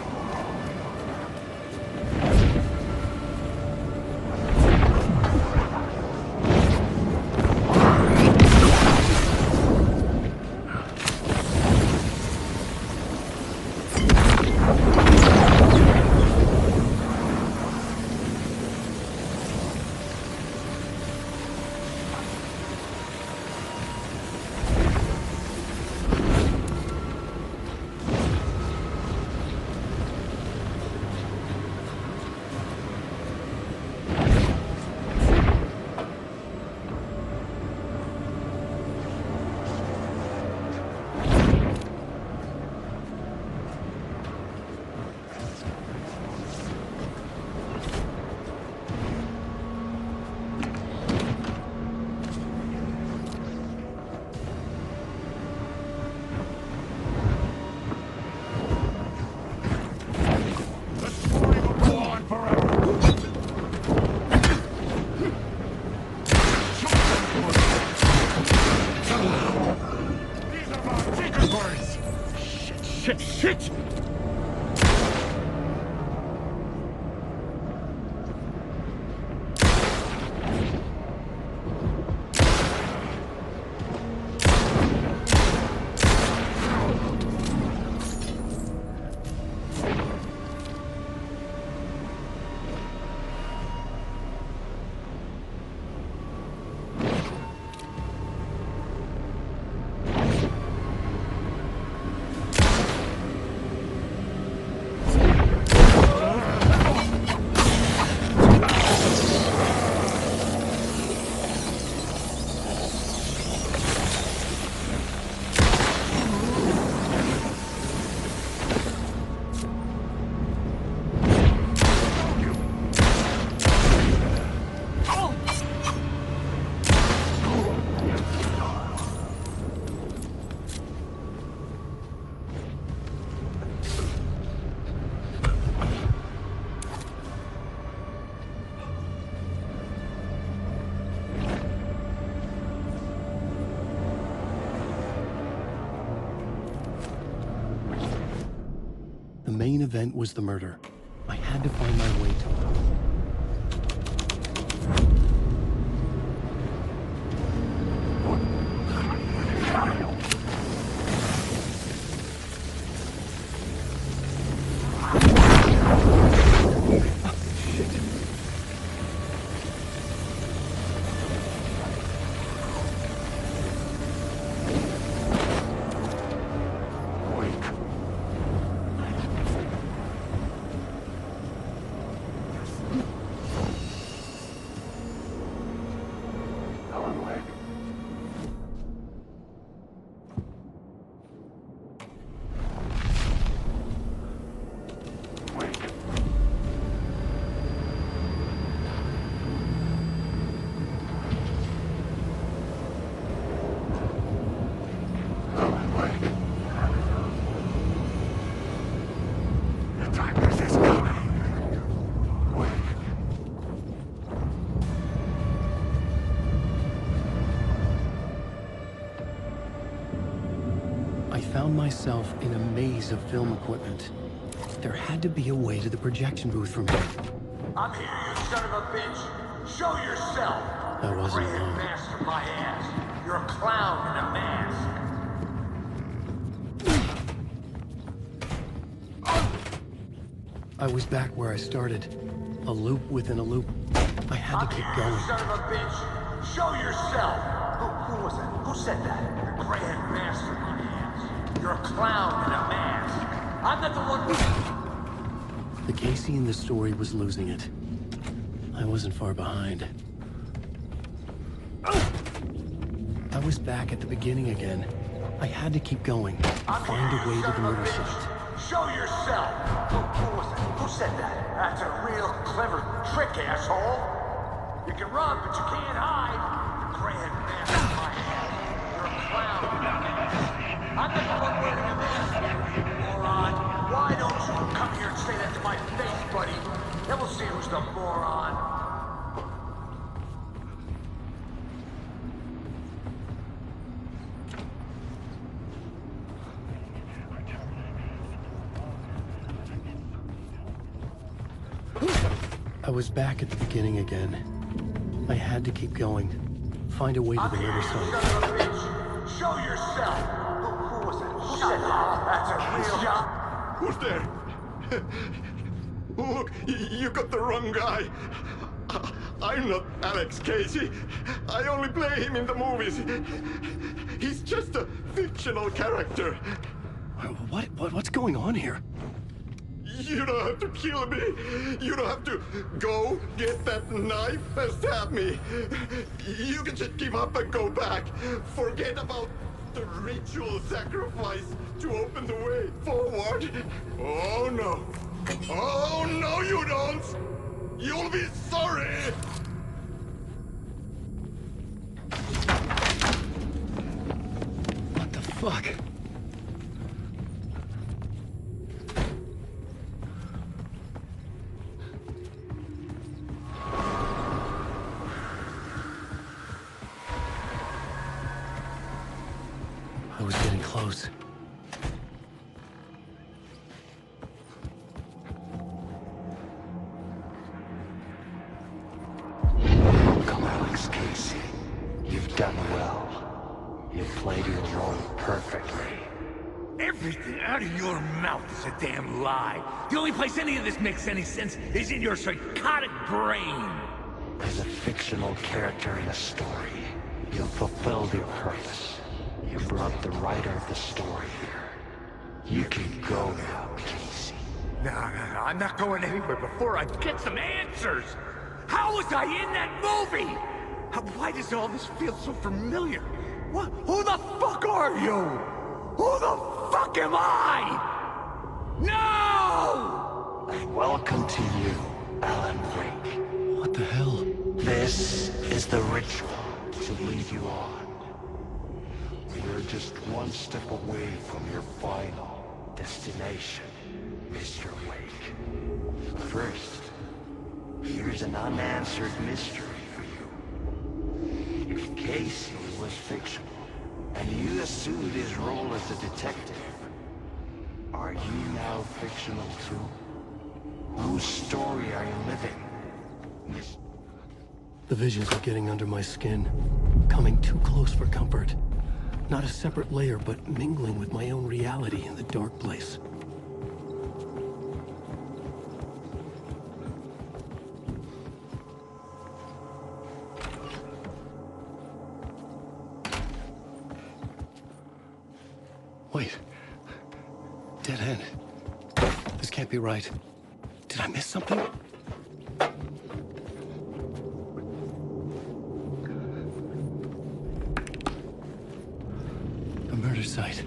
Shit! The main event was the murder. I had to find my way to it. I found myself in a maze of film equipment. There had to be a way to the projection booth from here. I'm here, you son of a bitch. Show yourself. I wasn't alone. Master my ass. You're a clown in a mask. I was back where I started. A loop within a loop. I had to keep going. You son of a bitch. Show yourself. Who was that? Who said that? Your grand master my ass. You're a clown in a mask. I'm not the one who... The Casey in the story was losing it. I wasn't far behind. I was back at the beginning again. I had to keep going. Find a way to the murder site. Show yourself! Who was that? Who said that? That's a real clever trick, asshole! You can run, but you can't hide! Grand master my ass! You're a clown! I'm not the one wearing a mask, you moron! Why don't you come here and say that to my face, buddy? Then we'll see who's the moron! I was back at the beginning again. I had to keep going. Find a way to the murder site. Show yourself! Who was that? Who said that? That's a real... Who's there? Look, you got the wrong guy. I'm not Alex Casey. I only play him in the movies. He's just a fictional character. What's going on here? You don't have to kill me. You don't have to go get that knife and stab me. You can just give up and go back. Forget about the ritual sacrifice to open the way forward. Oh no. Oh no, you don't. You'll be sorry. What the fuck? I was getting close. Come, Alex Casey. You've done well. You've played your role perfectly. Everything out of your mouth is a damn lie. The only place any of this makes any sense is in your psychotic brain. As a fictional character in a story, you've fulfilled your purpose. You brought the writer of the story here. You can go now, Casey. No, I'm not going anywhere before I get some answers. How was I in that movie? Why does all this feel so familiar? What? Who the fuck are you? Who the fuck am I? No! Welcome to you, Alan Wake. What the hell? This is the ritual to lead you on. You're just one step away from your final destination, Mr. Wake. First, here's an unanswered mystery for you. If Casey was fictional, and you assumed his role as a detective, are you now fictional too? Whose story are you living? The visions are getting under my skin, coming too close for comfort. Not a separate layer, but mingling with my own reality in the dark place. Wait. Dead end. This can't be right. Did I miss something? A murder site.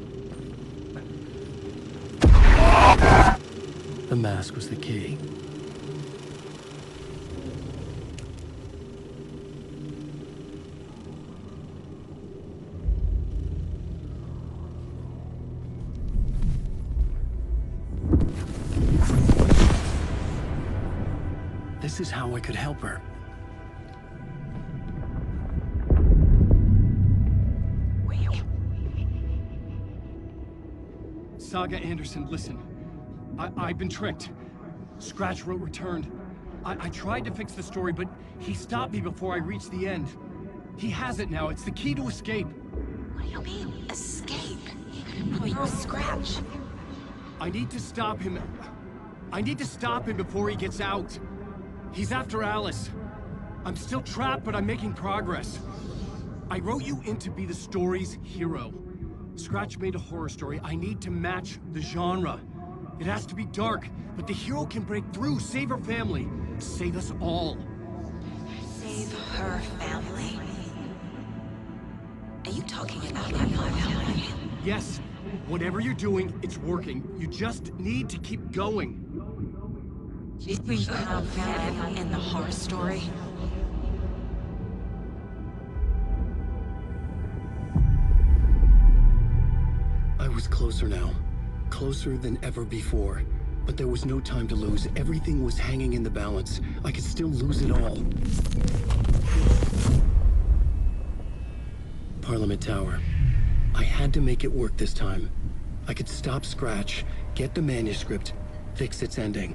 The mask was the key. This is how I could help her. Saga Anderson, listen. I've been tricked. Scratch wrote returned. I tried to fix the story, but he stopped me before I reached the end. He has it now. It's the key to escape. What do you mean, escape? Oh, you're Scratch. I need to stop him. I need to stop him before he gets out. He's after Alice. I'm still trapped, but I'm making progress. I wrote you in to be the story's hero. Scratch made a horror story. I need to match the genre. It has to be dark, but the hero can break through, save her family, save us all. Save her family? Are you talking about my family? Yes. Whatever you're doing, it's working. You just need to keep going. You think I'm fan in the horror story? I was closer now. Closer than ever before. But there was no time to lose. Everything was hanging in the balance. I could still lose it all. Parliament Tower. I had to make it work this time. I could stop Scratch, get the manuscript, fix its ending.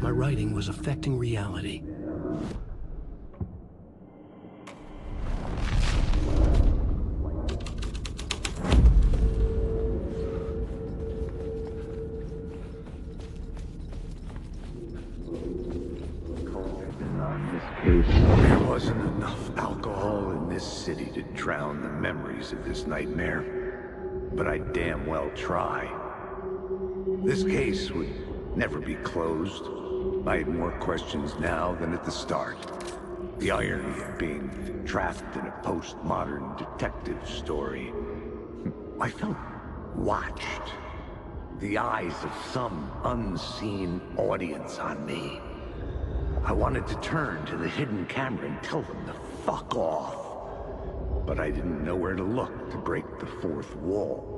My writing was affecting reality. There wasn't enough alcohol in this city to drown the memories of this nightmare. but I'd damn well try. This case would never be closed. I had more questions now than at the start. The irony of being trapped in a postmodern detective story. I felt watched. The eyes of some unseen audience on me. I wanted to turn to the hidden camera and tell them to fuck off. But I didn't know where to look to break the fourth wall.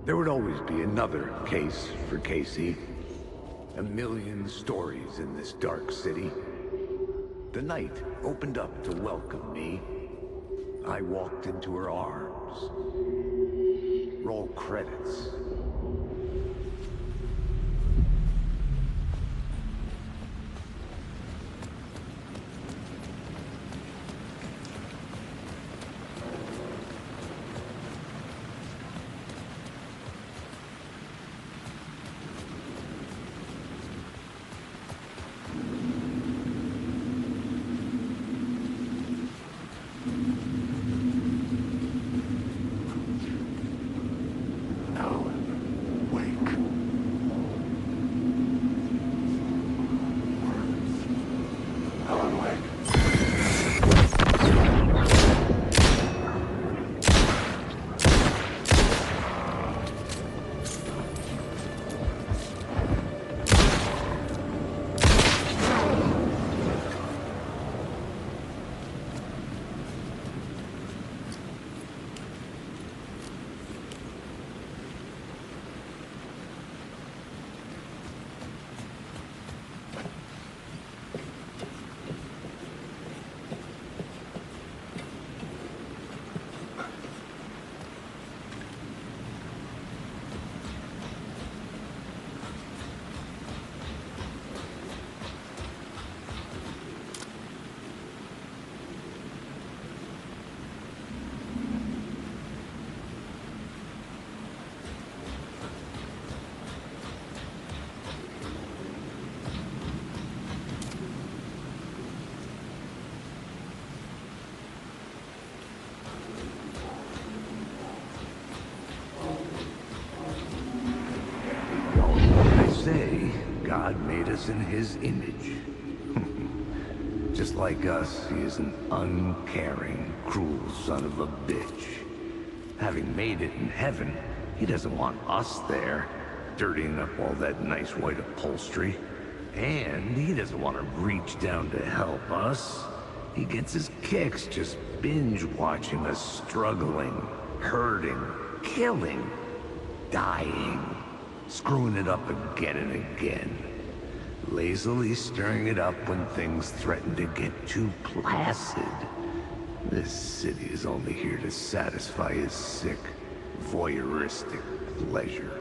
There would always be another case for Casey. A million stories in this dark city. The night opened up to welcome me. I walked into her arms. Roll credits. God made us in his image. Just like us, he is an uncaring, cruel son of a bitch. Having made it in heaven, he doesn't want us there, dirtying up all that nice white upholstery. And he doesn't want to reach down to help us. He gets his kicks just binge-watching us struggling, hurting, killing, dying. Screwing it up again and again. Lazily stirring it up when things threaten to get too placid. This city is only here to satisfy his sick, voyeuristic pleasure.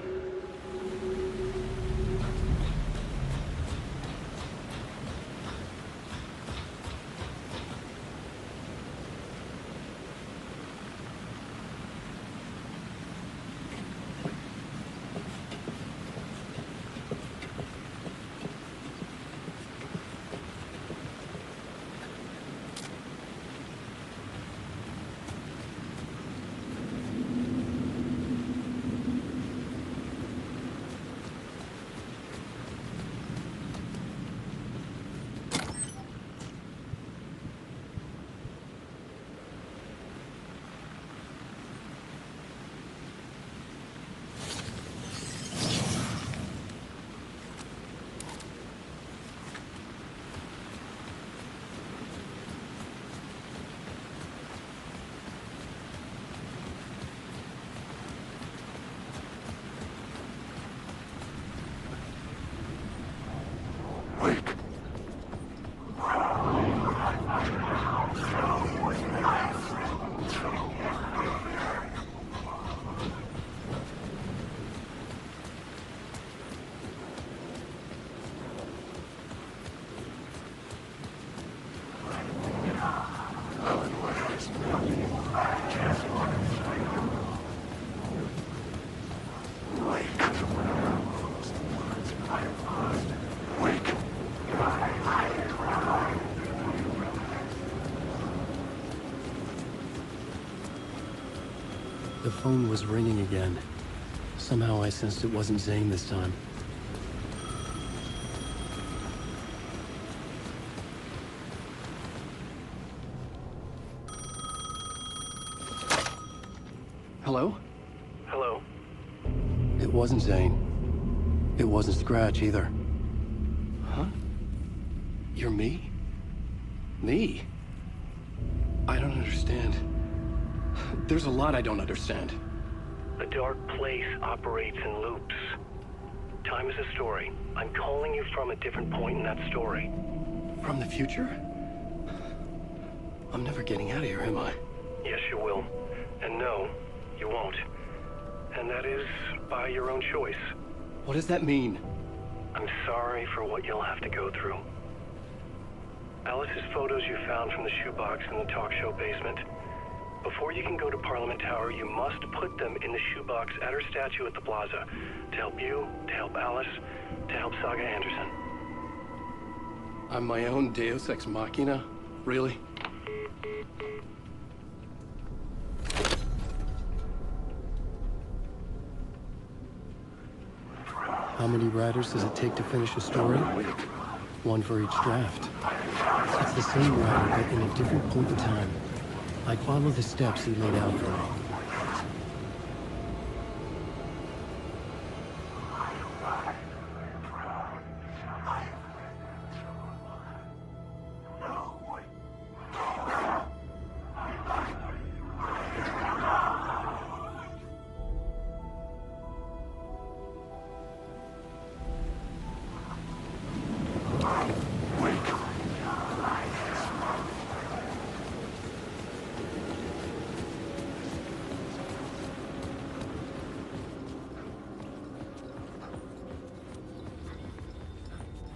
The phone was ringing again. Somehow I sensed it wasn't Zane this time. Hello? Hello? It wasn't Zane. It wasn't Scratch either. Huh? You're me? Me? I don't understand. There's a lot I don't understand. A dark place operates in loops. Time is a story. I'm calling you from a different point in that story. From the future? I'm never getting out of here, am I? Yes, you will. And no, you won't. And that is by your own choice. What does that mean? I'm sorry for what you'll have to go through. Alice's photos you found from the shoebox in the talk show basement. Before you can go to Parliament Tower, you must put them in the shoebox at her statue at the plaza. To help you, to help Alice, to help Saga Anderson. I'm my own Deus Ex Machina? Really? How many writers does it take to finish a story? One for each draft. It's the same writer, but in a different point in time. I'd follow the steps he laid out for me.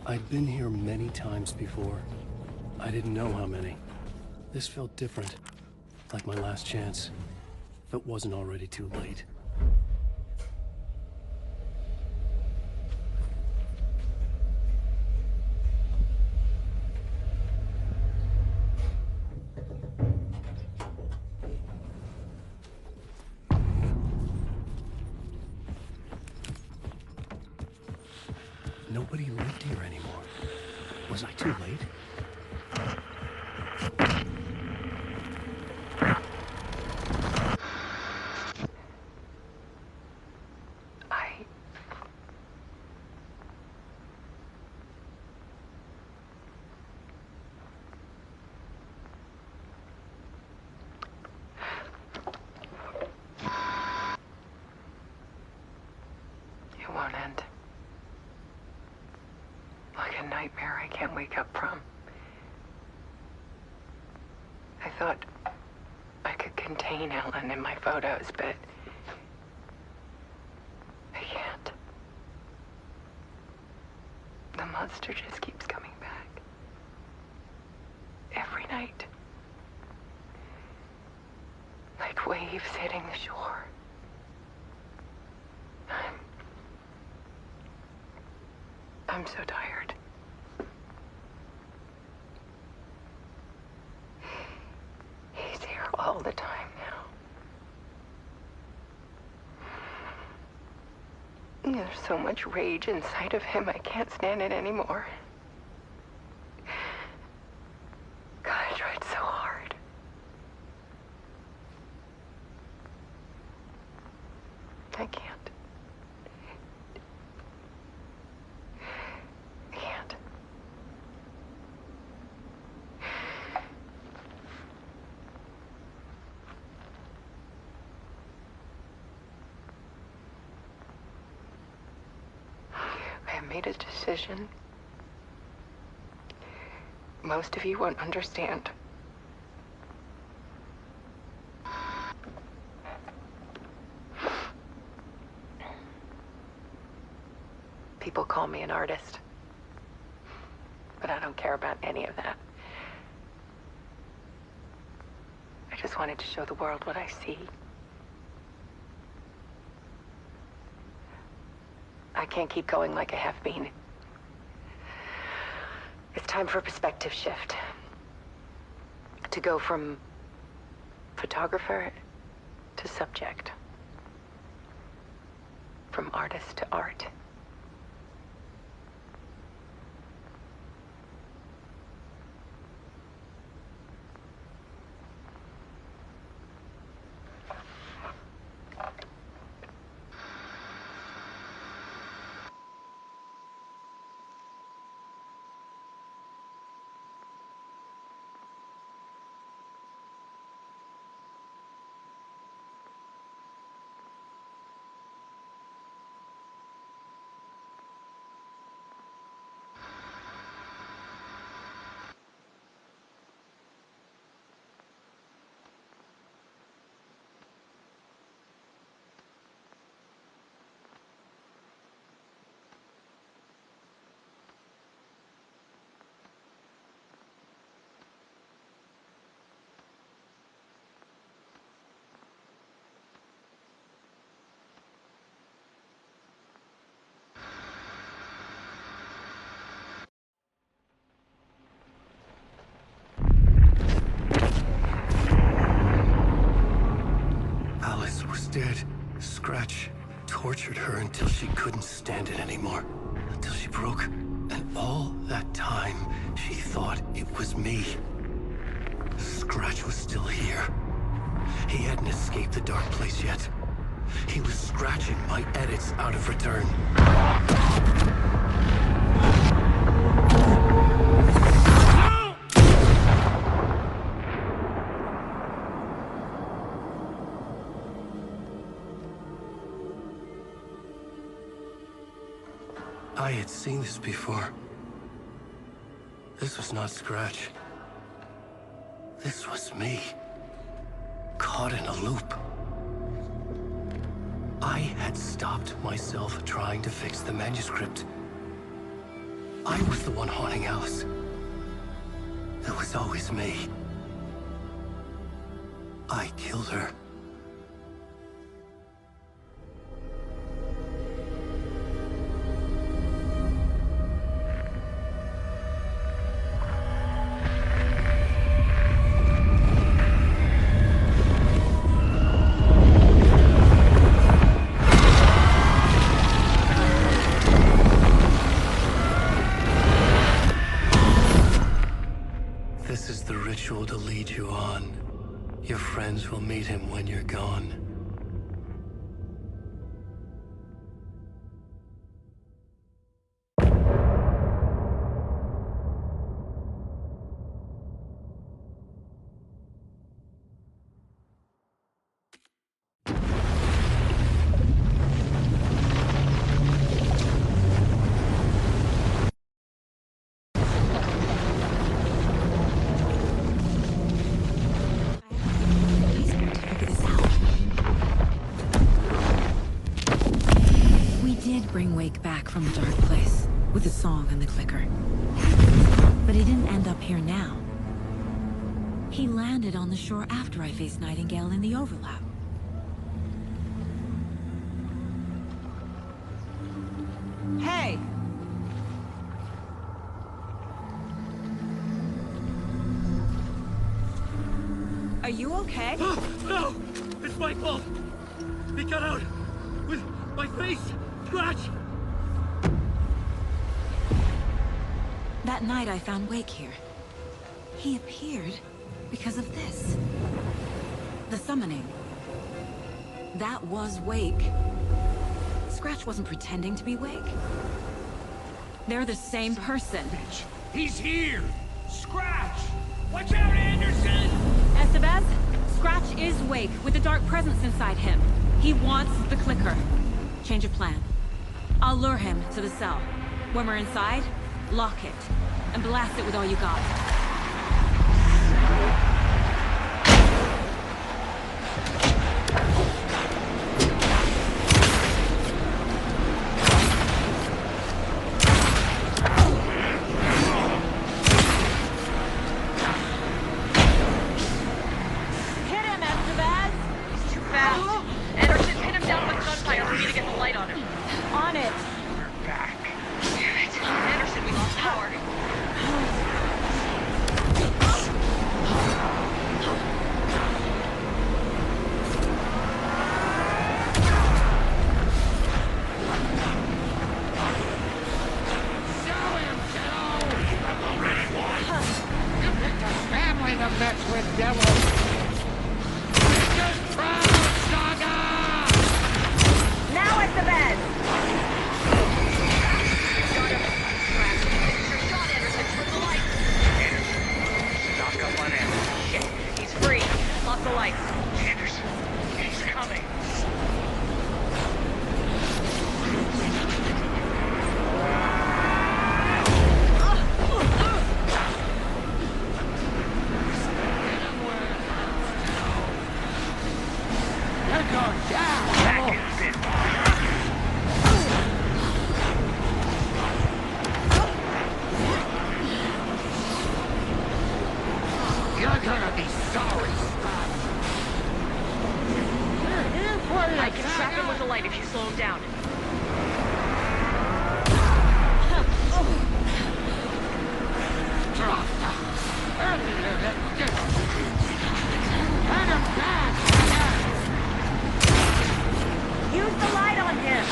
I'd been here many times before. I didn't know how many. This felt different, like my last chance, if it wasn't already too late. Nobody lived here anymore. Was I too late? It won't end. Like a nightmare I can't wake up from. I thought I could contain Ellen in my photos, but I can't. The monster just keeps coming back. Every night. Like waves hitting the shore. I'm so tired. He's here all the time now. There's so much rage inside of him, I can't stand it anymore. God, I tried so hard. I can't. I made a decision. Most of you won't understand. People call me an artist, but I don't care about any of that. I just wanted to show the world what I see. I can't keep going like I have been. It's time for a perspective shift. To go from photographer to subject. from artist to art. Alice was dead. Scratch tortured her until she couldn't stand it anymore. Until she broke. And all that time, she thought it was me. Scratch was still here. He hadn't escaped the dark place yet. He was scratching my edits out of return. I had seen this before. This was not Scratch. This was me. Caught in a loop. I had stopped myself trying to fix the manuscript. I was the one haunting Alice. It was always me. I killed her. This is the ritual to lead you on. Your friends will meet him when you're gone. Bring Wake back from the dark place with the song and the clicker. But he didn't end up here now. He landed on the shore after I faced Nightingale in the overlap. Hey! Are you okay? No! It's my fault! He got out with my face! Scratch! That night I found Wake here. He appeared because of this. The summoning. That was Wake. Scratch wasn't pretending to be Wake. They're the same person. He's here! Scratch! Watch out, Anderson! Estevez, Scratch is Wake with the dark presence inside him. He wants the clicker. Change of plan. I'll lure him to the cell. When we're inside, lock it, and blast it with all you got. Hit him, Estevez! He's too fast. Anderson, pin him down with gunfire. We need to get the light on him. On it! We're back. Damn it. Anderson, we lost power. I can trap him with the light if you slow him down. Use the light on him!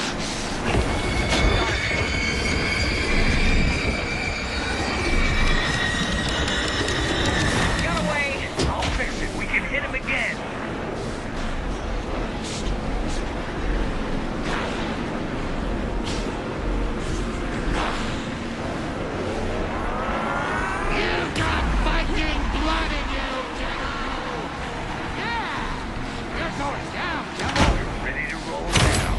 Got away! I'll fix it. We can hit him again. You got Viking blood in you, General! Yeah! You're going down, General! You're ready to roll now.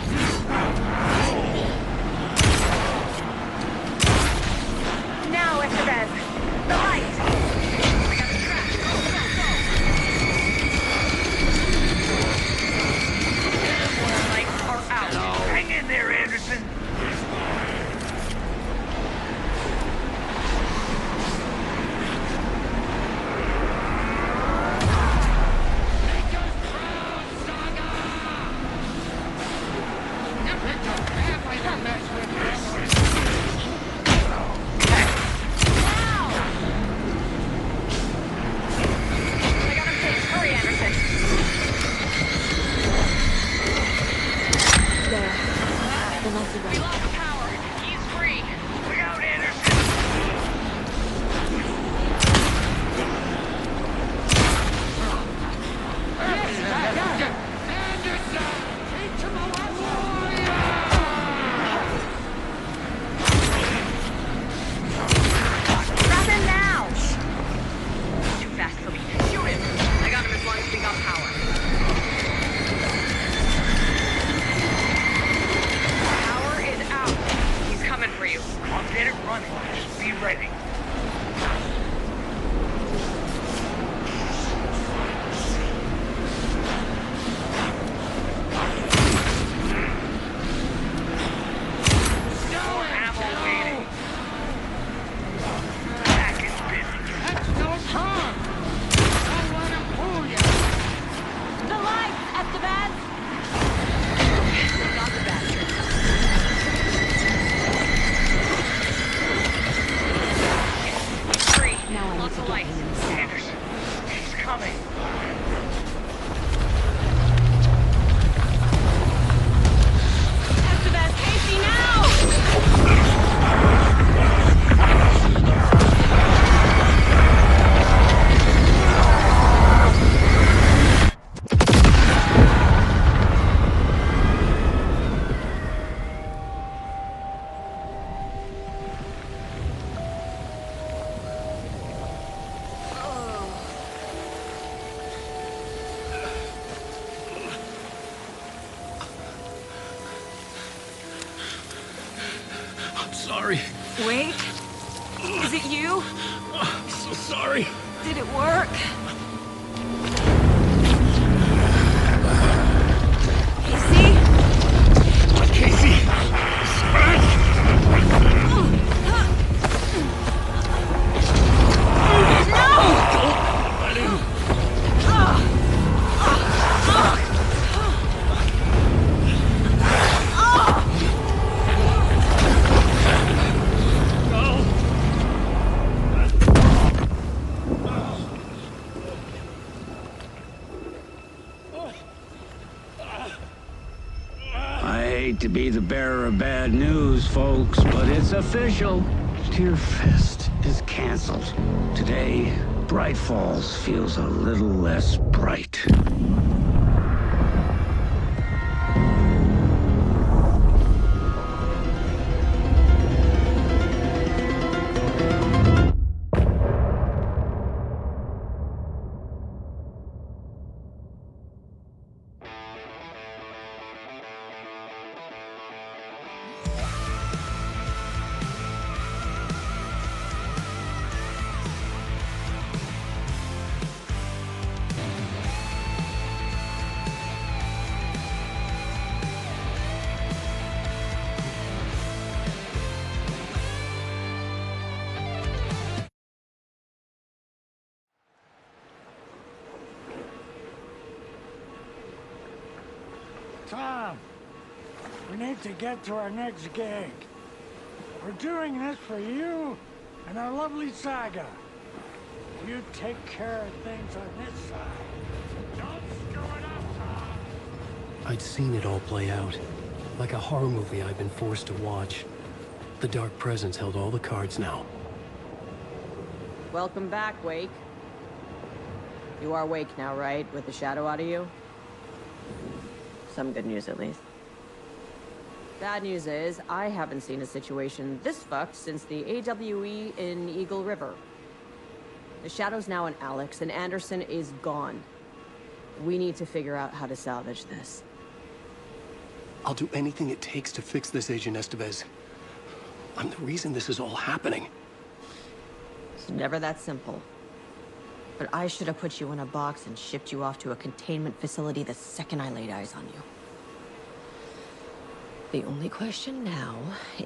Now, Estevez! The light! I got the track! Go, go, go! Lights are out! Hang in there, Anderson. I got him safe. Hurry, Anderson! There. The lights are We right. lost power. He's free. Look out, Anderson. Grab him now! Too fast for me. Shoot him! I got him as long as we got power. Power is out. He's coming for you. I'll get it running. Just be ready. More ammo waiting. Back is busy. That's no charm! Don't let him fool you! The lights, Estevez! Got the bastard. Free. Now I need Lots to of get lights. him in the cell. Anderson, he's coming. Estevez, Casey, now! I'm sorry. Wait. Is it you? I'm so sorry. Did it work? Casey? Casey! Scratch! Let him. I hate to be the bearer of bad news, folks, but it's official. Tear Fest is canceled. Today, Bright Falls feels a little less bright. Tom. We need to get to our next gig. We're doing this for you and our lovely Saga. You take care of things on this side. Don't screw it up, Tom. I'd seen it all play out. Like a horror movie I'd been forced to watch. The Dark Presence held all the cards now. Welcome back, Wake. You are Wake now, right? With the shadow out of you? Some good news, at least. Bad news is, I haven't seen a situation this fucked since the AWE in Eagle River. The shadow's now in Alex, and Anderson is gone. We need to figure out how to salvage this. I'll do anything it takes to fix this, Agent Estevez. I'm the reason this is all happening. It's never that simple. But I should have put you in a box and shipped you off to a containment facility the second I laid eyes on you. The only question now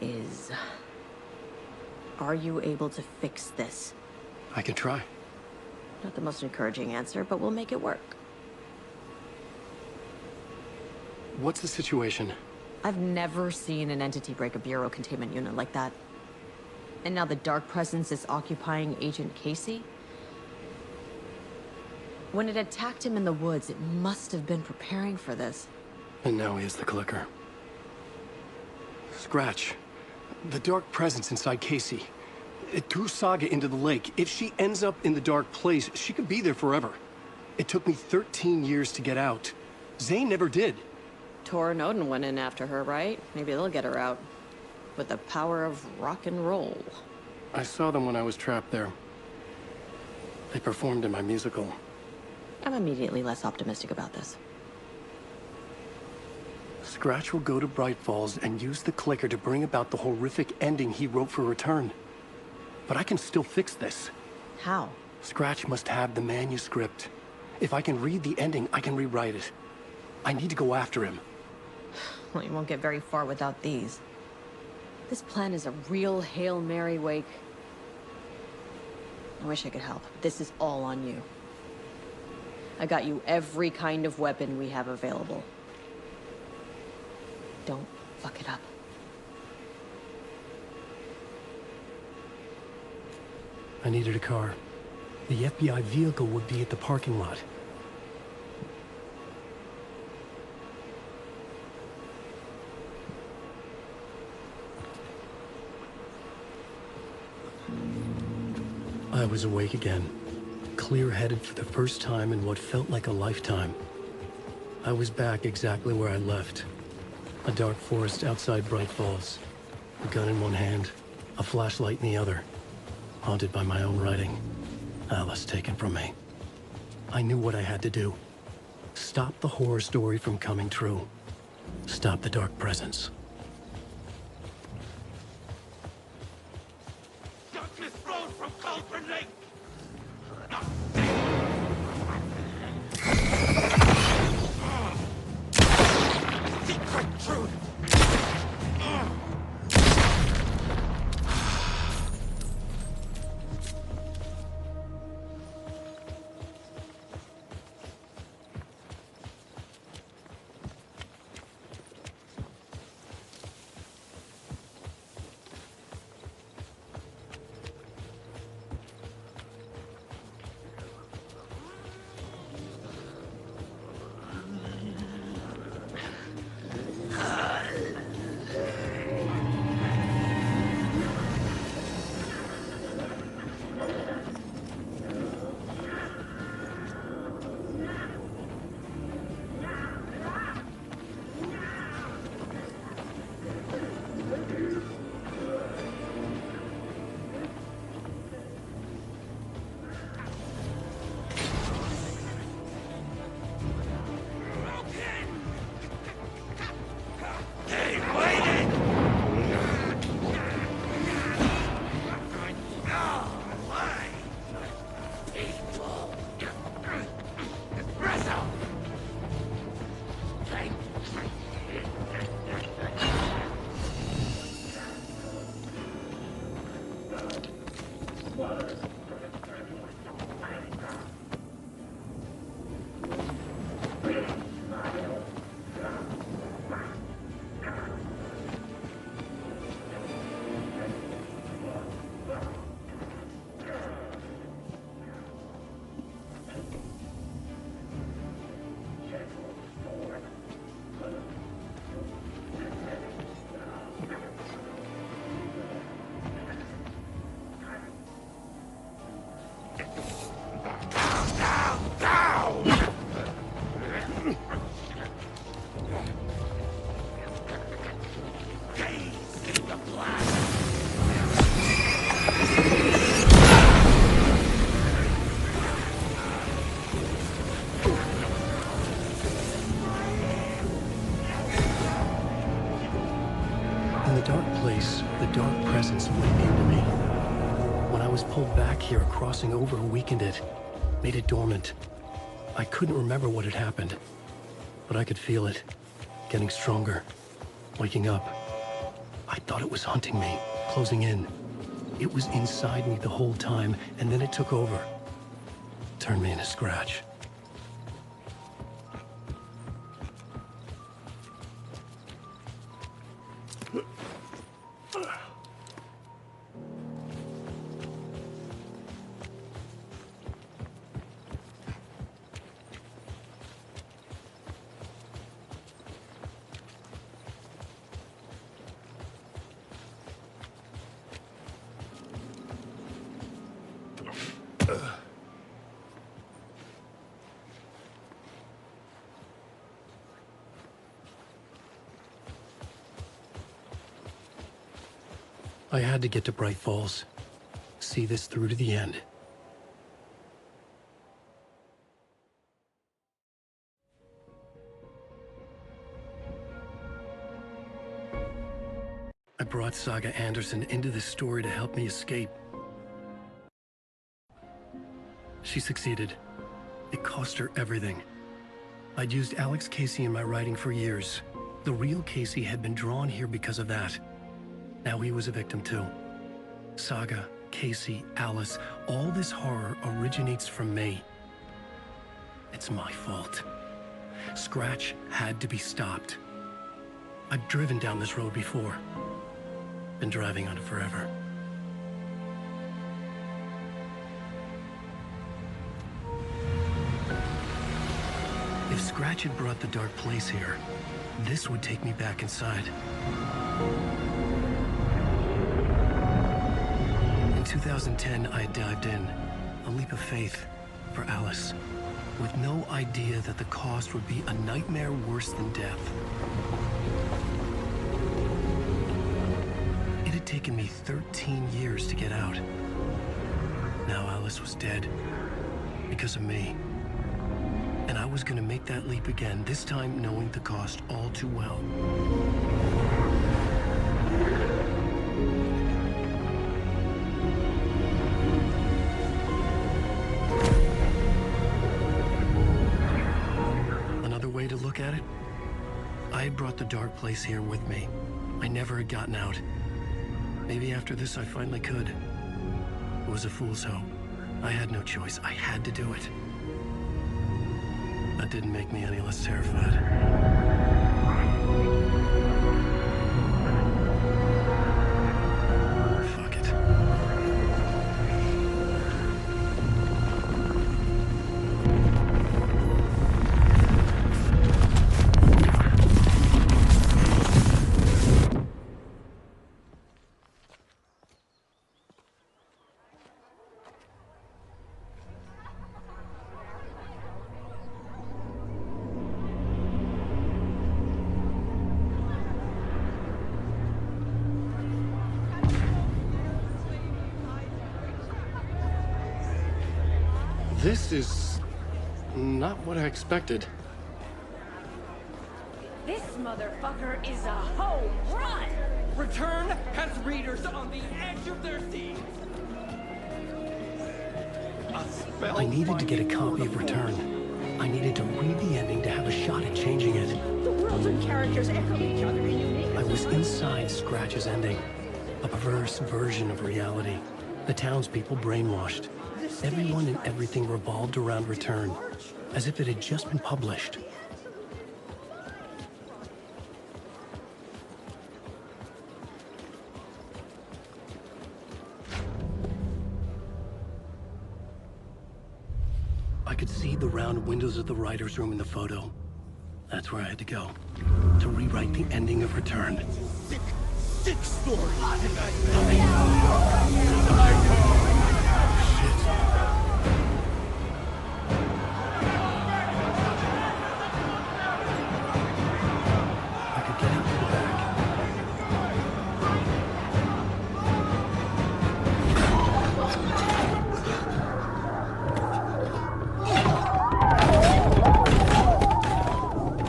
is... are you able to fix this? I can try. Not the most encouraging answer, but we'll make it work. What's the situation? I've never seen an entity break a Bureau containment unit like that. And now the Dark Presence is occupying Agent Casey? When it attacked him in the woods, it must have been preparing for this. And now he has the clicker. Scratch. The Dark Presence inside Casey. It threw Saga into the lake. If she ends up in the Dark Place, she could be there forever. It took me 13 years to get out. Zane never did. Tor and Odin went in after her, right? Maybe they'll get her out. With the power of rock and roll. I saw them when I was trapped there. They performed in my musical. I'm immediately less optimistic about this. Scratch will go to Bright Falls and use the clicker to bring about the horrific ending he wrote for Return. But I can still fix this. How? Scratch must have the manuscript. If I can read the ending, I can rewrite it. I need to go after him. Well, you won't get very far without these. This plan is a real Hail Mary, Wake. I wish I could help, but this is all on you. I got you every kind of weapon we have available. Don't fuck it up. I needed a car. The FBI vehicle would be at the parking lot. I was awake again, clear-headed for the first time in what felt like a lifetime. I was back exactly where I left. A dark forest outside Bright Falls. A gun in one hand, a flashlight in the other. Haunted by my own writing. Alice taken from me. I knew what I had to do. Stop the horror story from coming true. Stop the Dark Presence. Darkness flows from Cauldron Lake! Secret truth! In the dark place, the dark presence went into me. When I was pulled back here, crossing over weakened it, made it dormant. I couldn't remember what had happened, but I could feel it, getting stronger, waking up. I thought it was hunting me, closing in. It was inside me the whole time, and then it took over. Turned me into Scratch. I had to get to Bright Falls. See this through to the end. I brought Saga Anderson into this story to help me escape. She succeeded. It cost her everything. I'd used Alex Casey in my writing for years. The real Casey had been drawn here because of that. Now he was a victim too. Saga, Casey, Alice, all this horror originates from me. It's my fault. Scratch had to be stopped. I've driven down this road before. Been driving on it forever. If Scratch had brought the dark place here, this would take me back inside. In 2010, I dived in, a leap of faith for Alice, with no idea that the cost would be a nightmare worse than death. It had taken me 13 years to get out. Now Alice was dead, because of me. And I was gonna make that leap again, this time knowing the cost all too well. Another way to look at it, I had brought the dark place here with me. I never had gotten out. Maybe after this I finally could. It was a fool's hope. I had no choice. I had to do it. That didn't make me any less terrified. Fuck it. This is not what I expected. This motherfucker is a home run! Return has readers on the edge of their seats. I needed to get a copy of Return. I needed to read the ending to have a shot at changing it. The worlds and characters echo each other in unique. I was inside Scratch's ending. A perverse version of reality. The townspeople brainwashed. Everyone and everything revolved around Return, as if it had just been published. I could see the round windows of the writer's room in the photo. That's where I had to go, to rewrite the ending of Return. Sick story.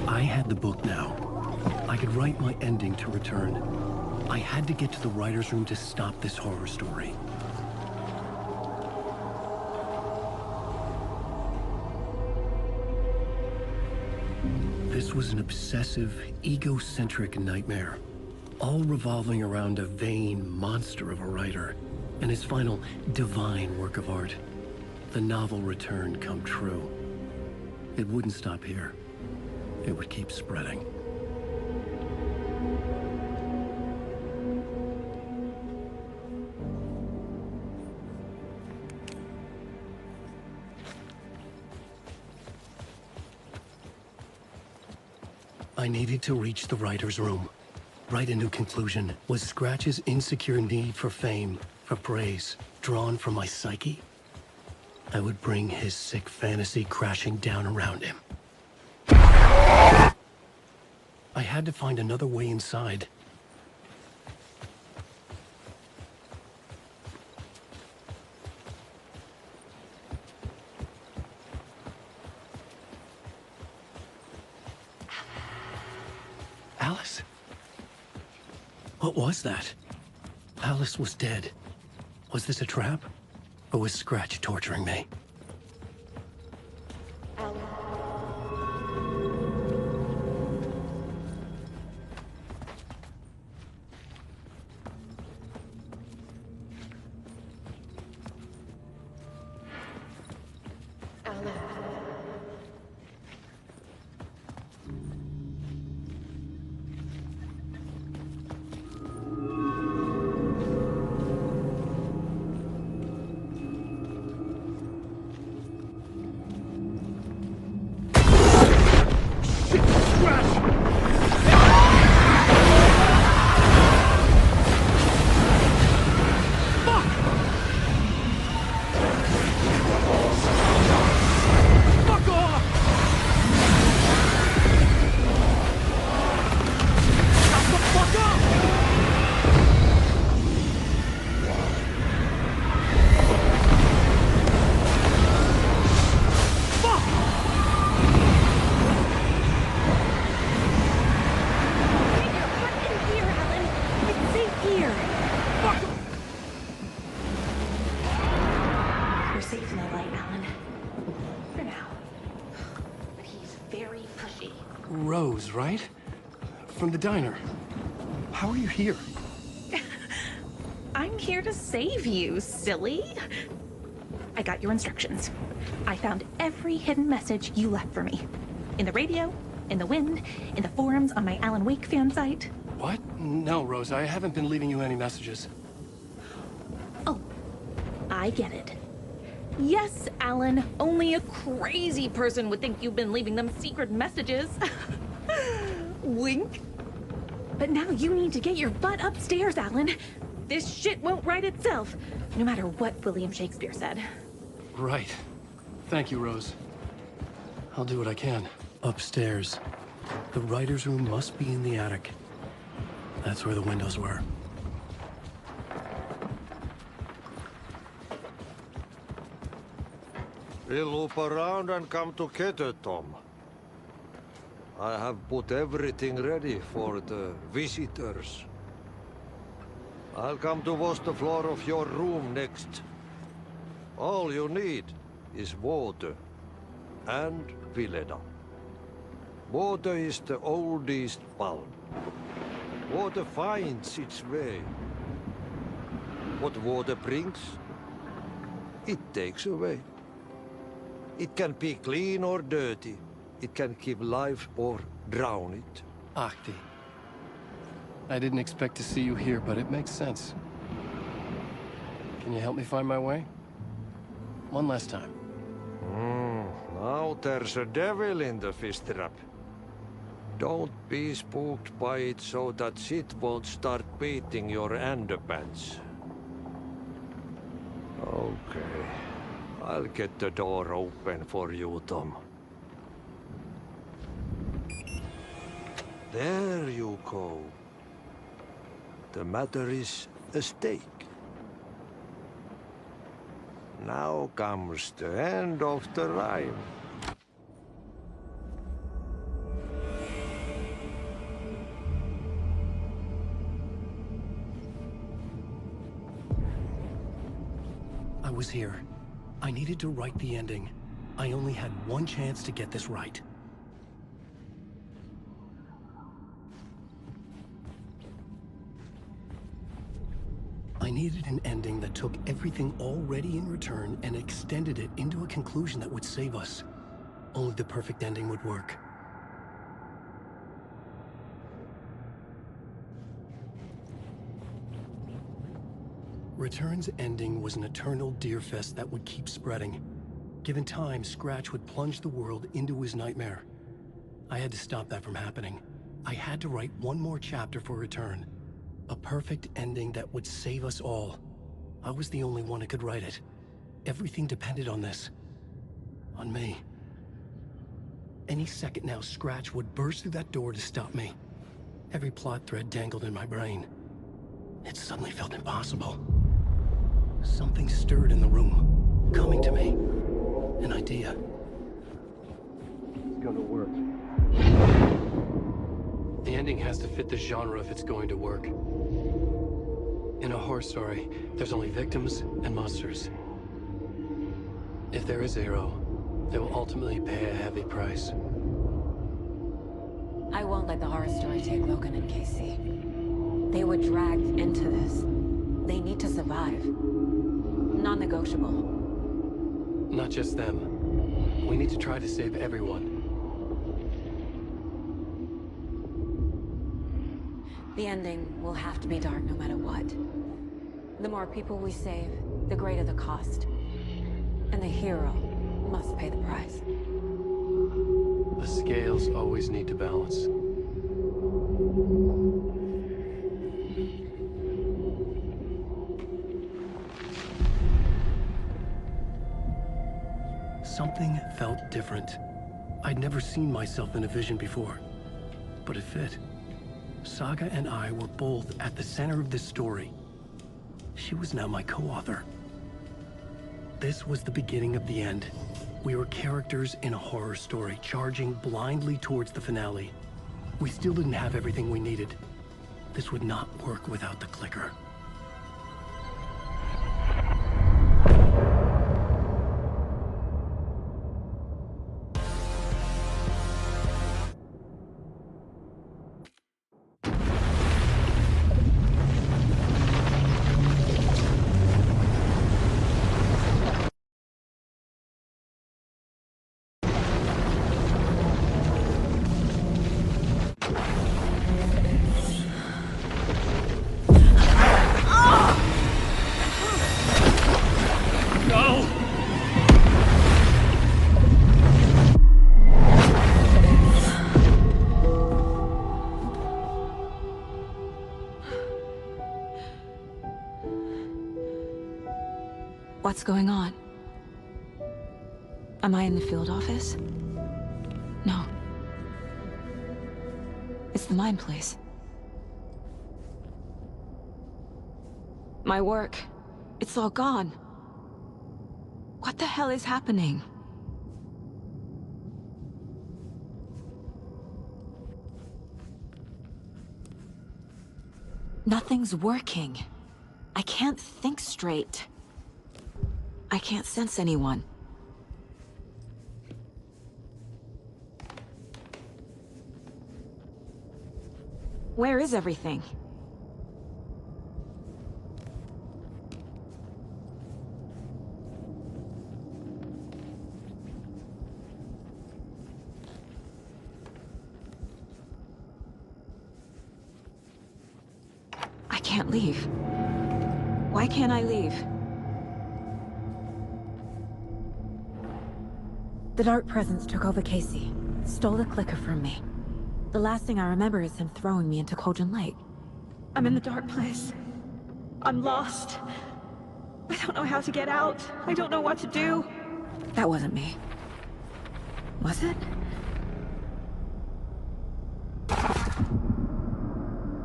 I had the book now. I could write my ending to Return. I had to get to the writer's room to stop this horror story. This was an obsessive, egocentric nightmare, all revolving around a vain monster of a writer and his final divine work of art, the novel return come true. It wouldn't stop here. It would keep spreading. I needed to reach the writer's room. Write a new conclusion. Was Scratch's insecure need for fame, for praise, drawn from my psyche? I would bring his sick fantasy crashing down around him. I had to find another way inside. Alice? What was that? Alice was dead. Was this a trap? Or was Scratch torturing me? Rose, right? From the diner. How are you here? I'm here to save you, silly. I got your instructions. I found every hidden message you left for me. In the radio, in the wind, in the forums on my Alan Wake fan site. What? No, Rose, I haven't been leaving you any messages. Oh, I get it. Yes, Alan, only a crazy person would think you've been leaving them secret messages. Wink. But now you need to get your butt upstairs, Alan. This shit won't write itself, no matter what William Shakespeare said. Right. Thank you, Rose. I'll do what I can. Upstairs. The writer's room must be in the attic. That's where the windows were. We'll loop around and come together, Tom. I have put everything ready for the visitors. I'll come to wash the floor of your room next. All you need is water and Vileda. Water is the oldest bulb. Water finds its way. What water brings, it takes away. It can be clean or dirty. It can keep life or drown it. Ahti. I didn't expect to see you here, but it makes sense. Can you help me find my way? One last time. Now there's a devil in the fish trap. Don't be spooked by it so that shit won't start beating your underpants. Okay. I'll get the door open for you, Tom. There you go. The matter is a stake. Now comes the end of the rhyme. I was here. I needed to write the ending. I only had one chance to get this right. I needed an ending that took everything already in return and extended it into a conclusion that would save us. Only the perfect ending would work. Return's ending was an eternal deerfest that would keep spreading. Given time, Scratch would plunge the world into his nightmare. I had to stop that from happening. I had to write one more chapter for Return. A perfect ending that would save us all. I was the only one who could write it. Everything depended on this. On me. Any second now, Scratch would burst through that door to stop me. Every plot thread dangled in my brain. It suddenly felt impossible. Something stirred in the room, coming to me. An idea. It's gonna work. The ending has to fit the genre if it's going to work. In a horror story, there's only victims and monsters. If there is a hero, they will ultimately pay a heavy price. I won't let the horror story take Logan and Casey. They were dragged into this. They need to survive. Non-negotiable. Not just them. We need to try to save everyone. The ending will have to be dark no matter what. The more people we save, the greater the cost. And the hero must pay the price. The scales always need to balance. Something felt different. I'd never seen myself in a vision before, but it fit. Saga and I were both at the center of this story. She was now my co-author. This was the beginning of the end. We were characters in a horror story, charging blindly towards the finale. We still didn't have everything we needed. This would not work without the clicker. What's going on? Am I in the field office? No. It's the mine place. My work. It's all gone. What the hell is happening? Nothing's working. I can't think straight. I can't sense anyone. Where is everything? I can't leave. Why can't I leave? The dark presence took over Casey, stole the clicker from me. The last thing I remember is him throwing me into Cauldron Lake. I'm in the dark place. I'm lost. I don't know how to get out. I don't know what to do. That wasn't me. Was it?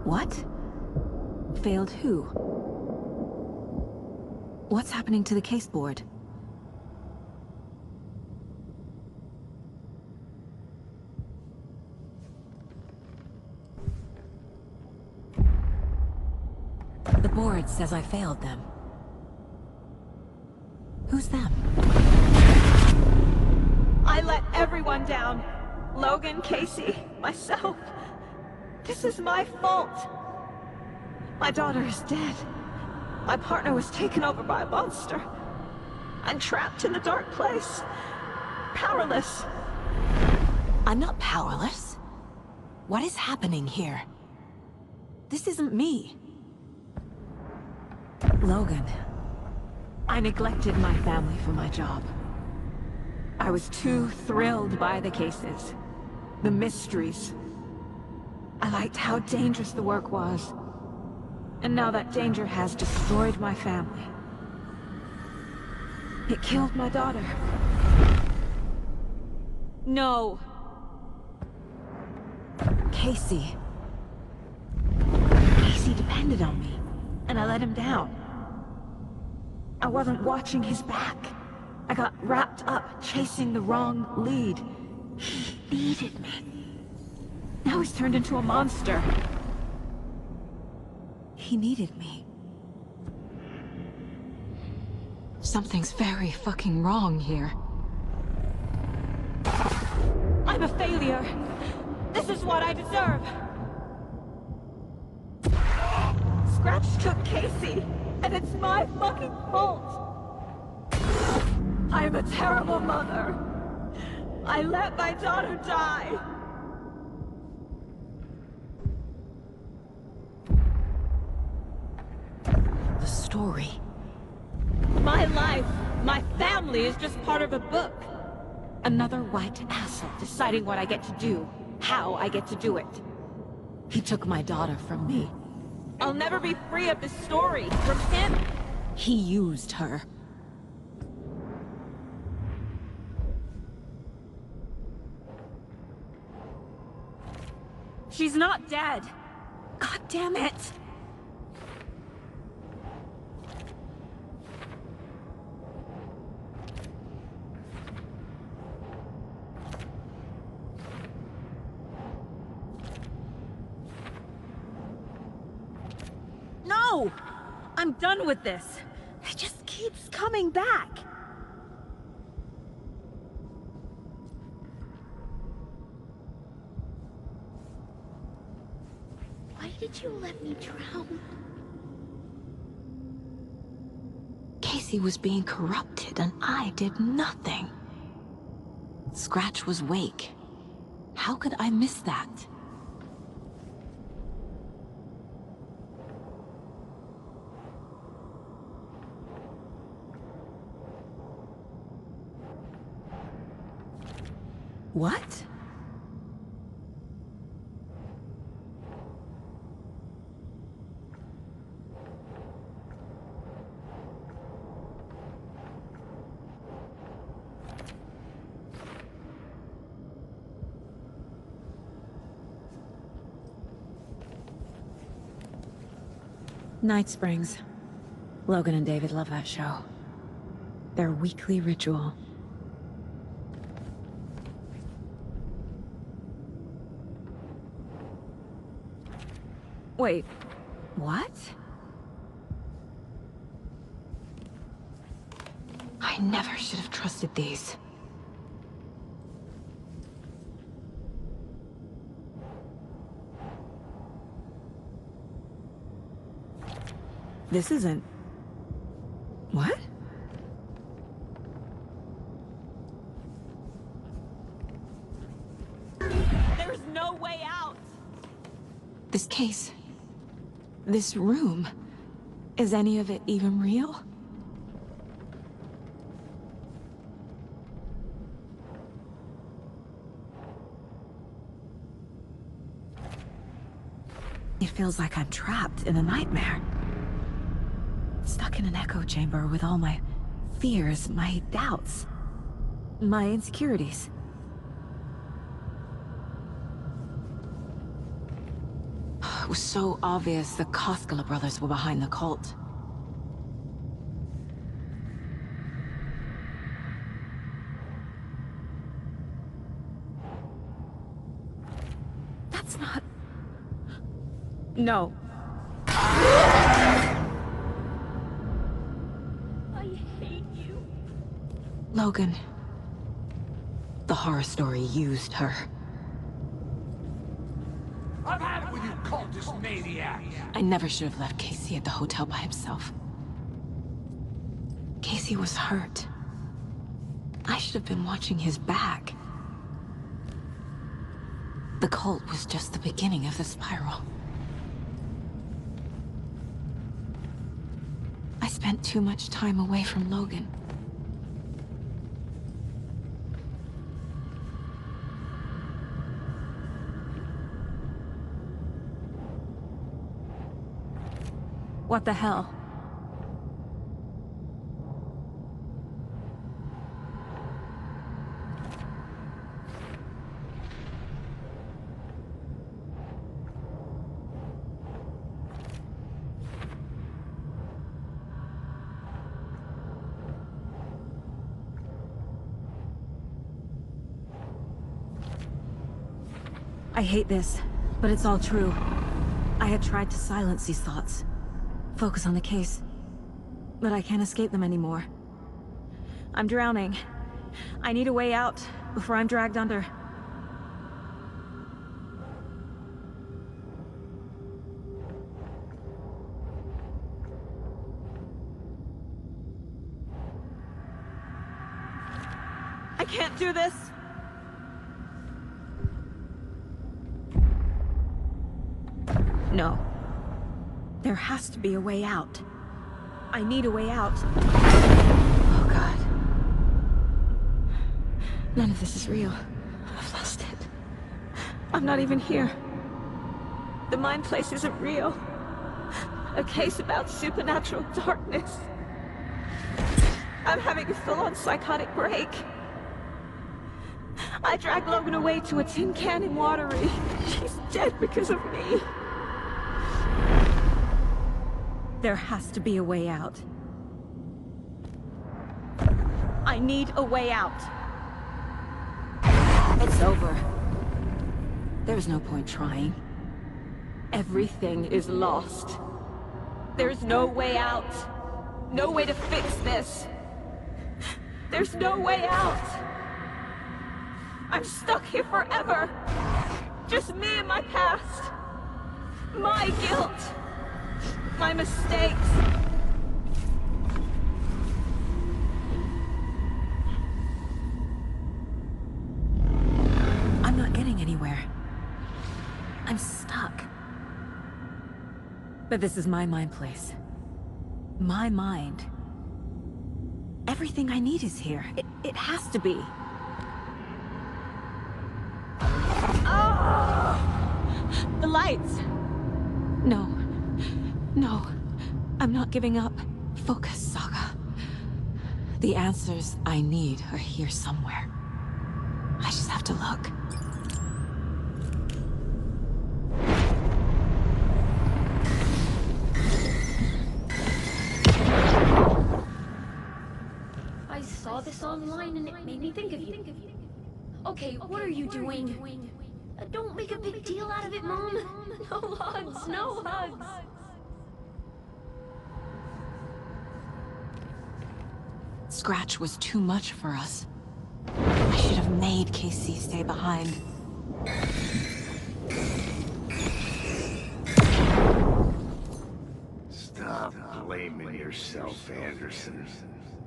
What? Failed who? What's happening to the case board? The board says I failed them. Who's them? I let everyone down. Logan, Casey, myself. This is my fault. My daughter is dead. My partner was taken over by a monster. I'm trapped in the dark place. Powerless. I'm not powerless. What is happening here? This isn't me. Logan. I neglected my family for my job. I was too thrilled by the cases. The mysteries. I liked how dangerous the work was. And now that danger has destroyed my family. It killed my daughter. No. Casey. Casey depended on me, and I let him down. I wasn't watching his back. I got wrapped up chasing the wrong lead. He needed me. Now he's turned into a monster. He needed me. Something's very fucking wrong here. I'm a failure. This is what I deserve. Scratch took Casey, and it's my fucking fault. I'm a terrible mother. I let my daughter die. The story. My life, my family is just part of a book. Another white asshole deciding what I get to do, how I get to do it. He took my daughter from me. I'll never be free of this story from him. He used her. She's not dead. God damn it! No! I'm done with this. It just keeps coming back. Why did you let me drown? Casey was being corrupted and I did nothing. Scratch was Wake. How could I miss that? What? Night Springs. Logan and David love that show. Their weekly ritual. Wait, what? I never should have trusted these. This isn't... What? There's no way out! This case... This room... Is any of it even real? It feels like I'm trapped in a nightmare. Stuck in an echo chamber with all my fears, my doubts, my insecurities. It was so obvious the Koskela brothers were behind the cult. That's not... No. I hate you. Logan. The horror story used her. I've had it with you cultist maniacs! I never should have left Casey at the hotel by himself. Casey was hurt. I should have been watching his back. The cult was just the beginning of the spiral. I spent too much time away from Logan. What the hell? I hate this, but it's all true. I had tried to silence these thoughts. Focus on the case. But I can't escape them anymore. I'm drowning. I need a way out before I'm dragged under. I can't do this! No. There has to be a way out. I need a way out. Oh, God. None of this is real. I've lost it. I'm not even here. The mind place isn't real. A case about supernatural darkness. I'm having a full-on psychotic break. I dragged Logan away to a tin can in Watery. She's dead because of me. There has to be a way out. I need a way out. It's over. There's no point trying. Everything is lost. There's no way out. No way to fix this. There's no way out. I'm stuck here forever. Just me and my past. My guilt. My mistakes. I'm not getting anywhere. I'm stuck. But this is my mind place. My mind. Everything I need is here. It has to be. Oh! The lights! No. No. I'm not giving up. Focus, Saga. The answers I need are here somewhere. I just have to look. I saw this online and it made me think of you. Okay, what are you doing? Don't make a big deal out of it, Mom. No hugs, no hugs. Scratch was too much for us. I should have made Casey stay behind. Stop blaming yourself, Anderson.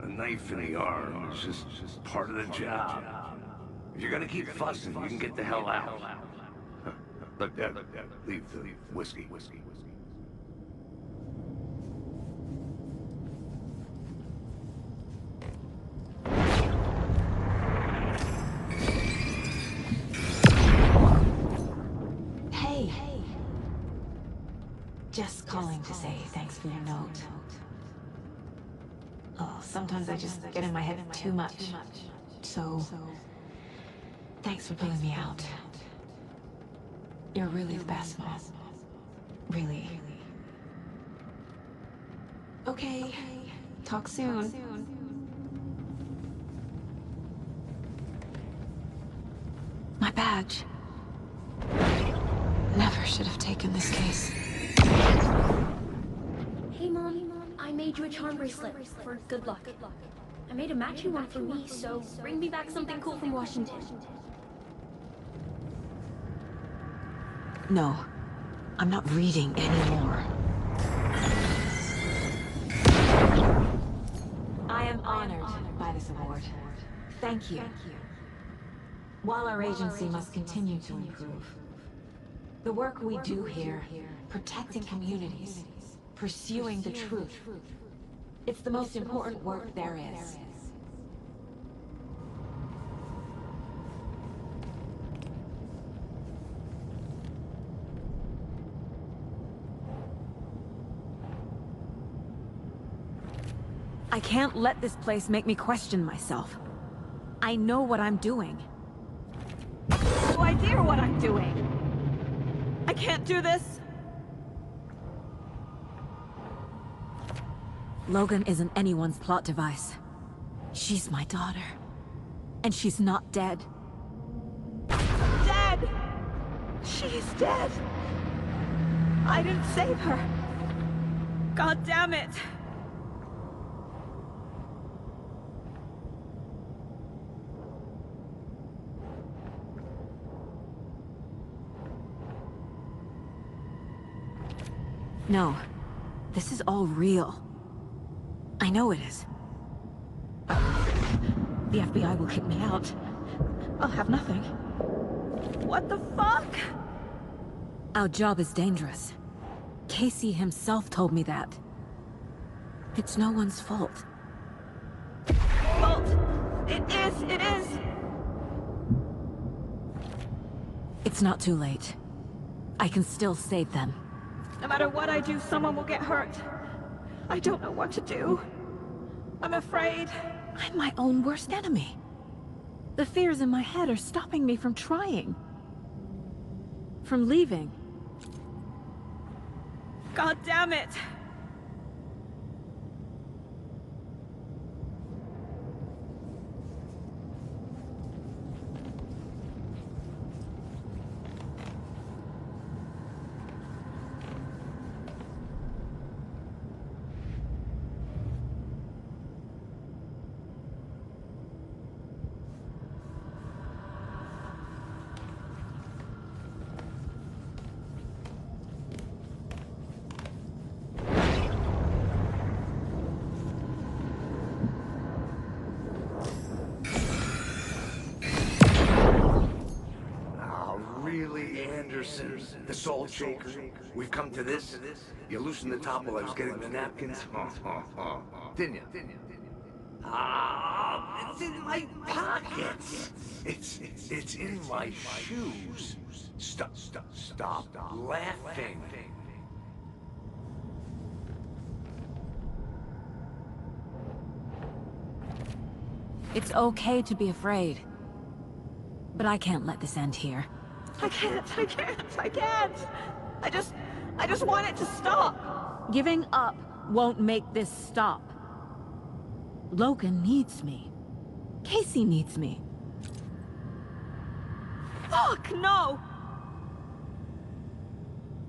A knife in the arm is just part of the job. If you're gonna keep fussing, you can get the hell out. Look, leave the whiskey. Hey. Just calling to say thanks for your note. Oh, sometimes I just get in my head too much. So, thanks for pulling me out. You're really the best, Mom. Really. Okay. Talk soon. My badge. Never should have taken this case. Hey, Mom. I made you a charm bracelet for good luck. I made a matching one for me, so bring me back something cool from Washington. No, I'm not reading anymore. I am honored by this award. Thank you. While our agency must continue to improve, the work we do here, protecting communities, pursuing the truth, it's the most important work there is. I can't let this place make me question myself. I know what I'm doing. No idea what I'm doing! I can't do this! Logan isn't anyone's plot device. She's my daughter. And she's not dead. Dead! She's dead! I didn't save her. God damn it! No. This is all real. I know it is. The FBI will kick me out. I'll have nothing. What the fuck? Our job is dangerous. Casey himself told me that. It's no one's fault. Fault! It is! It is! It's not too late. I can still save them. No matter what I do, someone will get hurt. I don't know what to do. I'm afraid. I'm my own worst enemy. The fears in my head are stopping me from trying. From leaving. God damn it! The salt shaker. We've come to this. You loosened the top while I was getting the napkins. Didn't you? Ah, it's in my pockets. It's in my shoes. Stop laughing. It's okay to be afraid. But I can't let this end here. I can't. I just want it to stop. Giving up won't make this stop. Logan needs me. Casey needs me. Fuck, no!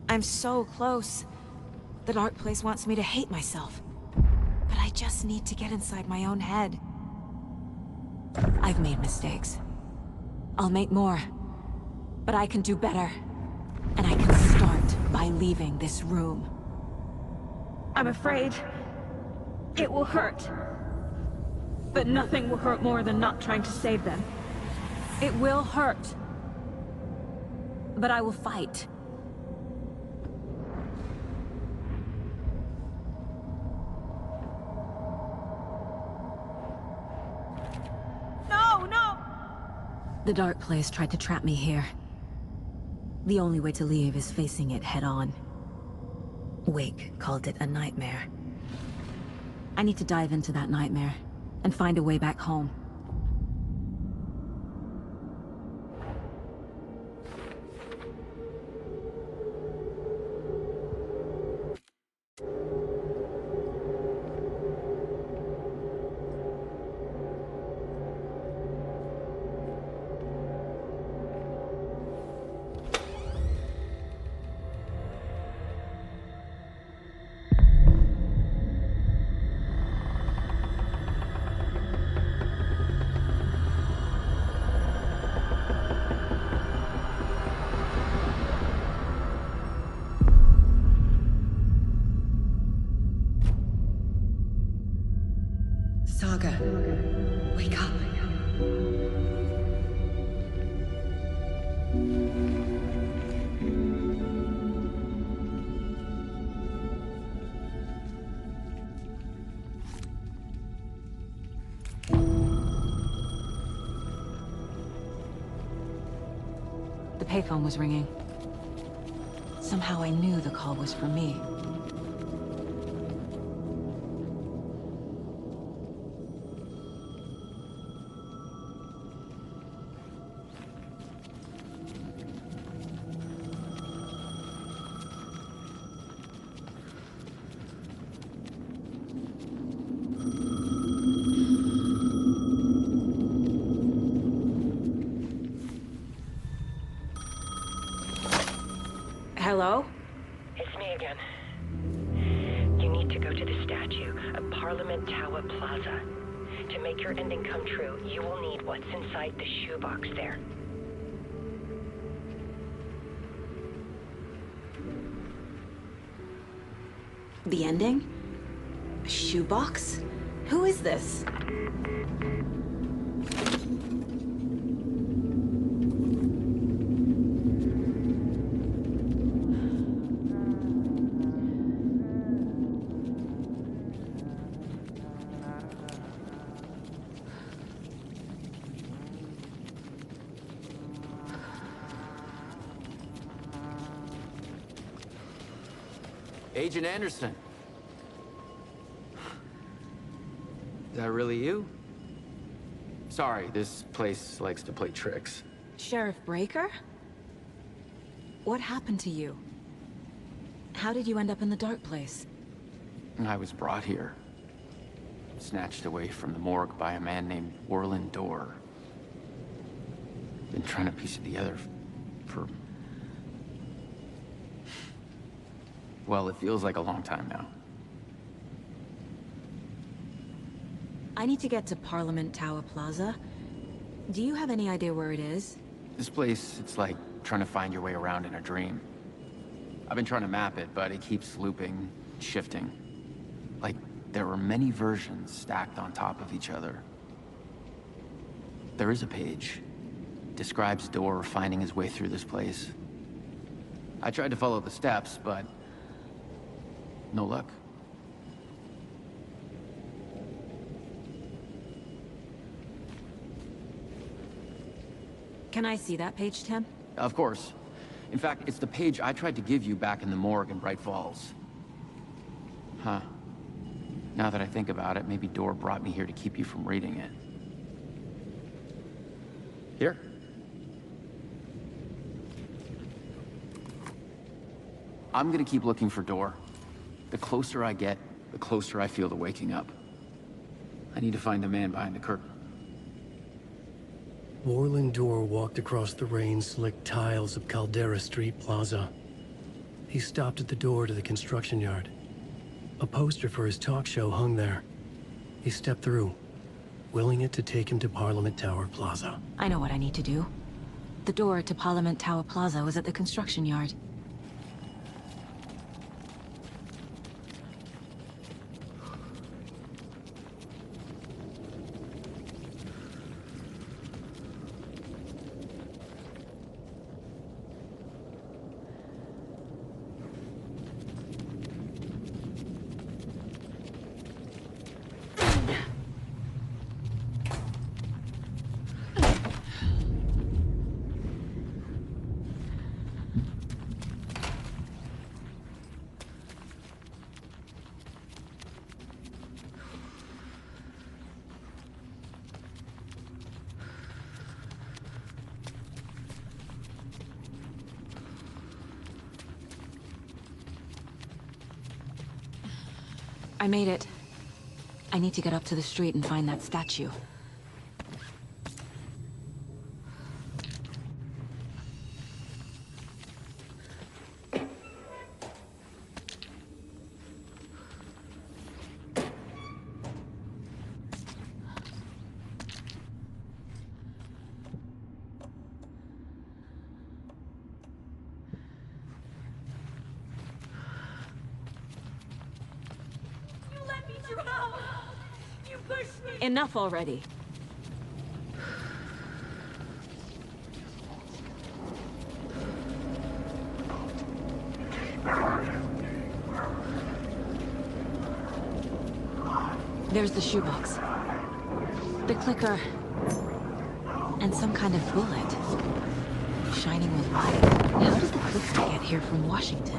I'm so close. The dark place wants me to hate myself. But I just need to get inside my own head. I've made mistakes. I'll make more. But I can do better. And I can start by leaving this room. I'm afraid it will hurt. But nothing will hurt more than not trying to save them. It will hurt. But I will fight. No! The dark place tried to trap me here. The only way to leave is facing it head-on. Wake called it a nightmare. I need to dive into that nightmare and find a way back home. Saga, wake up. The payphone was ringing. Somehow I knew the call was for me. Hello? It's me again. You need to go to the statue of Parliament Tower Plaza. To make your ending come true, you will need what's inside the shoebox there. The ending? A shoebox? Who is this? Agent Anderson. Is that really you? Sorry, this place likes to play tricks. Sheriff Breaker? What happened to you? How did you end up in the dark place? I was brought here. Snatched away from the morgue by a man named Warland Dorr. Been trying to piece it together for... well, it feels like a long time now. I need to get to Parliament Tower Plaza. Do you have any idea where it is? This place, it's like trying to find your way around in a dream. I've been trying to map it, but it keeps looping, shifting. Like there are many versions stacked on top of each other. There is a page. Describes Dorr finding his way through this place. I tried to follow the steps, but no luck. Can I see that page, Tim? Of course. In fact, it's the page I tried to give you back in the morgue in Bright Falls. Huh. Now that I think about it, maybe Dorr brought me here to keep you from reading it. Here. I'm gonna keep looking for Dorr. The closer I get, the closer I feel to waking up. I need to find the man behind the curtain. Warland Dorr walked across the rain-slicked tiles of Caldera Street Plaza. He stopped at the door to the construction yard. A poster for his talk show hung there. He stepped through, willing it to take him to Parliament Tower Plaza. I know what I need to do. The door to Parliament Tower Plaza was at the construction yard. I made it. I need to get up to the street and find that statue. Enough already. There's the shoebox. The clicker. And some kind of bullet. Shining with light. How did the clicker get here from Washington?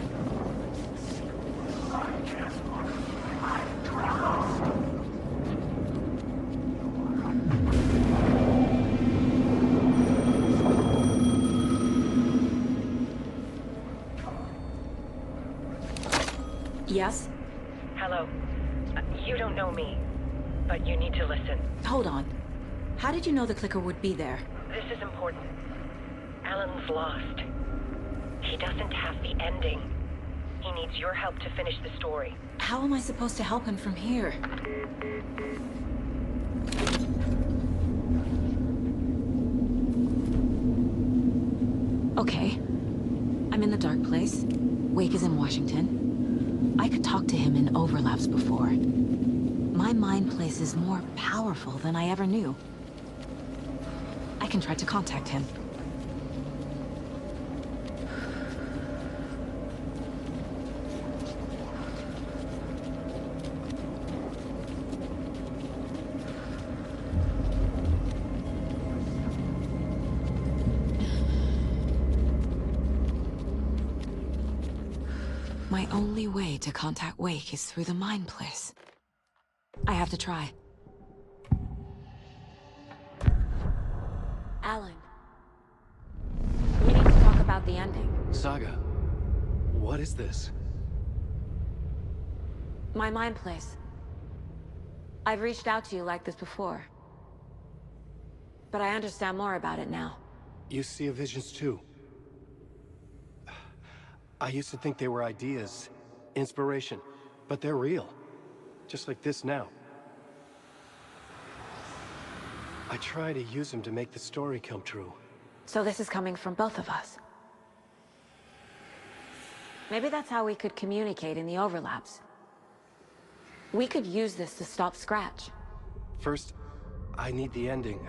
Yes? Hello. You don't know me, but you need to listen. Hold on. How did you know the clicker would be there? This is important. Alan's lost. He doesn't have the ending. He needs your help to finish the story. How am I supposed to help him from here? Okay. I'm in the dark place. Wake is in Washington. I could talk to him in overlaps before. My mind place is more powerful than I ever knew. I can try to contact him. My only way to contact Wake is through the mind place. I have to try. Alan. We need to talk about the ending. Saga, what is this? My mind place. I've reached out to you like this before. But I understand more about it now. You see visions too. I used to think they were ideas, inspiration, but they're real. Just like this now. I try to use them to make the story come true. So this is coming from both of us. Maybe that's how we could communicate in the overlaps. We could use this to stop Scratch. First, I need the ending.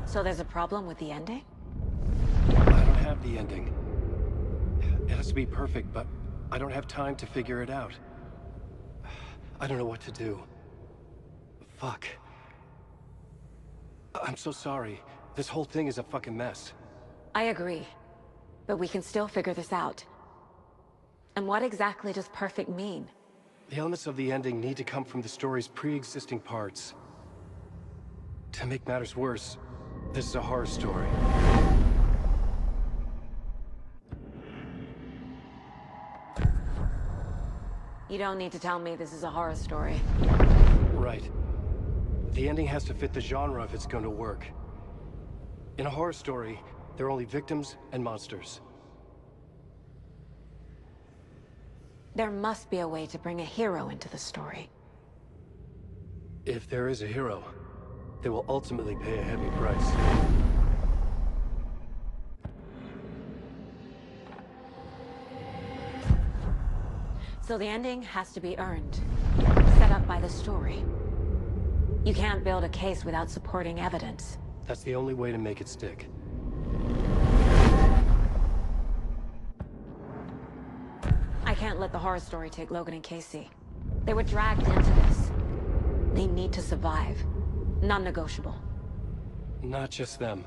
So there's a problem with the ending? I don't have the ending. It has to be perfect, but I don't have time to figure it out. I don't know what to do. Fuck. I'm so sorry. This whole thing is a fucking mess. I agree. But we can still figure this out. And what exactly does perfect mean? The elements of the ending need to come from the story's pre-existing parts. To make matters worse, this is a horror story. You don't need to tell me this is a horror story. Right. The ending has to fit the genre if it's going to work. In a horror story, there are only victims and monsters. There must be a way to bring a hero into the story. If there is a hero, they will ultimately pay a heavy price. So the ending has to be earned, set up by the story. You can't build a case without supporting evidence. That's the only way to make it stick. I can't let the horror story take Logan and Casey. They were dragged into this. They need to survive. Non-negotiable. Not just them.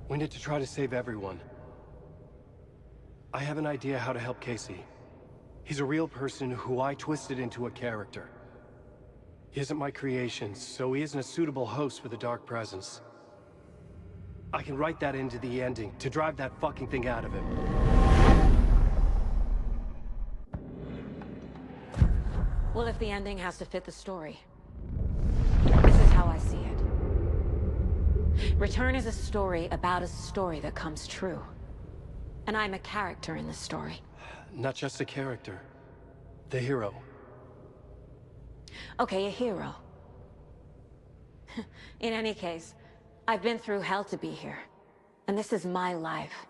We need to try to save everyone. I have an idea how to help Casey. He's a real person who I twisted into a character. He isn't my creation, so he isn't a suitable host with a dark presence. I can write that into the ending to drive that fucking thing out of him. Well, if the ending has to fit the story, this is how I see it. Return is a story about a story that comes true. And I'm a character in the story. Not just a character. The hero. Okay, a hero. In any case, I've been through hell to be here. And this is my life.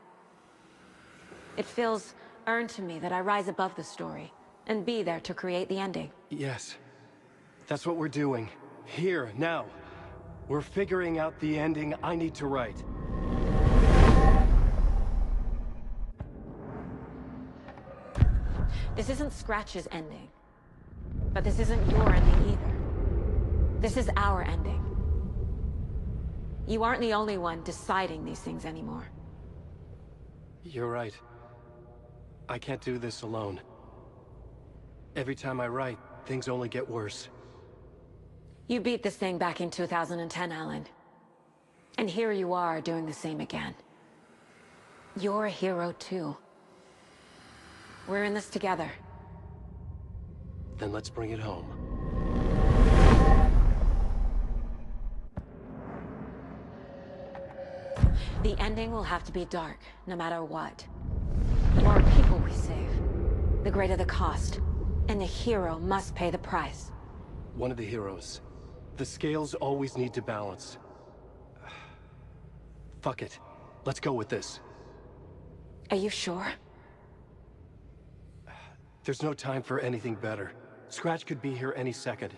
It feels Earn to me that I rise above the story, and be there to create the ending. Yes. That's what we're doing. Here, now. We're figuring out the ending I need to write. This isn't Scratch's ending. But this isn't your ending either. This is our ending. You aren't the only one deciding these things anymore. You're right. I can't do this alone. Every time I write, things only get worse. You beat this thing back in 2010, Alan. And here you are doing the same again. You're a hero too. We're in this together. Then let's bring it home. The ending will have to be dark, no matter what. The more people we save, the greater the cost. And the hero must pay the price. One of the heroes. The scales always need to balance. Fuck it. Let's go with this. Are you sure? There's no time for anything better. Scratch could be here any second.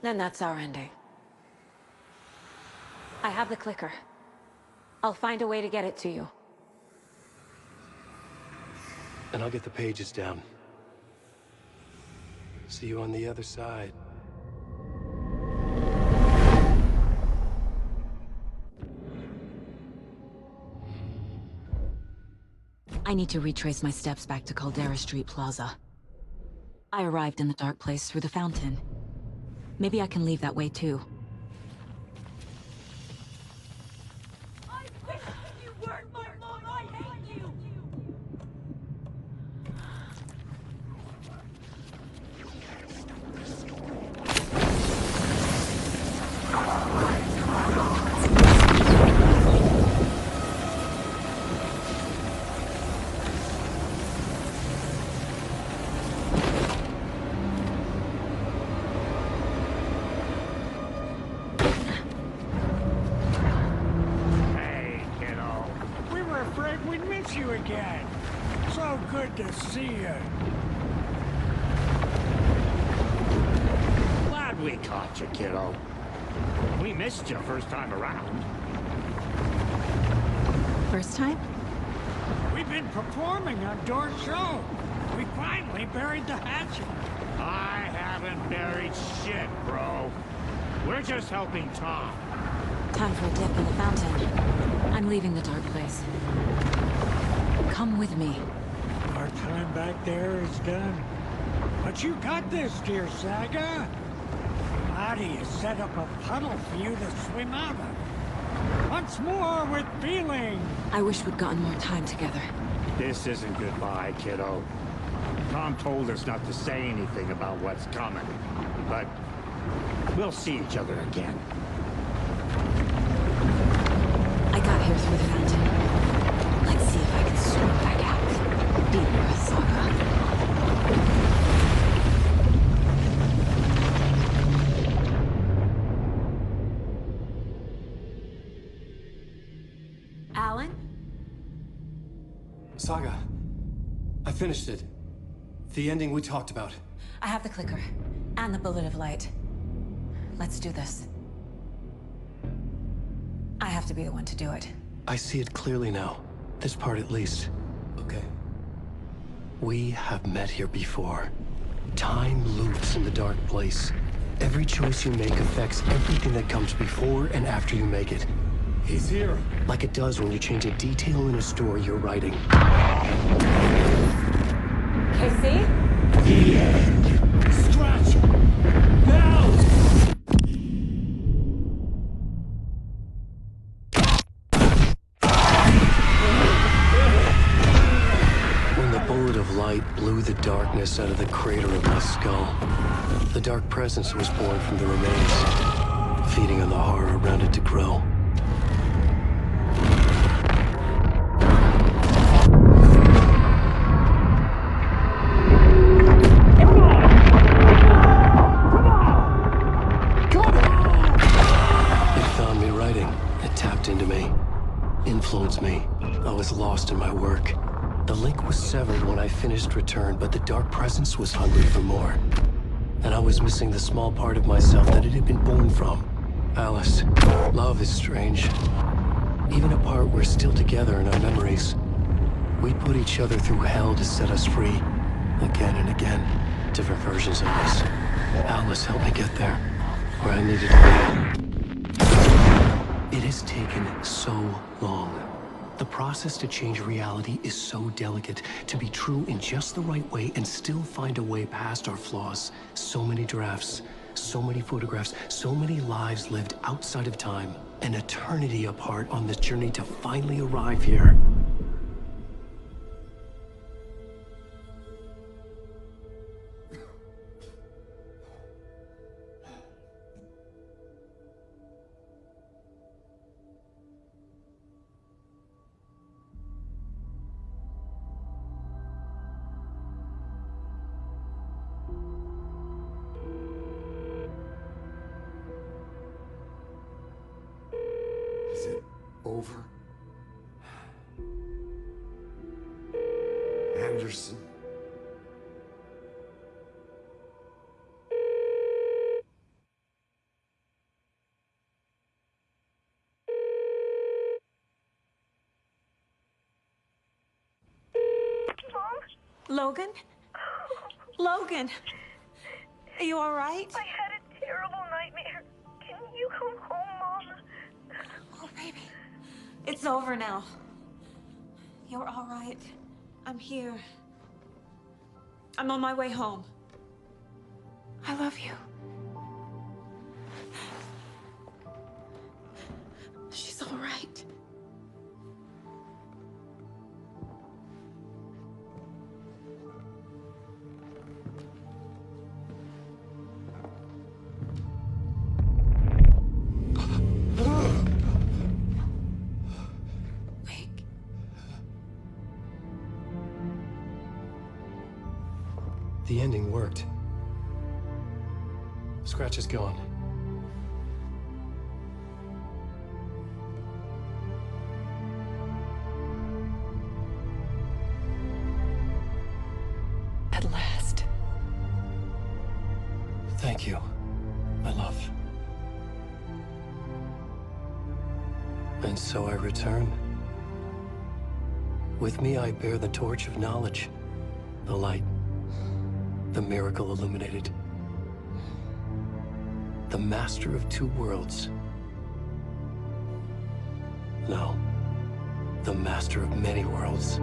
Then that's our ending. I have the clicker. I'll find a way to get it to you. And I'll get the pages down. See you on the other side. I need to retrace my steps back to Caldera Street Plaza. I arrived in the dark place through the fountain. Maybe I can leave that way too. I wish you weren't my mom. I hate you. You again. So good to see you. Glad we caught you, kiddo. We missed you first time around. First time? We've been performing on Door's show. We finally buried the hatchet. I haven't buried shit, bro. We're just helping Tom. Time for a dip in the fountain. I'm leaving the dark place. Come with me. Our time back there is done. But you got this, dear Saga. How do you set up a puddle for you to swim out of? Once more with feeling. I wish we'd gotten more time together. This isn't goodbye, kiddo. Tom told us not to say anything about what's coming, but we'll see each other again. I got here through the fountain. Let's see if I can swim back out. Deeper, Saga. Alan? Saga. I finished it. The ending we talked about. I have the clicker. And the bullet of light. Let's do this. I have to be the one to do it. I see it clearly now. This part at least. Okay. We have met here before. Time loops in the dark place. Every choice you make affects everything that comes before and after you make it. He's here. Like it does when you change a detail in a story you're writing. KC? The end. Scratch! Now! When the bullet of light blew the darkness out of the crater of my skull, the dark presence was born from the remains, feeding on the horror around it to grow. Into me, influenced me. I was lost in my work. The link was severed when I finished Return, but the Dark Presence was hungry for more. And I was missing the small part of myself that it had been born from. Alice, love is strange. Even apart, we're still together in our memories. We put each other through hell to set us free. Again and again. Different versions of us. Alice helped me get there. Where I needed to be. It has taken so long. The process to change reality is so delicate. To be true in just the right way and still find a way past our flaws. So many drafts, so many photographs, so many lives lived outside of time. An eternity apart on this journey to finally arrive here. Is it over? Anderson? Logan? Logan! Are you alright? I had a terrible nightmare. Can you come home, Mom? Oh, baby. It's over now. You're alright. I'm here. I'm on my way home. I love you. She's alright. The ending worked. Scratch is gone. At last. Thank you, my love. And so I return. With me I bear the torch of knowledge, the light, the miracle illuminated. The master of two worlds. No, the master of many worlds.